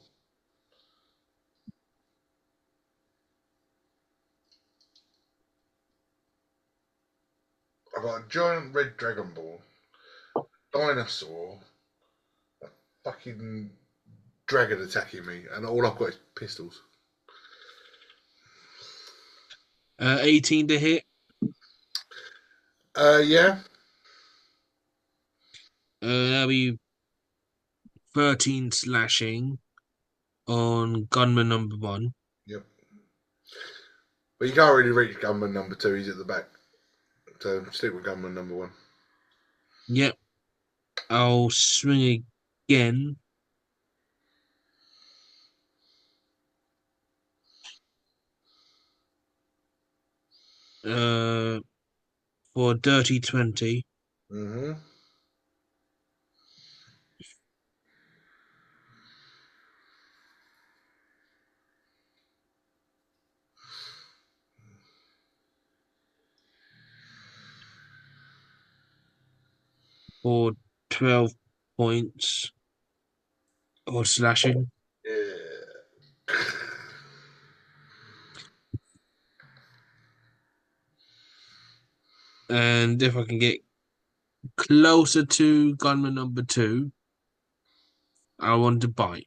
[SPEAKER 1] I got a giant red Dragon Ball. Dinosaur. A fucking dragon attacking me, and all I've got is pistols.
[SPEAKER 2] 18 to hit.
[SPEAKER 1] Yeah.
[SPEAKER 2] That'll be 13 slashing on gunman number 1.
[SPEAKER 1] Yep. But you can't really reach gunman number 2. He's at the back. So stick with gunman number 1.
[SPEAKER 2] Yep. I'll swing again. For dirty 20.
[SPEAKER 1] Mm-hmm.
[SPEAKER 2] For 12 points of slashing.
[SPEAKER 1] Yeah.
[SPEAKER 2] And if I can get closer to gunman number 2, I want to bite.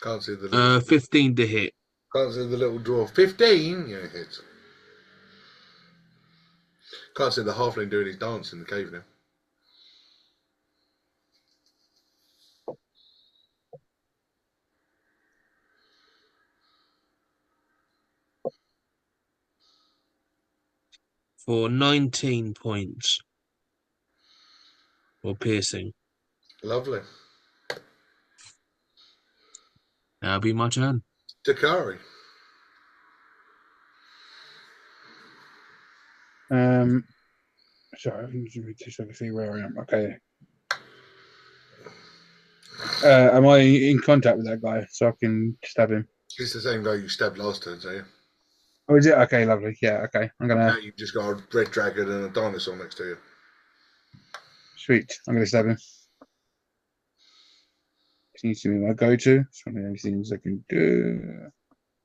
[SPEAKER 1] Can't see the little,
[SPEAKER 2] 15 to hit.
[SPEAKER 1] can't see the little draw. 15. Yeah, it hits. Can't see the halfling doing his dance in the cave now.
[SPEAKER 2] For 19 points. Or piercing.
[SPEAKER 1] Lovely.
[SPEAKER 2] That'll be my turn.
[SPEAKER 1] Dakari.
[SPEAKER 4] Sorry, just so I can see where I am. Okay. Am I in contact with that guy so I can stab him?
[SPEAKER 1] It's the same guy you stabbed last turn, so yeah.
[SPEAKER 4] Oh, is it? Okay, lovely. Yeah, okay. I'm
[SPEAKER 1] Now
[SPEAKER 4] gonna.
[SPEAKER 1] you've just got a red dragon and a dinosaur next to you.
[SPEAKER 4] Sweet. I'm gonna stab him. Seems to be my go-to. It's one of the only things I can do.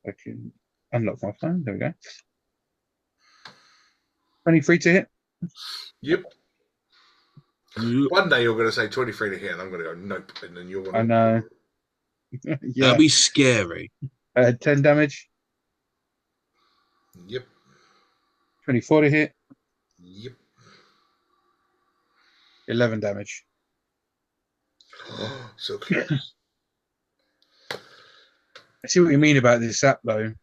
[SPEAKER 4] I can unlock my phone. There we go. 23 to hit.
[SPEAKER 1] Yep. One day you're going to say 23 to hit, and I'm going to go nope, and then you're going to.
[SPEAKER 4] I know. Yeah.
[SPEAKER 2] That'll be scary.
[SPEAKER 4] 10 damage.
[SPEAKER 1] Yep.
[SPEAKER 4] 24 to hit.
[SPEAKER 1] Yep.
[SPEAKER 4] 11 damage.
[SPEAKER 1] So close.
[SPEAKER 4] I see what you mean about this app, though.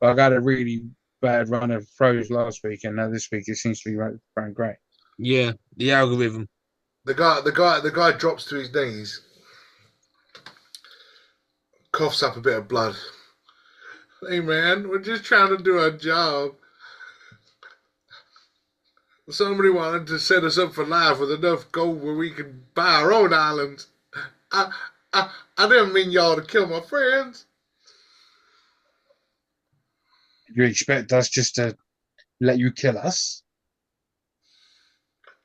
[SPEAKER 4] I got a really bad run of throws last week, and now this week it seems to be running great.
[SPEAKER 2] Yeah, the algorithm.
[SPEAKER 1] The guy drops to his knees, coughs up a bit of blood. Hey man, we're just trying to do our job. Somebody wanted to set us up for life with enough gold where we can buy our own island. I didn't mean y'all to kill my friends.
[SPEAKER 4] You expect us just to let you kill us?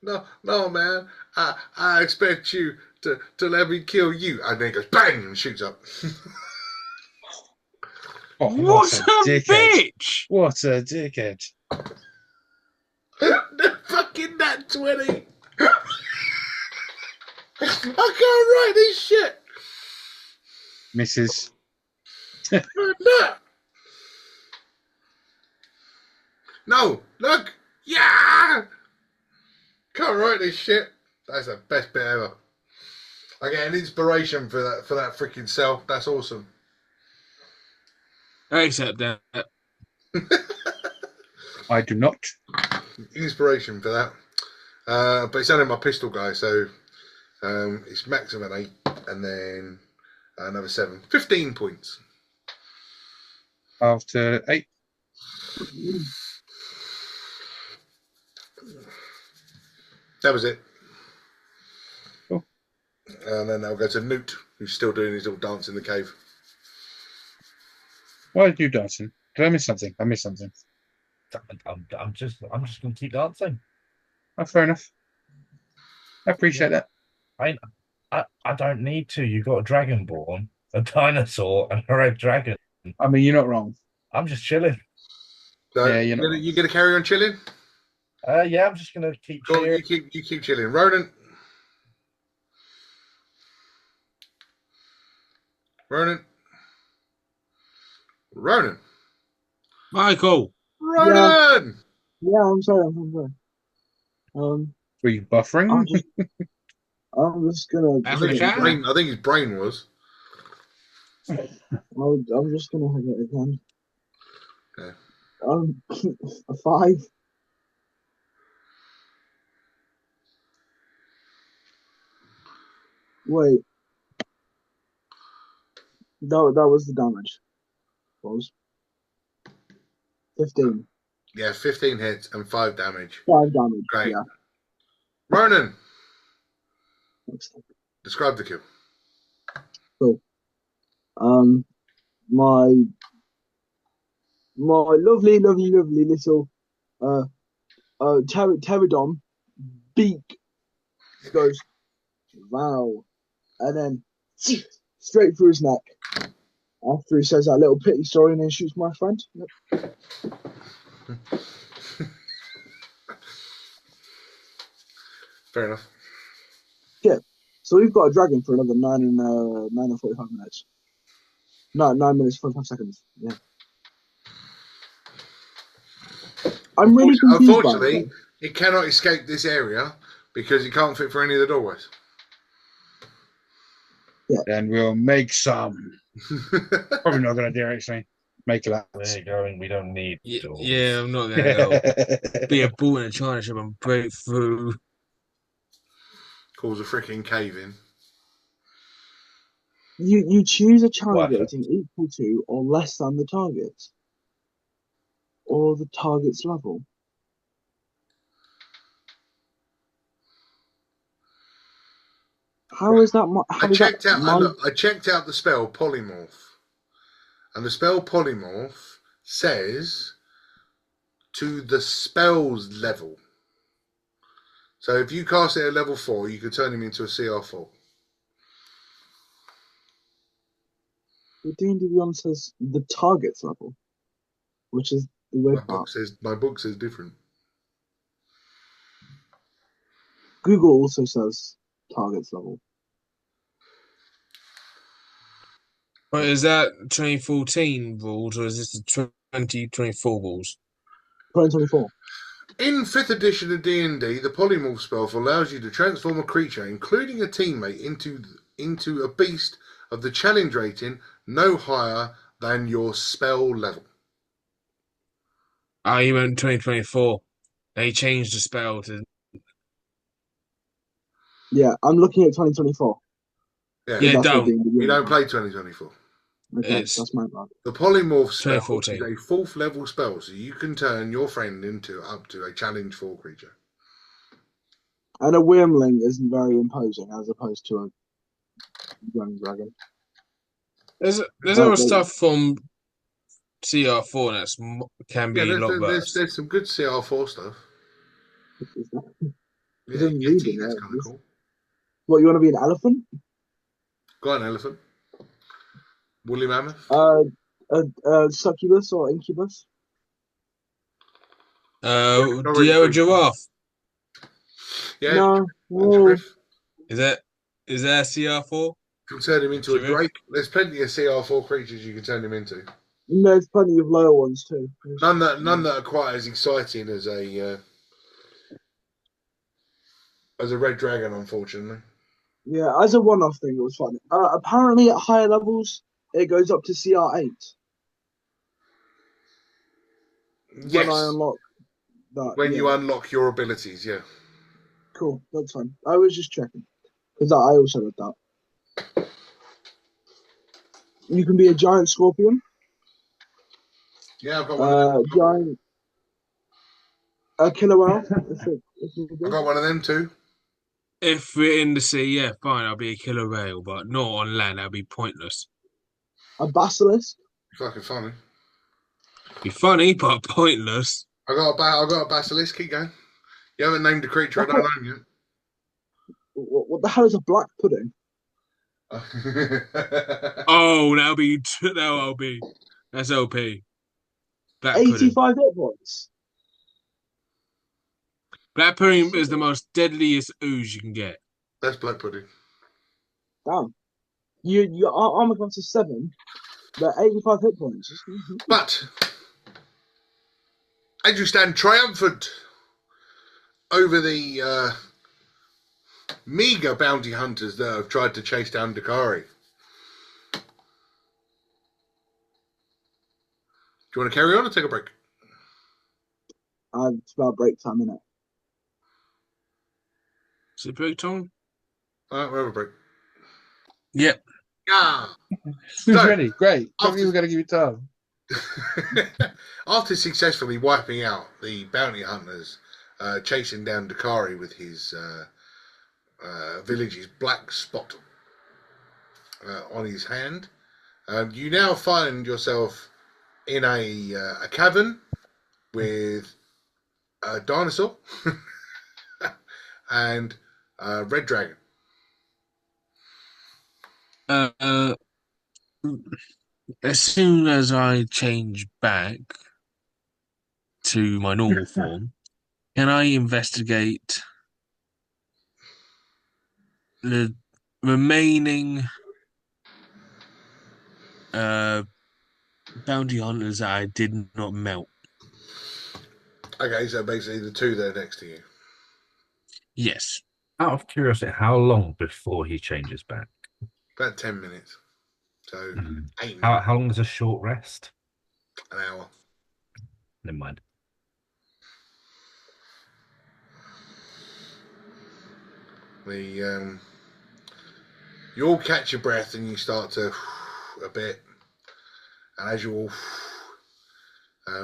[SPEAKER 1] No, man. I expect you to let me kill you. And then he goes bang and shoots up.
[SPEAKER 4] Oh,
[SPEAKER 2] What a
[SPEAKER 4] dickhead.
[SPEAKER 2] bitch!
[SPEAKER 4] What a dickhead.
[SPEAKER 1] The fucking nat 20. I can't write this shit.
[SPEAKER 4] Misses.
[SPEAKER 1] No, look. Yeah. Can't write this shit. That's the best bit ever. I get an inspiration for that freaking cell. That's awesome.
[SPEAKER 2] I accept that.
[SPEAKER 4] I do not.
[SPEAKER 1] Inspiration for that. But it's only my pistol guy, so it's maximum 8 and then another 7. 15 points.
[SPEAKER 4] After 8.
[SPEAKER 1] That was it.
[SPEAKER 4] Cool.
[SPEAKER 1] And then I'll go to Newt, who's still doing his little dance in the cave.
[SPEAKER 4] Why are you dancing? Did I miss something? I missed something.
[SPEAKER 3] I'm just gonna keep dancing.
[SPEAKER 4] Oh, fair enough. I appreciate that.
[SPEAKER 3] I don't need to. You got a dragonborn, a dinosaur, and a red dragon.
[SPEAKER 4] I mean, you're not wrong.
[SPEAKER 3] I'm just chilling.
[SPEAKER 1] So
[SPEAKER 4] Yeah,
[SPEAKER 1] you gonna carry on chilling?
[SPEAKER 3] Yeah, I'm just gonna keep
[SPEAKER 1] Cool,
[SPEAKER 3] cheering.
[SPEAKER 1] you keep chilling. Ronan.
[SPEAKER 2] Michael!
[SPEAKER 1] Ronan!
[SPEAKER 5] Yeah, I'm sorry.
[SPEAKER 4] Were you buffering?
[SPEAKER 5] I'm just gonna.
[SPEAKER 1] I
[SPEAKER 2] After
[SPEAKER 1] think,
[SPEAKER 2] chat?
[SPEAKER 1] I think his brain was.
[SPEAKER 5] I'm just gonna have it again.
[SPEAKER 1] Okay.
[SPEAKER 5] A 5. Wait. That was the damage. What was 15.
[SPEAKER 1] Yeah, 15 hits and 5 damage.
[SPEAKER 5] 5 damage.
[SPEAKER 1] Great.
[SPEAKER 5] Yeah.
[SPEAKER 1] Ronan,
[SPEAKER 5] Next.
[SPEAKER 1] describe the kill.
[SPEAKER 5] Cool. My lovely little pterodon beak goes, wow. And then straight through his neck. After he says that little pity story and then shoots my friend. Yep.
[SPEAKER 1] Fair enough.
[SPEAKER 5] So we've got a dragon for another 9 and 45 minutes. No, 9 minutes 45 seconds. Yeah. I'm really confused by
[SPEAKER 1] Unfortunately,
[SPEAKER 5] it.
[SPEAKER 1] it cannot escape this area because it can't fit for any of the doorways.
[SPEAKER 4] Then we'll make some. Probably not going to do it, actually. Make
[SPEAKER 3] Where
[SPEAKER 4] that.
[SPEAKER 3] are you going? We don't need doors.
[SPEAKER 2] Yeah, I'm not gonna go. Be a bull in a china shop and break through.
[SPEAKER 1] Cause a freaking cave in.
[SPEAKER 5] You choose a challenge
[SPEAKER 3] What?
[SPEAKER 5] rating equal to or less than the target. Or the target's level. How is that?
[SPEAKER 1] I checked out the spell polymorph, and the spell polymorph says to the spell's level. So if you cast it at level 4, you could turn him into a CR4.
[SPEAKER 5] The D&D Beyond says the target's level, which is the weird part.
[SPEAKER 1] My book says different.
[SPEAKER 5] Google also says target's level.
[SPEAKER 2] But is that 2014 rules or is this the 2024 rules?
[SPEAKER 5] 2024.
[SPEAKER 1] In 5th edition of D&D, the polymorph spell allows you to transform a creature, including a teammate, into a beast of the challenge rating no higher than your spell level.
[SPEAKER 2] Oh, you meant 2024. They changed the spell to.
[SPEAKER 5] Yeah, I'm looking at 2024.
[SPEAKER 2] Yeah,
[SPEAKER 5] That's what
[SPEAKER 2] don't.
[SPEAKER 5] D&D
[SPEAKER 1] You don't
[SPEAKER 5] is.
[SPEAKER 1] play 2024.
[SPEAKER 5] Okay,
[SPEAKER 2] It's
[SPEAKER 5] that's my bad.
[SPEAKER 1] The polymorph spell is
[SPEAKER 2] 2014.
[SPEAKER 1] a 4th level spell, so you can turn your friend into up to a challenge 4 creature.
[SPEAKER 5] And a Wyrmling isn't very imposing as opposed to a young dragon.
[SPEAKER 2] There's
[SPEAKER 5] But
[SPEAKER 2] other stuff from CR4 that can
[SPEAKER 1] Yeah,
[SPEAKER 2] be a lot worse.
[SPEAKER 1] there's some good CR4 stuff. Yeah,
[SPEAKER 5] doesn't read
[SPEAKER 1] Yeti,
[SPEAKER 5] it,
[SPEAKER 1] that's
[SPEAKER 5] right?
[SPEAKER 1] kind of cool.
[SPEAKER 5] What, you want to be an elephant?
[SPEAKER 1] Got an elephant. Woolly mammoth.
[SPEAKER 5] Succubus or incubus?
[SPEAKER 2] Do you have a giraffe?
[SPEAKER 1] Yeah,
[SPEAKER 5] No.
[SPEAKER 1] giraffe.
[SPEAKER 2] Is that CR4?
[SPEAKER 1] You can turn him into a
[SPEAKER 2] Giraffe?
[SPEAKER 1] drake. There's plenty of CR4 creatures you can turn him into.
[SPEAKER 5] There's plenty of lower ones too.
[SPEAKER 1] None that are quite as exciting as a red dragon, unfortunately.
[SPEAKER 5] Yeah, as a one-off thing, it was fun. Apparently, at higher levels, it goes up to CR8.
[SPEAKER 1] Yes.
[SPEAKER 5] When I unlock that.
[SPEAKER 1] When
[SPEAKER 5] yeah.
[SPEAKER 1] you unlock your abilities, yeah.
[SPEAKER 5] Cool, that's fine. I was just checking. Because I also read that. You can be a giant scorpion.
[SPEAKER 1] Yeah, I've got one of them.
[SPEAKER 5] Giant. A killer whale.
[SPEAKER 1] I've got one of them too.
[SPEAKER 2] If we're in the sea, yeah, fine, I'll be a killer whale, but not on land, that'd be pointless.
[SPEAKER 5] A basilisk.
[SPEAKER 1] Fucking funny.
[SPEAKER 2] Be funny, but pointless.
[SPEAKER 1] I got a basilisk. Keep going. You haven't named a creature I don't own yet.
[SPEAKER 5] What the hell is a black pudding?
[SPEAKER 2] Oh, that'll be. That's OP. Black pudding.
[SPEAKER 5] 85 hit points.
[SPEAKER 2] Black pudding is the most deadliest ooze you can get.
[SPEAKER 1] That's black pudding.
[SPEAKER 5] Damn. Your armor class is 7, but 85 hit points.
[SPEAKER 1] But as you stand triumphant over the meager bounty hunters that have tried to chase down Dakari. Do you want to carry on or take a break?
[SPEAKER 5] It's about break time, innit?
[SPEAKER 2] Is it break time?
[SPEAKER 1] All right, we'll have a break.
[SPEAKER 2] Yep.
[SPEAKER 1] Yeah.
[SPEAKER 4] Who's
[SPEAKER 1] So,
[SPEAKER 4] ready? Great.
[SPEAKER 1] after-
[SPEAKER 4] We were going to give you time.
[SPEAKER 1] After successfully wiping out the bounty hunters, chasing down Dakari with his village's black spot on his hand, you now find yourself in a cavern with a dinosaur and Red Dragon.
[SPEAKER 2] Uh, as soon as I change back to my normal form, can I investigate the remaining bounty hunters that I did not melt?
[SPEAKER 1] Okay, so basically the two there next to you.
[SPEAKER 2] Yes.
[SPEAKER 3] Out of curiosity, how long before he changes back?
[SPEAKER 1] About 10 minutes. So 8
[SPEAKER 3] How
[SPEAKER 1] minutes,
[SPEAKER 3] long is a short rest?
[SPEAKER 1] an hour.
[SPEAKER 3] Never mind.
[SPEAKER 1] You all catch your breath and you start to a bit. And as you all,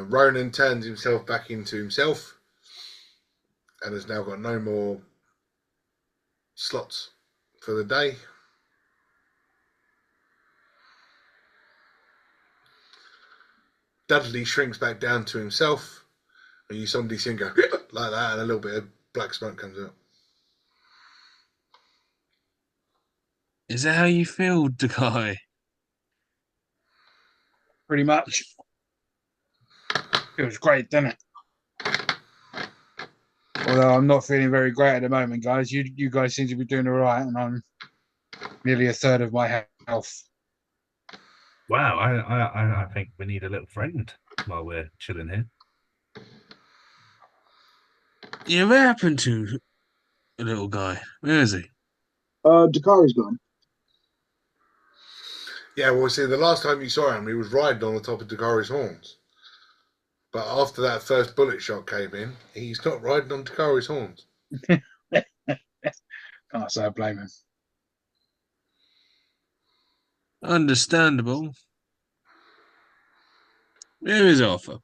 [SPEAKER 1] Ronan turns himself back into himself and has now got no more slots for the day. Dudley shrinks back down to himself, and you suddenly see him go like that, and a little bit of black smoke comes out.
[SPEAKER 2] Is that how you feel, Dakai?
[SPEAKER 4] Pretty much. Feels great, doesn't it? Although I'm not feeling very great at the moment, guys. You guys seem to be doing all right, and I'm nearly a third of my health.
[SPEAKER 3] Wow, I think we need a little friend while we're chilling here.
[SPEAKER 2] Yeah, what happened to a little guy? Where is he?
[SPEAKER 5] Dakari's gone.
[SPEAKER 1] Yeah, well, see, the last time you saw him, he was riding on the top of Dakari's horns. But after that first bullet shot came in, he's not riding on Dakari's horns.
[SPEAKER 4] Can't say I blame him.
[SPEAKER 2] Understandable. Where is Arthur?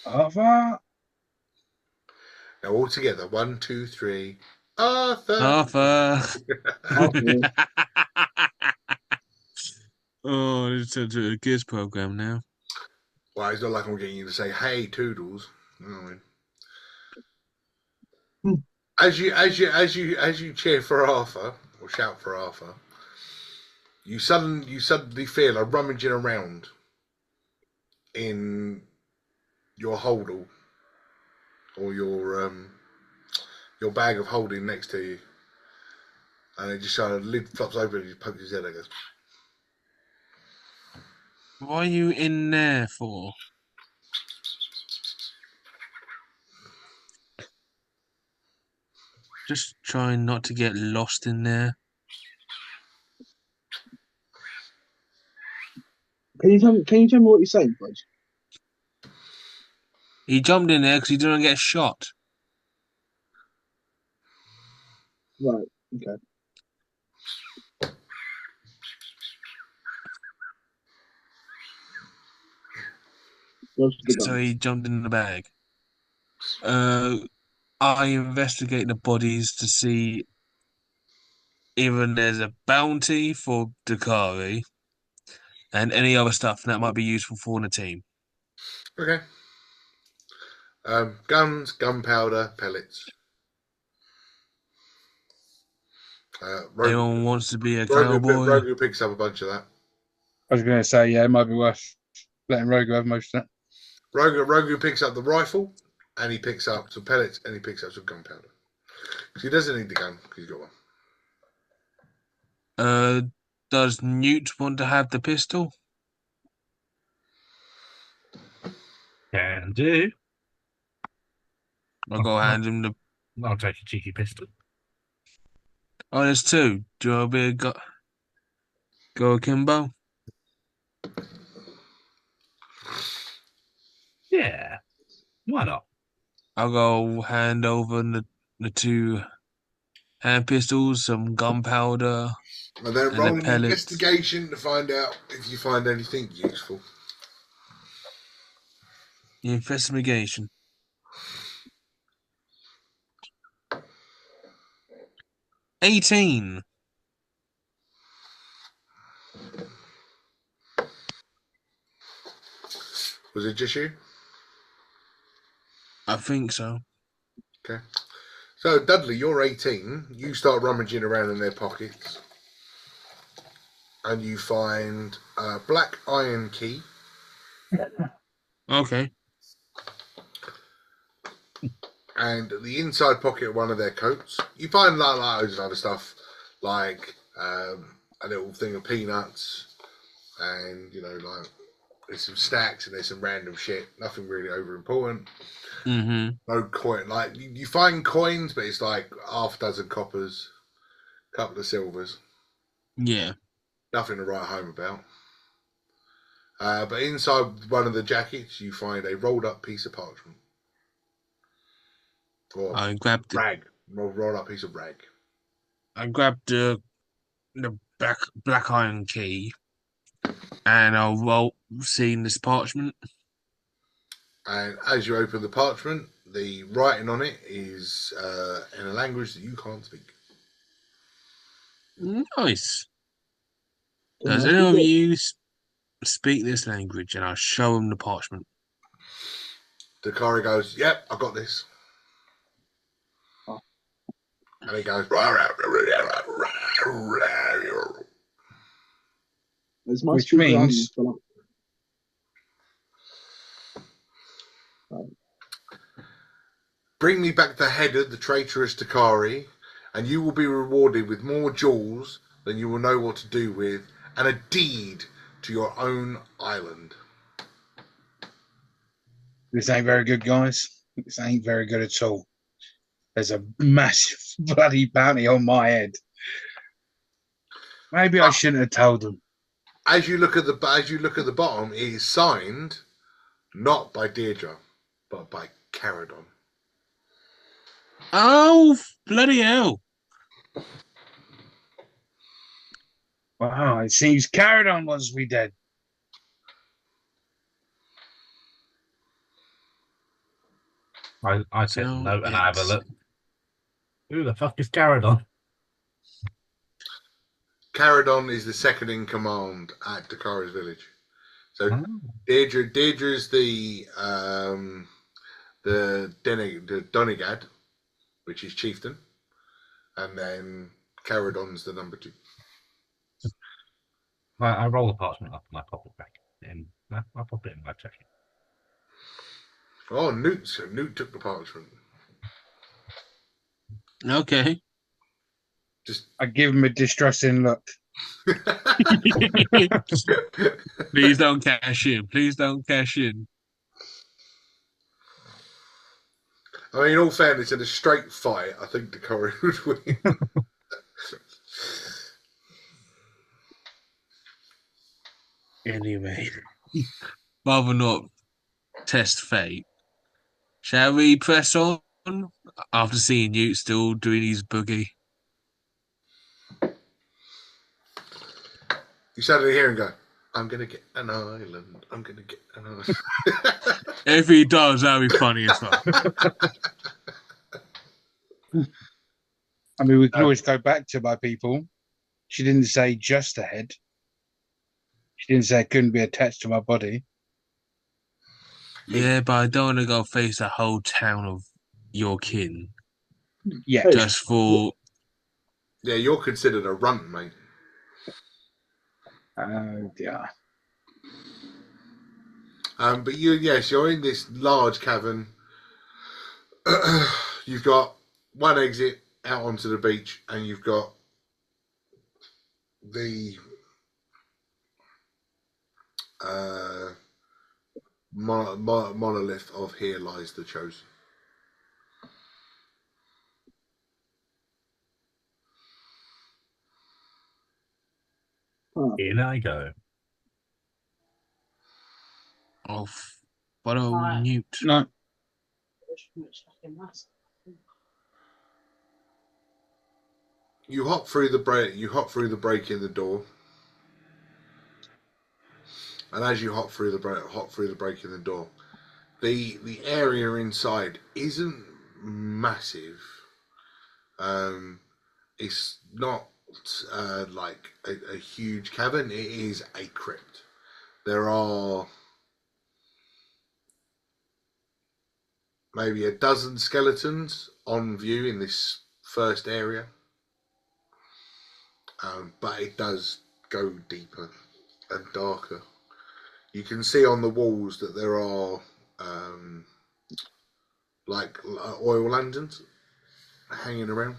[SPEAKER 4] Arthur?
[SPEAKER 1] Now, all together, 1, 2, 3, Arthur!
[SPEAKER 2] Arthur!
[SPEAKER 5] Arthur.
[SPEAKER 2] Oh, it's a kids program now.
[SPEAKER 1] Well, it's not like I'm getting you to say, "Hey, Toodles." You know what I mean? As you cheer for Arthur or shout for Arthur, you suddenly feel a rummaging around in your holdall or your bag of holding next to you, and it just kind of lid flops open and you poke his head. I guess.
[SPEAKER 2] What are you in there for? Just trying not to get lost in there.
[SPEAKER 5] Can you tell me what you're saying, Fudge?
[SPEAKER 2] He jumped in there because he didn't get shot.
[SPEAKER 5] Right. Okay. What's the
[SPEAKER 2] So
[SPEAKER 5] gun?
[SPEAKER 2] he jumped in the bag. I investigate the bodies to see either there's a bounty for Dakari and any other stuff that might be useful for the team.
[SPEAKER 1] Okay. Guns, gunpowder, pellets.
[SPEAKER 2] Anyone wants to be a cowboy?
[SPEAKER 1] Rogu picks up a bunch of that.
[SPEAKER 4] I was going to say, yeah, it might be worth letting Rogo have most of that.
[SPEAKER 1] Rogu picks up the rifle, and he picks up some pellets, and he picks up some gunpowder. Because he doesn't need the gun, because he's got one.
[SPEAKER 2] Does Newt want to have the pistol?
[SPEAKER 3] Can do.
[SPEAKER 2] I'll go hand him the.
[SPEAKER 3] I'll take a cheeky pistol.
[SPEAKER 2] Oh, there's two. Do you want to be go akimbo?
[SPEAKER 3] Yeah. Why not?
[SPEAKER 2] I'll go hand over the two hand pistols, some gunpowder,
[SPEAKER 1] And then
[SPEAKER 2] and
[SPEAKER 1] roll
[SPEAKER 2] the
[SPEAKER 1] an
[SPEAKER 2] pellets.
[SPEAKER 1] investigation to find out if you find anything useful.
[SPEAKER 2] Investigation. 18.
[SPEAKER 1] Was it just you?
[SPEAKER 2] I think so.
[SPEAKER 1] Okay. So, Dudley, you're 18. You start rummaging around in their pockets. And you find a black iron key.
[SPEAKER 2] Okay.
[SPEAKER 1] And the inside pocket of one of their coats. You find loads of other stuff, like a little thing of peanuts. And, like, there's some snacks and there's some random shit. Nothing really over important.
[SPEAKER 2] Mm-hmm.
[SPEAKER 1] No coin. Like, you find coins, but it's like half a dozen coppers, a couple of silvers.
[SPEAKER 2] Yeah.
[SPEAKER 1] Nothing to write home about. But inside one of the jackets, you find a rolled up piece of parchment. Or
[SPEAKER 2] I grabbed
[SPEAKER 1] rag. Rolled up piece of rag.
[SPEAKER 2] the black iron key, and I'll seeing this parchment.
[SPEAKER 1] And as you open the parchment, the writing on it is in a language that you can't speak.
[SPEAKER 2] Nice.
[SPEAKER 5] Don't
[SPEAKER 2] Does
[SPEAKER 5] ask
[SPEAKER 2] anyone of
[SPEAKER 5] me
[SPEAKER 2] you speak this language? And I'll show him the parchment.
[SPEAKER 1] Dakari goes, "Yep, I got this."
[SPEAKER 5] Oh.
[SPEAKER 1] And he goes,
[SPEAKER 5] There's my
[SPEAKER 4] Which
[SPEAKER 5] speaker on,
[SPEAKER 4] means-
[SPEAKER 5] fella.
[SPEAKER 1] "Bring me back the head of the traitorous Dakari, and you will be rewarded with more jewels than you will know what to do with, and a deed to your own island."
[SPEAKER 4] This ain't very good, guys. This ain't very good at all. There's a massive bloody bounty on my head. Maybe I shouldn't have told them.
[SPEAKER 1] As you look at the bottom, it is signed not by Deirdre, but by Caradon.
[SPEAKER 2] Oh, bloody hell.
[SPEAKER 4] Wow, it seems Caradon wants me dead.
[SPEAKER 3] I take a
[SPEAKER 2] So
[SPEAKER 3] note and I have a
[SPEAKER 2] it's-
[SPEAKER 3] look. Who the fuck is Caradon?
[SPEAKER 1] Caradon is the second in command at Dakari's village. So
[SPEAKER 3] Oh.
[SPEAKER 1] Deirdre's the Donegad, which is chieftain, and then Caradon's the number 2.
[SPEAKER 3] I roll the parchment up and I pop it back in. I pop it in my jacket.
[SPEAKER 1] Oh, Newt took the parchment.
[SPEAKER 2] Okay.
[SPEAKER 1] Just
[SPEAKER 4] I give him a distressing look.
[SPEAKER 2] Please don't cash in. Please don't cash in.
[SPEAKER 1] I mean, in all fairness, in a straight fight, I think Dakari would win.
[SPEAKER 2] Anyway, rather not test fate. Shall we press on after seeing you still doing his boogie?
[SPEAKER 1] You suddenly hear him go, "I'm going to get an island. I'm going to get an island."
[SPEAKER 2] If he does, that'll be funny as fuck.
[SPEAKER 4] I mean, we can always go back to my people. She didn't say just a head. She didn't say it couldn't be attached to my body.
[SPEAKER 2] Yeah, but I don't want to go face a whole town of your kin
[SPEAKER 4] Yeah.
[SPEAKER 5] Hey.
[SPEAKER 2] just for.
[SPEAKER 1] Yeah, you're considered a runt, mate.
[SPEAKER 4] Oh, dear.
[SPEAKER 1] But you're in this large cavern. You've got one exit out onto the beach, and you've got the monolith of "Here lies the chosen."
[SPEAKER 3] In I go.
[SPEAKER 2] Of follow
[SPEAKER 7] Right.
[SPEAKER 2] Newt.
[SPEAKER 4] No,
[SPEAKER 1] You hop through the break. You hop through the break in the door, and as you hop through the break in the door, the area inside isn't massive. It's not like a huge cavern. It is a crypt. There are maybe a dozen skeletons on view in this first area, but it does go deeper and darker. You can see on the walls that there are like oil lanterns hanging around.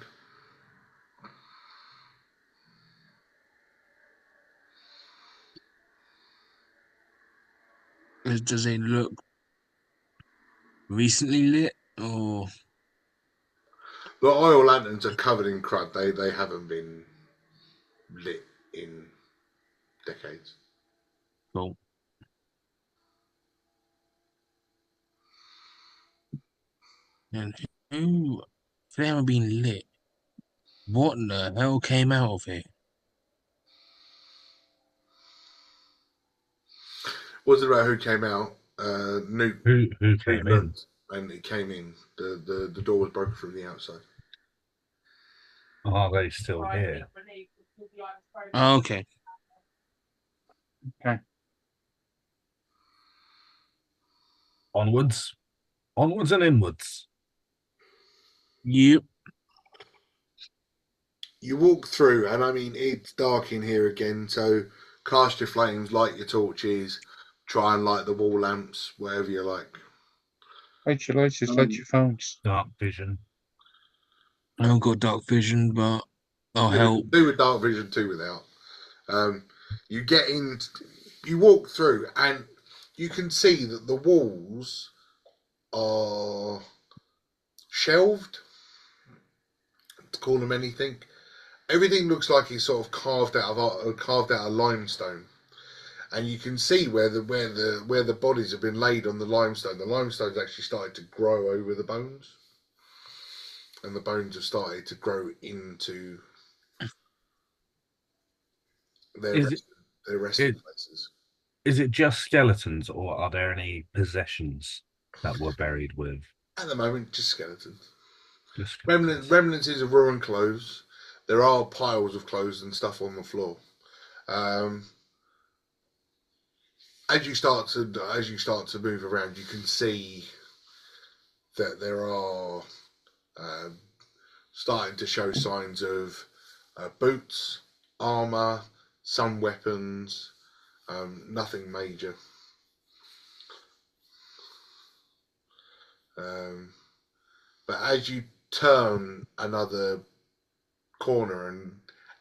[SPEAKER 2] Does it look recently lit or
[SPEAKER 1] The oil lanterns are covered in crud. They haven't been lit in decades.
[SPEAKER 2] cool? And who, if they haven't been lit, what the hell came out of it?
[SPEAKER 1] Was it about who came out? Newt
[SPEAKER 3] Who came in?
[SPEAKER 1] looked, and it came in. The door was broken from the outside.
[SPEAKER 3] Are they still here?
[SPEAKER 2] Oh, okay.
[SPEAKER 3] Onwards. Onwards and inwards.
[SPEAKER 2] Yep.
[SPEAKER 1] You walk through, and I mean, it's dark in here again, so cast your flames, light your torches, try and light the wall lamps, whatever you like.
[SPEAKER 4] Light your lights, just light your phones.
[SPEAKER 3] Dark vision.
[SPEAKER 2] I haven't got dark vision, but I'll
[SPEAKER 1] do,
[SPEAKER 2] help.
[SPEAKER 1] do with dark vision, too without. You get in, you walk through, and you can see that the walls are shelved, to call them anything. Everything looks like it's sort of carved out of limestone, and you can see where the bodies have been laid on the limestone. The limestone's actually started to grow over the bones, and the bones have started to grow into their resting places.
[SPEAKER 3] Is it just skeletons, or are there any possessions that were buried with?
[SPEAKER 1] At the moment, just skeletons.
[SPEAKER 3] Just skeletons.
[SPEAKER 1] Remnants of ruined clothes. There are piles of clothes and stuff on the floor. As you start to move around, you can see that there are starting to show signs of boots, armor, some weapons, nothing major. But as you turn another corner and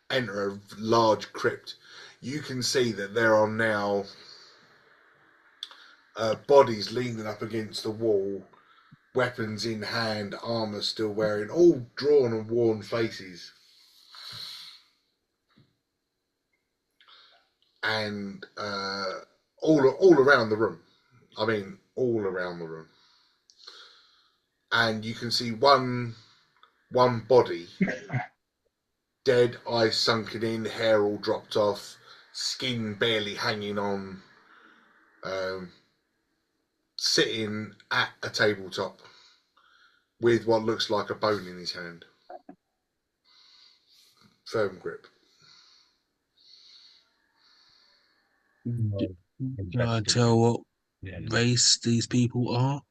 [SPEAKER 1] enter a large crypt, you can see that there are now bodies leaning up against the wall, weapons in hand, armor still wearing, all drawn and worn faces. And all around the room. I mean, all around the room. And you can see one body, dead, eyes sunken in, hair all dropped off, skin barely hanging on, sitting at a tabletop with what looks like a bone in his hand. Firm grip.
[SPEAKER 2] Can I tell what race these people are?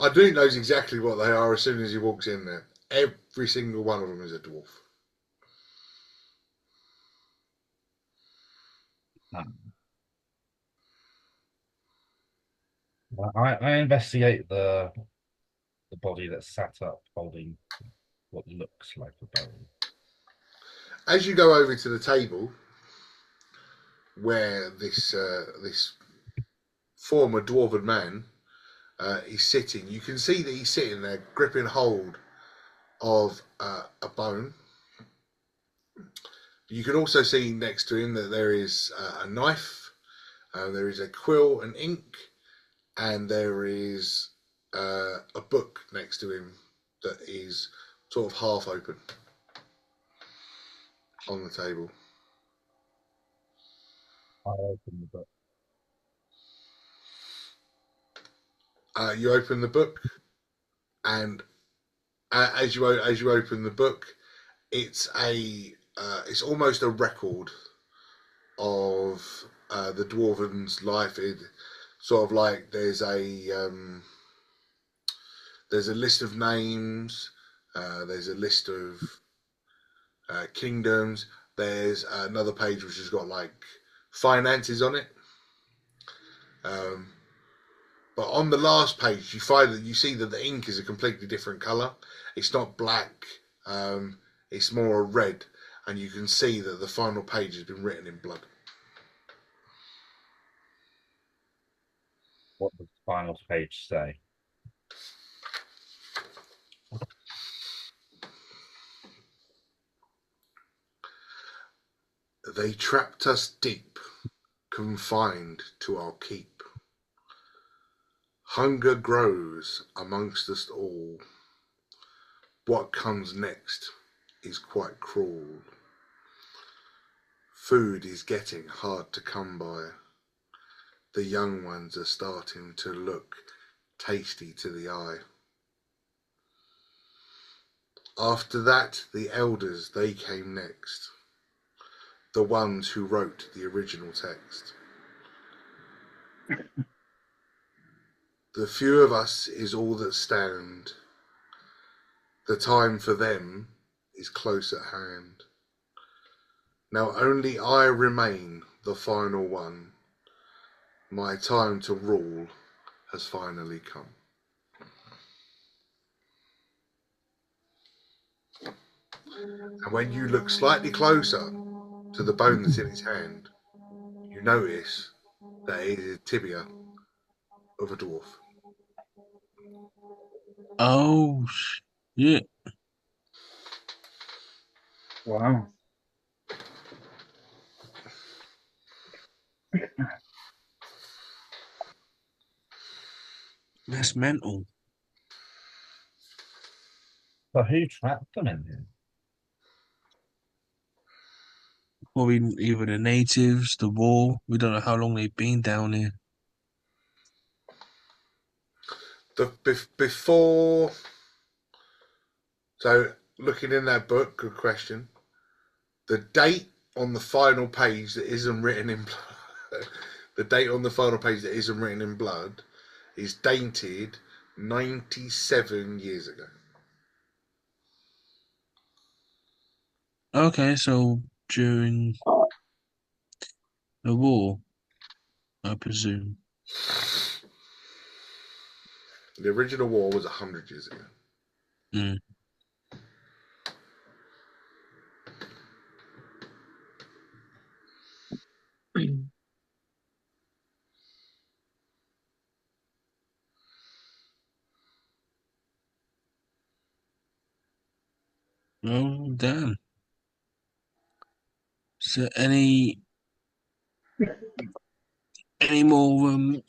[SPEAKER 1] I do knows exactly what they are as soon as he walks in there. Every single one of them is a dwarf.
[SPEAKER 3] I investigate the body that's sat up holding what looks like a bone.
[SPEAKER 1] As you go over to the table where this former dwarven man is sitting, you can see that he's sitting there gripping hold of a bone. You can also see next to him that there is a knife, there is a quill and ink, and there is a book next to him that is sort of half open on the table.
[SPEAKER 3] I open the book.
[SPEAKER 1] You open the book, and as you open the book, it's almost a record of the dwarven's life. It sort of like there's There's a list of names. There's a list of kingdoms. There's another page which has got like finances on it. But on the last page, you find that you see that the ink is a completely different color. It's not black. It's more red, and you can see that the final page has been written in blood.
[SPEAKER 3] What does the final page say?
[SPEAKER 1] They trapped us deep, confined to our keep. Hunger grows amongst us all. What comes next is quite cruel. Food is getting hard to come by. The young ones are starting to look tasty to the eye. After that, the elders, they came next. The ones who wrote the original text. The few of us is all that stand. The time for them is close at hand. Now only I remain the final one. My time to rule has finally come. And when you look slightly closer to the bone that's in his hand, you notice that it is a tibia of a dwarf.
[SPEAKER 2] Oh, yeah.
[SPEAKER 4] Wow.
[SPEAKER 2] That's mental.
[SPEAKER 3] So who trapped them in here?
[SPEAKER 2] Probably either the natives, the war. We don't know how long they've been down here.
[SPEAKER 1] Before, so looking in that book, good question. The date on the final page that isn't written in blood, the date on the final page that isn't written in blood is dated 97 years ago.
[SPEAKER 2] Okay, so during the war, I presume.
[SPEAKER 1] The original war was 100 years ago.
[SPEAKER 2] Mm. Oh, damn. So any more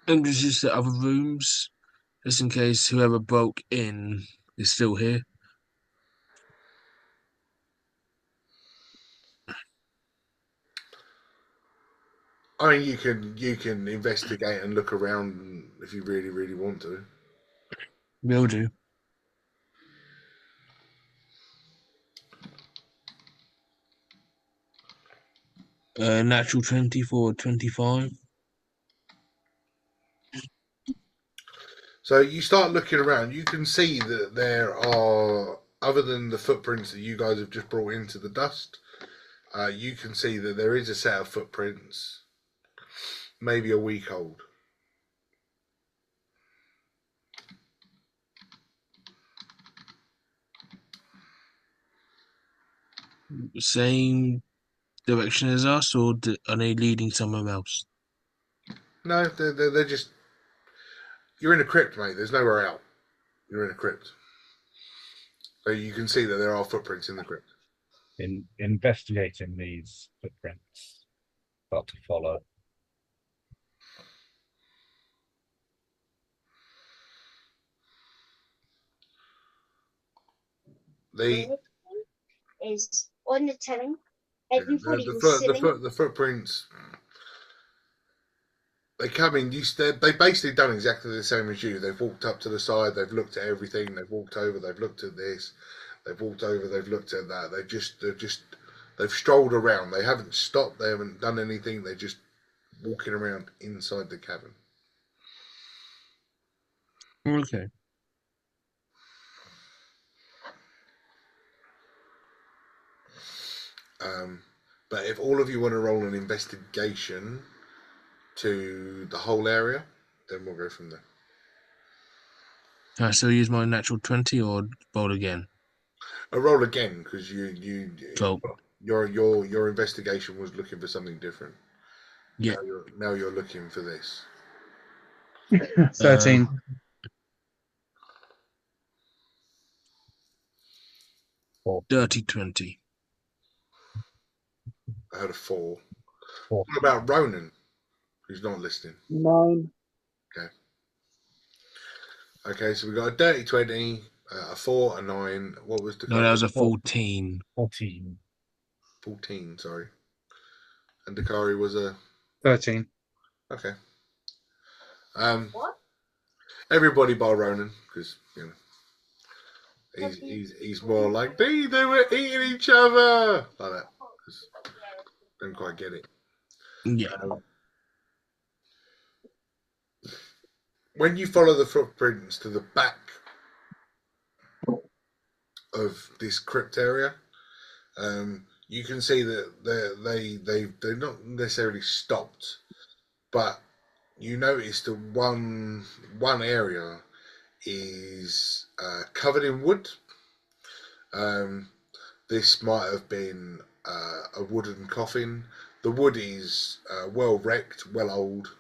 [SPEAKER 2] entrances to other rooms, just in case whoever broke in is still here?
[SPEAKER 1] I mean, you can investigate and look around if you really, really want to.
[SPEAKER 2] Will do. Natural 24, 25.
[SPEAKER 1] So you start looking around. You can see that there are, other than the footprints that you guys have just brought into the dust, you can see that there is a set of footprints, maybe a week old.
[SPEAKER 2] Same direction as us, or are they leading somewhere else?
[SPEAKER 1] No, they're just. You're in a crypt, mate. There's nowhere out. You're in a crypt. So you can see that there are footprints in the crypt.
[SPEAKER 3] In investigating these footprints, start to follow.
[SPEAKER 1] The
[SPEAKER 6] is on the telling. Everybody was sitting.
[SPEAKER 1] the footprints. They come in. They've basically done exactly the same as you. They've walked up to the side. They've looked at everything. They've walked over. They've looked at this. They've walked over. They've looked at that. They've strolled around. They haven't stopped. They haven't done anything. They're just walking around inside the cabin.
[SPEAKER 2] Okay.
[SPEAKER 1] But if all of you want to roll an investigation to the whole area, then we'll go from there.
[SPEAKER 2] Can I still use my natural 20 or roll again?
[SPEAKER 1] A roll again because
[SPEAKER 2] Cool.
[SPEAKER 1] your investigation was looking for something different.
[SPEAKER 2] Yeah.
[SPEAKER 1] Now you're looking for this.
[SPEAKER 4] 13.
[SPEAKER 2] Dirty 20.
[SPEAKER 1] I heard a 4.
[SPEAKER 3] Four.
[SPEAKER 1] What about Ronan, who's not listening?
[SPEAKER 5] 9.
[SPEAKER 1] Okay, so we got a dirty 20, a 4, a 9. What was the
[SPEAKER 2] No, that was a 14.
[SPEAKER 3] 14.
[SPEAKER 1] 14, sorry. And Dakari was a
[SPEAKER 4] 13.
[SPEAKER 1] okay.
[SPEAKER 6] What?
[SPEAKER 1] Everybody bar Ronan because he's more like they were eating each other like that. Don't quite get it.
[SPEAKER 2] Yeah.
[SPEAKER 1] When you follow the footprints to the back of this crypt area, you can see that they're not necessarily stopped, but you notice the one area is covered in wood. This might have been a wooden coffin. The wood is well wrecked, well old,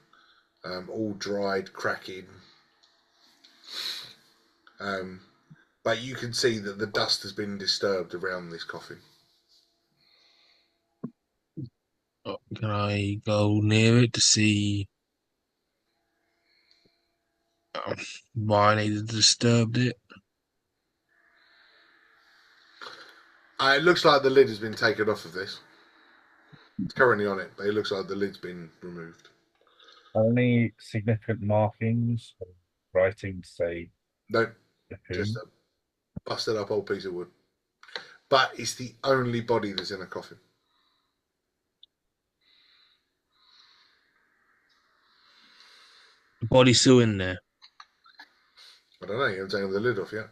[SPEAKER 1] all dried, cracking. But you can see that the dust has been disturbed around this coffin.
[SPEAKER 2] Can I go near it to see why they disturbed it?
[SPEAKER 1] It looks like the lid has been taken off of this. It's currently on it, but it looks like the lid's been removed.
[SPEAKER 3] Only significant markings, writing to say
[SPEAKER 1] No,
[SPEAKER 3] who.
[SPEAKER 1] just a busted up old piece of wood. But it's the only body that's in a coffin.
[SPEAKER 2] The body's still in there.
[SPEAKER 1] I don't know, you haven't taken the lid off yet.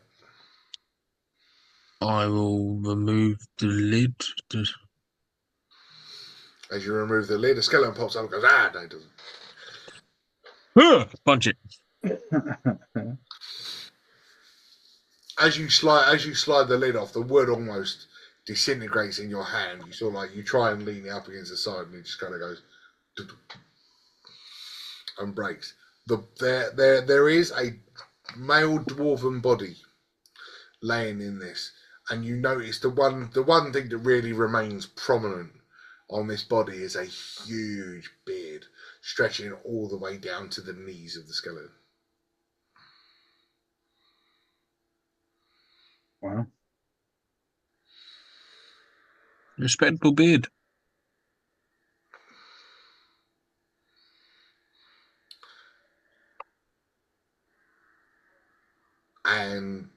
[SPEAKER 2] I will remove the lid.
[SPEAKER 1] As you remove the lid, a skeleton pops up and goes, no, it doesn't.
[SPEAKER 2] Punch it.
[SPEAKER 1] As you slide the lid off, the wood almost disintegrates in your hand. You sort of like you try and lean it up against the side, and it just kind of goes and breaks. There is a male dwarven body laying in this, and you notice the one thing that really remains prominent on this body is a huge beard stretching all the way down to the knees of the skeleton.
[SPEAKER 4] Wow.
[SPEAKER 2] Respectable beard.
[SPEAKER 1] And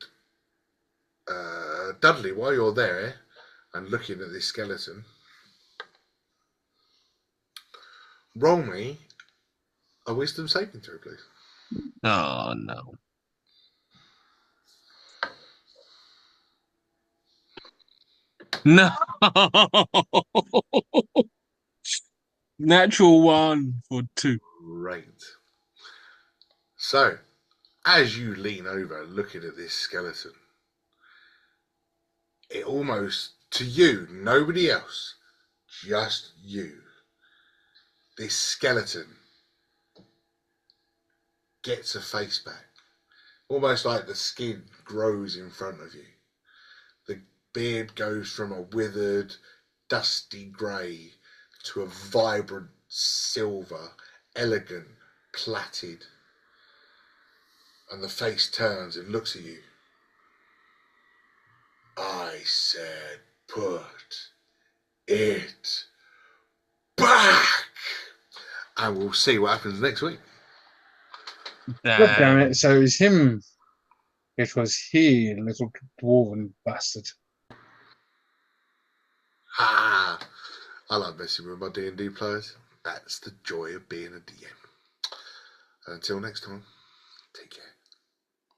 [SPEAKER 1] Dudley, while you're there and looking at this skeleton, roll me a wisdom saving throw, please.
[SPEAKER 2] Oh, no. No. Natural 1 for 2.
[SPEAKER 1] Great. So, as you lean over looking at this skeleton, it almost, to you, nobody else, just you, this skeleton gets a face back. Almost like the skin grows in front of you. The beard goes from a withered, dusty grey to a vibrant silver, elegant, plaited. And the face turns and looks at you. I said, put it back. And we'll see what happens next week.
[SPEAKER 4] God damn it. So it's him. It was he, little dwarven bastard.
[SPEAKER 1] I like messing with my D&D players. That's the joy of being a DM. Until next time, take care.